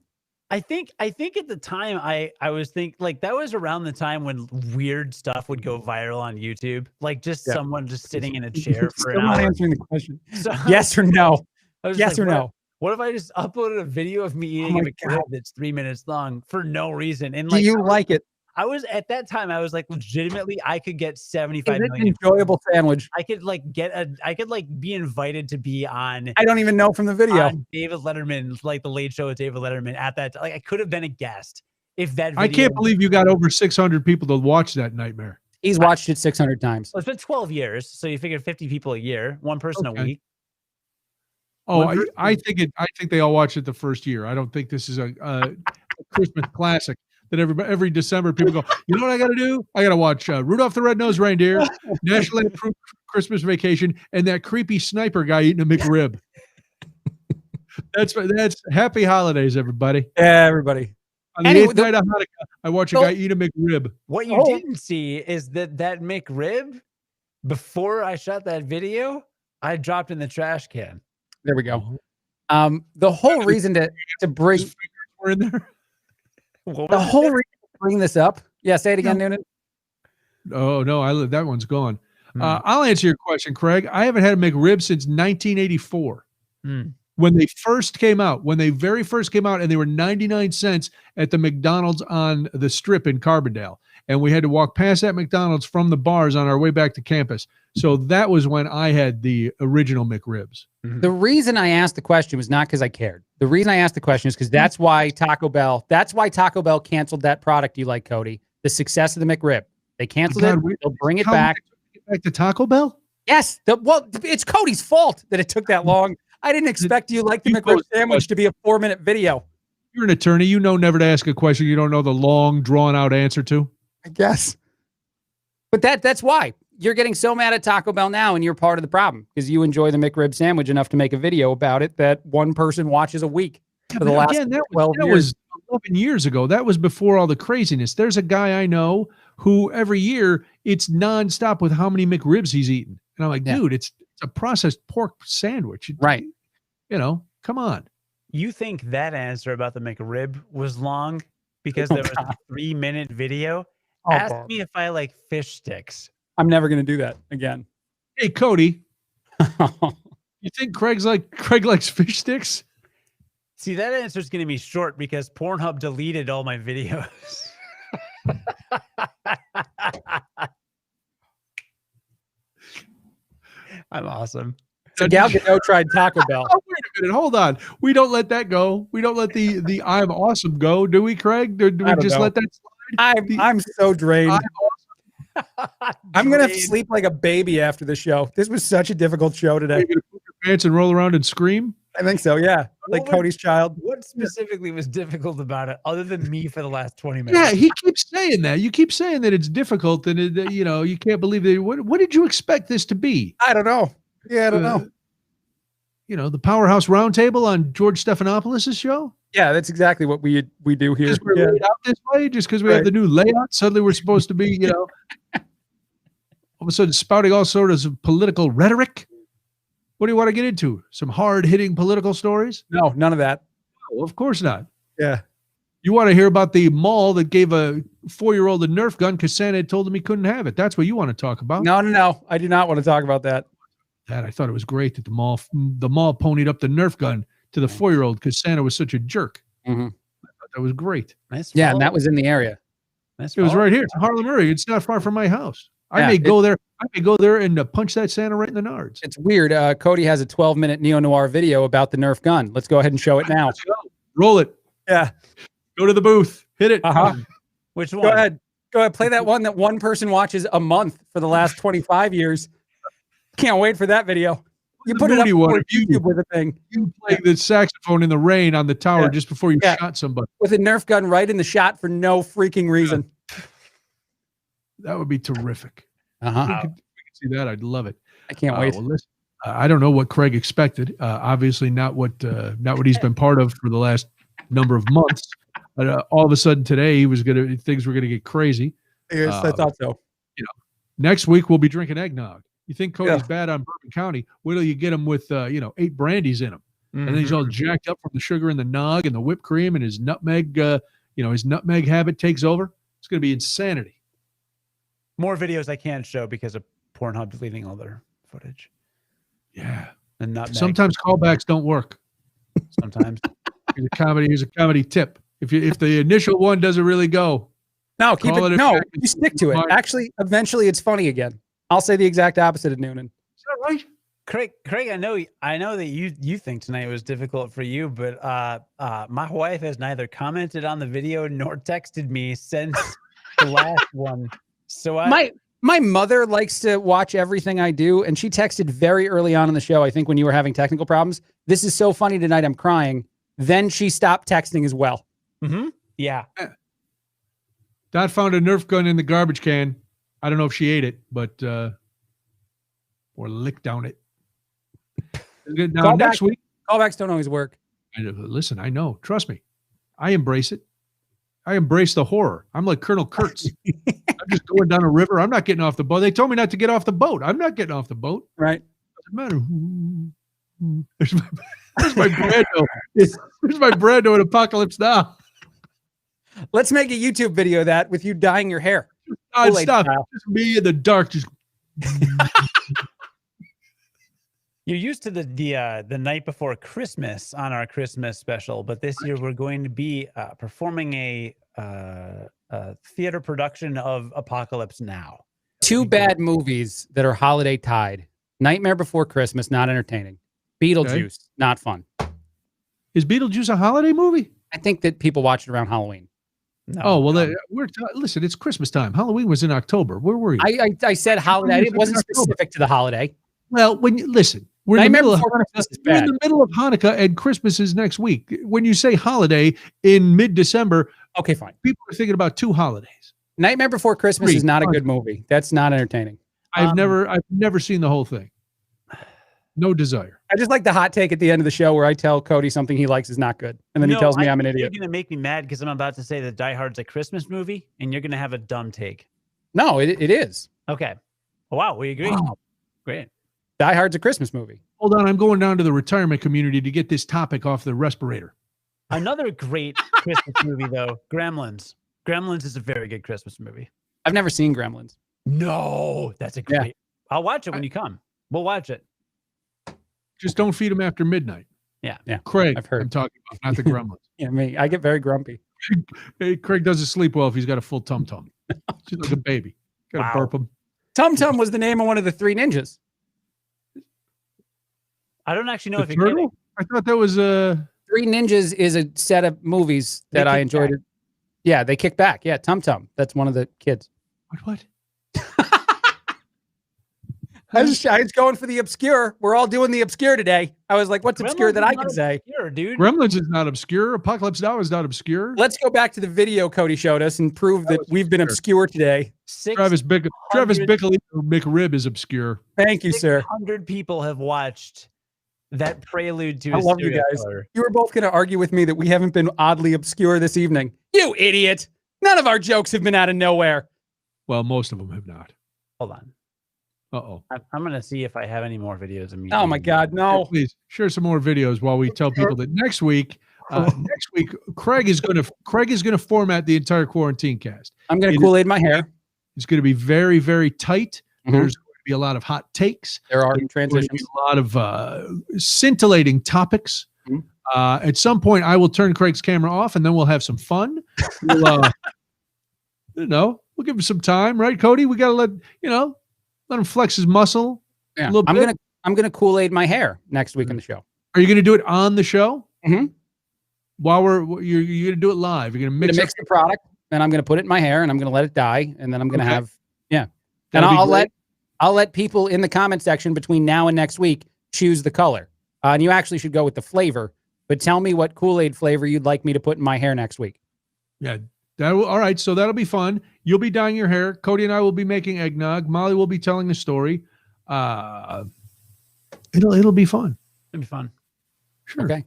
I think at the time I was thinking like that was around the time when weird stuff would go viral on YouTube, like just someone just sitting in a chair for an hour. I'm not answering the question. So, yes or no? Yes or no? What if I just uploaded a video of me eating a McRib that's 3 minutes long for no reason? And like, do you like it? I was at that time. I was like, legitimately, I could get 75 million. It's an enjoyable sandwich. I could be invited to be on. I don't even know from the video. On David Letterman, like the Late Show with David Letterman. At that, like I could have been a guest if that. Video I can't believe you got over 600 people to watch that nightmare. He's watched it 600 times. Well, it's been 12 years, so you figured 50 people a year, one person a week. Oh, I think they all watch it the first year. I don't think this is a Christmas classic that every December people go, you know what I got to do? I got to watch Rudolph the Red-Nosed Reindeer, National Lampoon's Christmas Vacation, and that creepy sniper guy eating a McRib. That's happy holidays, everybody. Yeah, everybody. On the 8th night of Hanukkah, I watch a guy eat a McRib. What you didn't see is that McRib, before I shot that video, I dropped in the trash can. There we go. The whole reason to bring we're in there. The whole reason to bring this up. Yeah, say it again, Noonan. Oh no, that one's gone. I'll answer your question, Craig. I haven't had a McRib since 1984. When they first came out, when they very first came out, and they were 99 cents at the McDonald's on the Strip in Carbondale. And we had to walk past that McDonald's from the bars on our way back to campus. So that was when I had the original McRibs. The reason I asked the question was not because I cared. The reason I asked the question is because that's why Taco Bell canceled that product you like, Cody. The success of the McRib. They canceled it. They'll bring it back. Back to Taco Bell? Yes. Well, it's Cody's fault that it took that long. I didn't expect you like the McRib sandwich to be a 4-minute video. You're an attorney. You know never to ask a question you don't know the long, drawn-out answer to. I guess. But that's why. You're getting so mad at Taco Bell now, and you're part of the problem because you enjoy the McRib sandwich enough to make a video about it that one person watches a week for the last 12 years. That was 11 years ago. That was before all the craziness. There's a guy I know who every year it's nonstop with how many McRibs he's eaten. And I'm like, dude, it's a processed pork sandwich. Right. You know, come on. You think that answer about the McRib was long because there was a 3-minute video? Ask me if I like fish sticks. I'm never going to do that again. Hey, Cody. You think Craig likes fish sticks? See, that answer is going to be short because Pornhub deleted all my videos. I'm awesome. So Gal Gadot tried Taco Bell. Oh, wait a minute. Hold on. We don't let that go. We don't let the I'm awesome go, do we, Craig? Do we just let that slide? I'm so drained. I'm going to sleep like a baby after the show. This was such a difficult show today. Are you going to put your pants and roll around and scream? I think so, yeah. Like Cody's child. What specifically was difficult about it other than me for the last 20 minutes? Yeah, he keeps saying that. You keep saying that it's difficult and, you can't believe that. What did you expect this to be? I don't know. Yeah, I don't know. The Powerhouse Roundtable on George Stephanopoulos' show? Yeah, that's exactly what we do here. Just we're laid out this way, just because we have the new layout, suddenly we're supposed to be, all of a sudden spouting all sorts of political rhetoric. What do you want to get into? Some hard-hitting political stories? No, none of that. No, of course not. Yeah. You want to hear about the mall that gave a 4-year-old a Nerf gun because Santa had told him he couldn't have it. That's what you want to talk about. No. I do not want to talk about that. I thought it was great that the mall ponied up the Nerf gun to the 4-year-old because Santa was such a jerk. Mm-hmm. I thought that was great. Nice. Yeah, and that was in the area. It was right here. It's Harlem Murray. It's not far from my house. I may go there and punch that Santa right in the nards. It's weird. Cody has a 12-minute neo-noir video about the Nerf gun. Let's go ahead and show it now. Let's go. Roll it. Yeah. Go to the booth. Hit it. Which one? Go ahead. Play that one that one person watches a month for the last 25 years. Can't wait for that video. You put it up on YouTube with a thing. You play the saxophone in the rain on the tower just before you shot somebody. With a Nerf gun right in the shot for no freaking reason. That would be terrific. We could see that. I'd love it. I can't wait. Well, listen, I don't know what Craig expected. Obviously not what he's been part of for the last number of months. But all of a sudden today things were gonna get crazy. Yes, I thought so. Next week we'll be drinking eggnog. You think Cody's bad on Bourbon County? Wait till you get him with 8 brandies in him, and then he's all jacked up from the sugar and the nog and the whipped cream, and his nutmeg. His nutmeg habit takes over. It's gonna be insanity. More videos I can't show because of Pornhub deleting all their footage. Yeah. And nutmeg. Sometimes callbacks don't work. Sometimes. Here's a comedy tip. If the initial one doesn't really go, no, you stick to it. Actually, eventually it's funny again. I'll say the exact opposite of Noonan. Is that right? Craig, I know that you think tonight was difficult for you, but my wife has neither commented on the video nor texted me since the last one. So my mother likes to watch everything I do, and she texted very early on in the show, I think when you were having technical problems, "This is so funny tonight, I'm crying." Then she stopped texting as well. Mm-hmm. Yeah. Dot found a Nerf gun in the garbage can. I don't know if she ate it, but or licked down it. Now, next week, callbacks don't always work. Listen, I know. Trust me. I embrace it. I embrace the horror. I'm like Colonel Kurtz. I'm just going down a river. I'm not getting off the boat. They told me not to get off the boat. I'm not getting off the boat. Right. Doesn't matter. There's my Brando. There's my Brando in Apocalypse Now. Let's make a YouTube video of that with you dyeing your hair. Stop. Just me in the dark, just You're used to the night before Christmas on our Christmas special, but this year we're going to be performing a theater production of Apocalypse Now. Two bad movies that are holiday tied. Nightmare Before Christmas, not entertaining. Beetlejuice, not fun. Is Beetlejuice a holiday movie? I think that people watch it around Halloween. No, Oh, well, listen, it's Christmas time. Halloween was in October. Where were you? I said holiday. It wasn't specific to the holiday. Well, when you listen, we're in the Nightmare middle of Before Hanukkah. Christmas is We're in bad. the middle of Hanukkah, and Christmas is next week. When you say holiday in mid-December, Okay, fine. people are thinking about two holidays. Nightmare Before Christmas Three. is not a good movie. That's not entertaining. I've never seen the whole thing. No desire. I just like the hot take at the end of the show where I tell Cody something he likes is not good, and then he tells me I'm an You're idiot. going to make me mad because I'm about to say that Die Hard's a Christmas movie, and you're going to have a dumb take. No, it is. Okay. Wow, we agree. Wow. Great. Die Hard's a Christmas movie. Hold on, I'm going down to the retirement community to get this topic off the respirator. Another great Christmas movie, though, Gremlins. Gremlins is a very good Christmas movie. I've never seen Gremlins. No, that's a great. I'll watch it when you come. We'll watch it. Just don't feed them after midnight. Yeah. Craig, I've heard. I'm talking about, not the gremlins. Yeah, me. I get very grumpy. Hey, Craig doesn't sleep well if he's got a full tum-tum. She's like a baby. Gotta Wow. burp him. Tum Tum was the name of one of the Three Ninjas. I don't actually know The if you're kidding. turtle? I thought that was Three Ninjas is a set of movies that I Kick enjoyed. Back. Yeah, they kick back. Yeah, Tum Tum. That's one of the kids. what? I was going for the obscure. We're all doing the obscure today. I was like, what's obscure Gremlins that is I not can say? obscure, dude. Gremlins is not obscure. Apocalypse Now is not obscure. Let's go back to the video Cody showed us and prove that was we've been obscure. obscure today. Travis Bickle McRib is obscure. Thank you, sir. 600 people have watched that prelude to I a love you serial guys. killer. You were both going to argue with me that we haven't been oddly obscure this evening. You idiot. None of our jokes have been out of nowhere. Well, most of them have not. Hold on. Uh-oh. I'm going to see if I have any more videos of me. Oh my God, no. Please share some more videos while we tell people that next week, Craig is going to format the entire quarantine cast. I'm going It to Kool-Aid my hair. It's going to be very, very tight. Mhm. There's going to be a lot of hot takes. There are There's going to be transitions. a lot of scintillating topics. Mhm. At some point, I will turn Craig's camera off, and then we'll have some fun. We'll, we'll give him some time, right, Cody? We got to let him flex his muscle. Yeah. a little I'm bit. gonna Kool-Aid my hair next week in the show. Are you going to do it on the show? Mhm. While you're going to do it live. You're going to I'm gonna mix mix the product, and I'm gonna put it in my hair, and I'm gonna let it dye, and then I'm gonna Okay. have and That'll be I'll let people in the comment section between now and next week choose the color. And you actually should go with the flavor. But tell me what Kool-Aid flavor you'd like me to put in my hair next week. Yeah. All right. So that'll be fun. You'll be dyeing your hair. Cody and I will be making eggnog. Molly will be telling the story. It'll be fun. It'll be fun. Sure. Okay.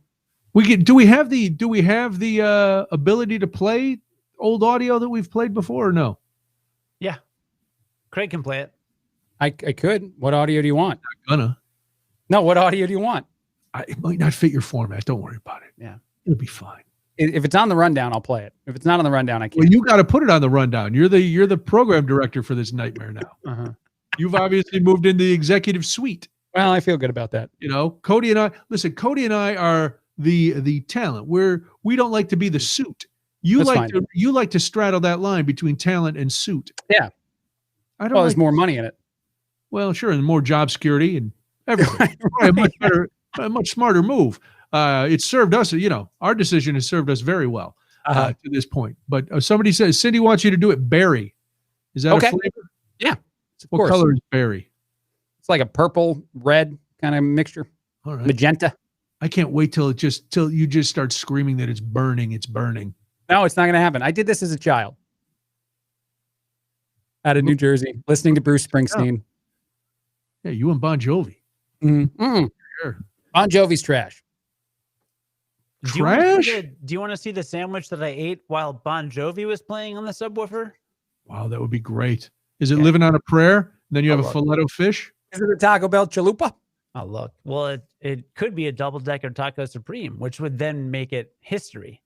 Do we have the ability to play old audio that we've played before or no? Yeah. Craig can play it. I could. What audio do you want? Gonna. No, what audio do you want? It might not fit your format. Don't worry about it. Yeah. It'll be fine. If it's on the rundown, I'll play it. If it's not on the rundown, I can't. Well, you got to put it on the rundown. You're the program director for this nightmare now. Uh-huh. You've obviously moved into the executive suite. Well, I feel good about that. Cody and I are the talent. We don't like to be the suit. You like to straddle that line between talent and suit. Yeah. I don't. Well, like, there's more money in it. well, sure, and more job security and everything. Probably a much smarter move. It served us. Our decision has served us very well to this point. But somebody says Cindy wants you to do it berry. Is that Okay. a flavor? Yeah. Of What course. color is berry? It's like a purple, red kind of mixture. All right. Magenta. I can't wait till you just start screaming that it's burning. It's burning. No, it's not going to happen. I did this as a child. Out of New Jersey, listening to Bruce Springsteen. Yeah, you and Bon Jovi. Sure. Bon Jovi's trash. Trash? Do you want to see the sandwich that I ate while Bon Jovi was playing on the subwoofer? Wow, that would be great. Is it living on a prayer? Then you have a filet fish? Is it a Taco Bell chalupa? Oh, look. Well, it could be a double-decker taco supreme, which would then make it history,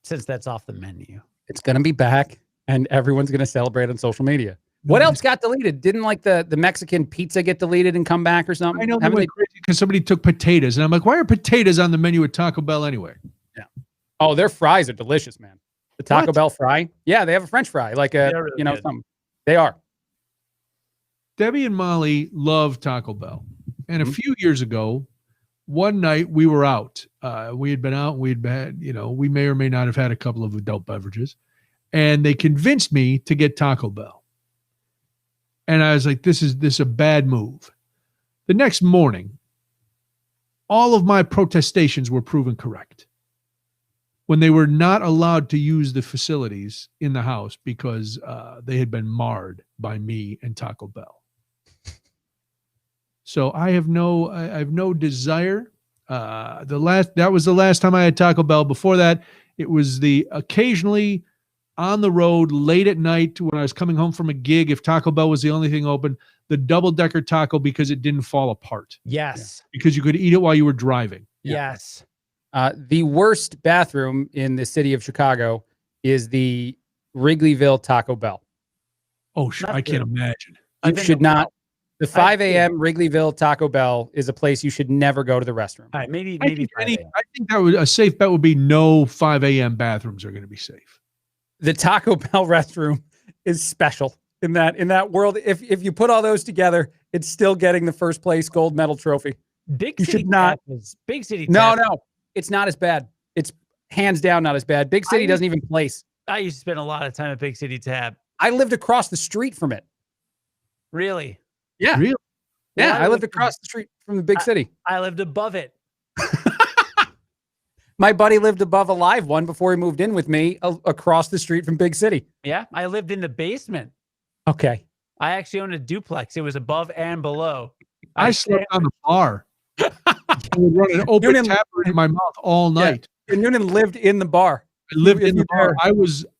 since that's off the menu. It's going to be back, and everyone's going to celebrate on social media. What else got deleted? Didn't like the Mexican pizza get deleted and come back or something? I know, Haven't they? crazy because somebody took potatoes, and I'm like, why are potatoes on the menu at Taco Bell anyway? Yeah. Oh, their fries are delicious, man. The Taco Bell fry. Yeah, they have a French fry, like a Really good. something. They are. Debbie and Molly love Taco Bell, and a few years ago, one night we were out. We had been out. We'd had, we may or may not have had a couple of adult beverages, and they convinced me to get Taco Bell. And I was like, this is a bad move. The next morning, all of my protestations were proven correct. When they were not allowed to use the facilities in the house because they had been marred by me and Taco Bell. So I have no desire. That was the last time I had Taco Bell. Before that, it was the occasionally on the road late at night when I was coming home from a gig. If Taco Bell was the only thing open, the double-decker taco because it didn't fall apart. Yes. Because you could eat it while you were driving. Yes. The worst bathroom in the city of Chicago is the Wrigleyville Taco Bell. Oh, sure. I can't imagine. You should not. The 5 a.m. Wrigleyville Taco Bell is a place you should never go to the restroom. All right, maybe I think that a safe bet would be no 5 a.m. bathrooms are going to be safe. The Taco Bell restroom is special in that world. If you put all those together, it's still getting the first place gold medal trophy. Big You City should not. Big City No, Tap. no, it's not as bad. It's hands down not as bad. Big City doesn't even place. I used to spend a lot of time at Big City Tap. I lived across the street from it. Really? Yeah. Really? Yeah, Well, I lived across the street from the big city. I lived above it. My buddy lived above a live one before he moved in with me across the street from Big City. Yeah, I lived in the basement. Okay. I actually owned a duplex. It was above and below. I slept on the bar. I would run an open tapper in my mouth all night. And Noonan lived in the bar. I lived in the bar.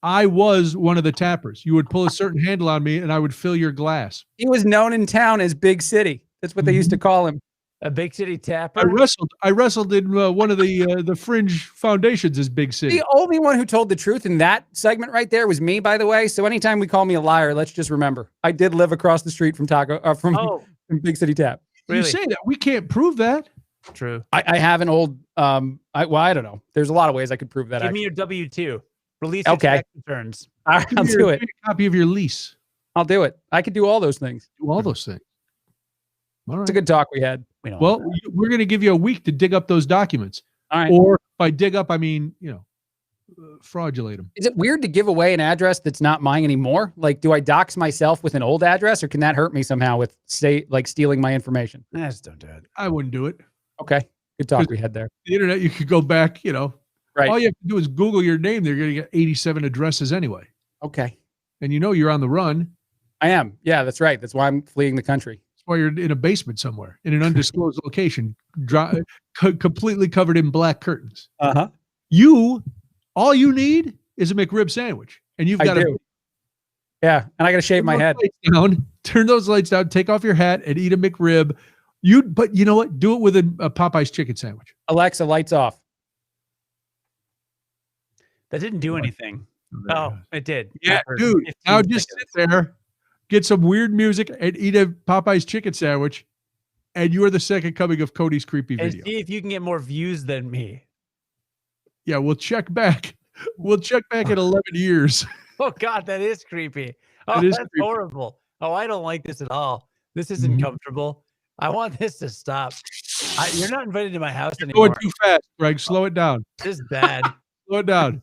I was one of the tappers. You would pull a certain handle on me, and I would fill your glass. He was known in town as Big City. That's what they used to call him. A Big City Tapper. I wrestled in one of the fringe foundations as Big City. The only one who told the truth in that segment right there was me, by the way. So anytime we call me a liar, let's just remember I did live across the street from from Big City Tap. Really? You say that we can't prove that. True. I have an old I don't know. There's a lot of ways I could prove that. Give me your W-2. Release your tax returns. I'll do it. Give me a copy of your lease. I'll do it. I could do all those things. Do all those things. All right. It's a good talk we had. Well, we're going to give you a week to dig up those documents. All right. Or by dig up, I mean, fraudulate them. Is it weird to give away an address that's not mine anymore? Like, do I dox myself with an old address, or can that hurt me somehow with stealing my information? Just don't do it. I wouldn't do it. Okay. Good talk we had there. The internet, you could go back, Right. All you have to do is Google your name. They're going to get 87 addresses anyway. Okay. And you're on the run. I am. Yeah, that's right. That's why I'm fleeing the country. That's why you're in a basement somewhere, in an undisclosed location, completely covered in black curtains. Uh-huh. All you need is a McRib sandwich. And you've got to. Yeah. And I got to shave my head. Turn those lights down, take off your hat, and eat a McRib. But you know what? Do it with a Popeye's chicken sandwich. Alexa, lights off. That didn't do anything. Oh, it did. Yeah, dude. Now just sit there, get some weird music, and eat a Popeye's chicken sandwich, and you are the second coming of Cody's creepy video. And see if you can get more views than me. Yeah, we'll check back. We'll check back in 11 years. Oh, God, that is creepy. Oh, that's horrible. Oh, I don't like this at all. This isn't comfortable. I want this to stop. You're not invited to my house anymore. Going too fast, Greg. Slow it down. This is bad. Slow it down.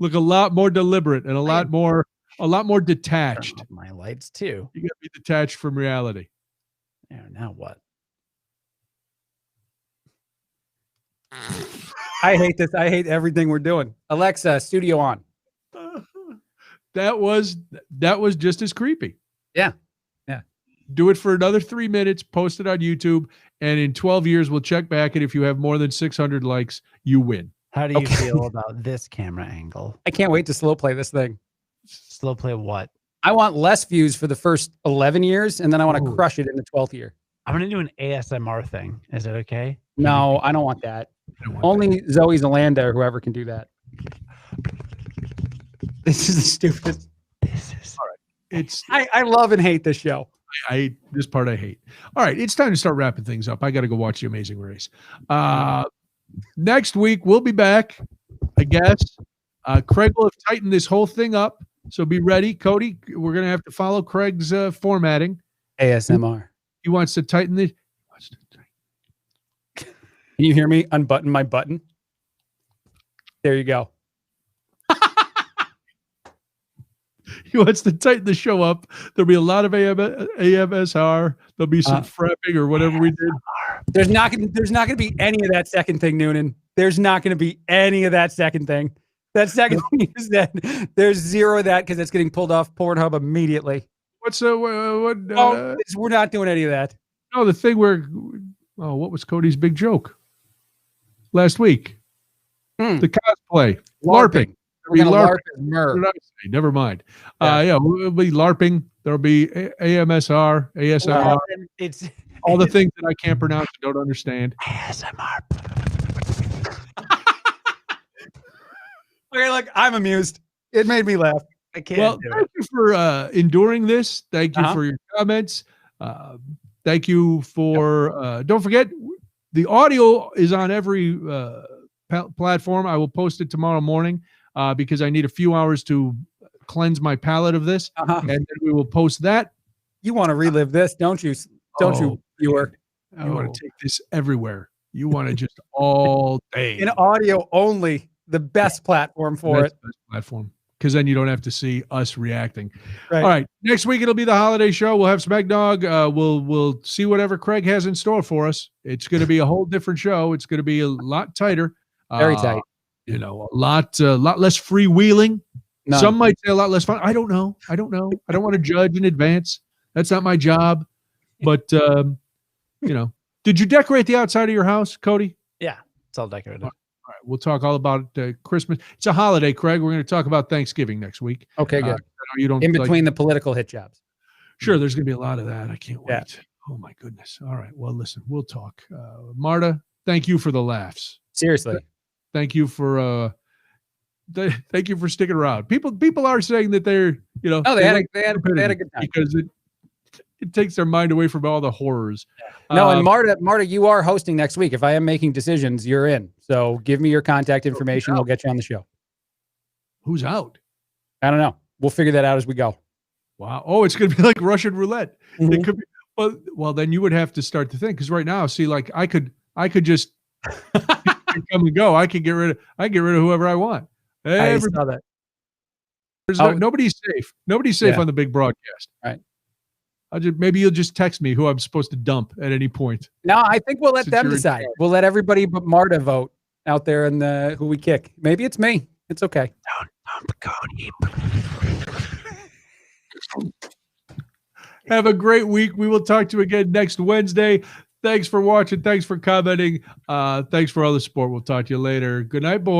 Look a lot more deliberate and a lot more detached. Turn off my lights too. You got to be detached from reality. Yeah. Now what? I hate this. I hate everything we're doing. Alexa, studio on. That was just as creepy. Yeah. Do it for another 3 minutes, post it on YouTube, and in 12 years, we'll check back, and if you have more than 600 likes, you win. How do you feel about this camera angle? I can't wait to slow play this thing. Slow play what? I want less views for the first 11 years, and then I want to crush it in the 12th year. I'm going to do an ASMR thing. Is it okay? No, I don't want that. Only Zoe Zalanda or whoever can do that. This is the stupidest. This is it's I love and hate this show. this part I hate. All right, it's time to start wrapping things up. I got to go watch The Amazing Race. Next week we'll be back, I guess. Craig will have tightened this whole thing up, so be ready, Cody. We're gonna have to follow Craig's formatting. ASMR. He wants to tighten this. Can you hear me unbutton my button? There you go. He wants to tighten the show up. There'll be a lot of AMSR. There'll be some frapping or whatever we did. There's not going to be any of that second thing, Noonan. There's not going to be any of that second thing. That second thing is that there's zero of that because it's getting pulled off Pornhub immediately. What's we're not doing any of that. No, the thing where what was Cody's big joke last week? The cosplay. LARPing. We're going to LARP as What did I say? Never mind. We'll be LARPing. There'll be AMSR, ASMR. Well, it's all the things that I can't pronounce and don't understand. ASMR. Okay, look, I'm amused. It made me laugh. I can't. Well, thank you for enduring this. Thank you for your comments. Thank you for. Don't forget, the audio is on every platform. I will post it tomorrow morning because I need a few hours to cleanse my palate of this, and then we will post that. You want to relive this, don't you? Don't you, viewer? You want to take this everywhere. You want to just all day in audio only. The best platform for it. Best platform, because then you don't have to see us reacting. Right. All right. Next week it'll be the holiday show. We'll have some eggnog. We'll see whatever Craig has in store for us. It's going to be a whole different show. It's going to be a lot tighter. Very tight. A lot less freewheeling. None. Some might say a lot less fun. I don't know. I don't want to judge in advance. That's not my job. But did you decorate the outside of your house, Cody? Yeah, it's all decorated. All right, we'll talk all about Christmas. It's a holiday, Craig. We're going to talk about Thanksgiving next week. Okay, good. You don't in between the political hit jobs. Sure, there's going to be a lot of that. I can't wait. Yeah. Oh my goodness. All right. Well, listen, we'll talk. Marta, thank you for the laughs. Seriously. Thank you for thank you for sticking around. People are saying that they're they had a good time because it takes their mind away from all the horrors. No, and Marta, you are hosting next week. If I am making decisions, you're in. So give me your contact information. We'll get you on the show. Who's out? I don't know. We'll figure that out as we go. Wow. Oh, it's going to be like Russian roulette. Mm-hmm. It could be. Well, then you would have to start to think, because right now, see, like I could just come and go. I can get rid of whoever I want. I saw that. Nobody's safe. Nobody's safe on the big broadcast. Right. Maybe you'll just text me who I'm supposed to dump at any point. No, I think we'll let them decide. We'll let everybody but Marta vote out there in the who we kick. Maybe it's me. It's okay. Cody. Have a great week. We will talk to you again next Wednesday. Thanks for watching. Thanks for commenting. Thanks for all the support. We'll talk to you later. Good night, boys.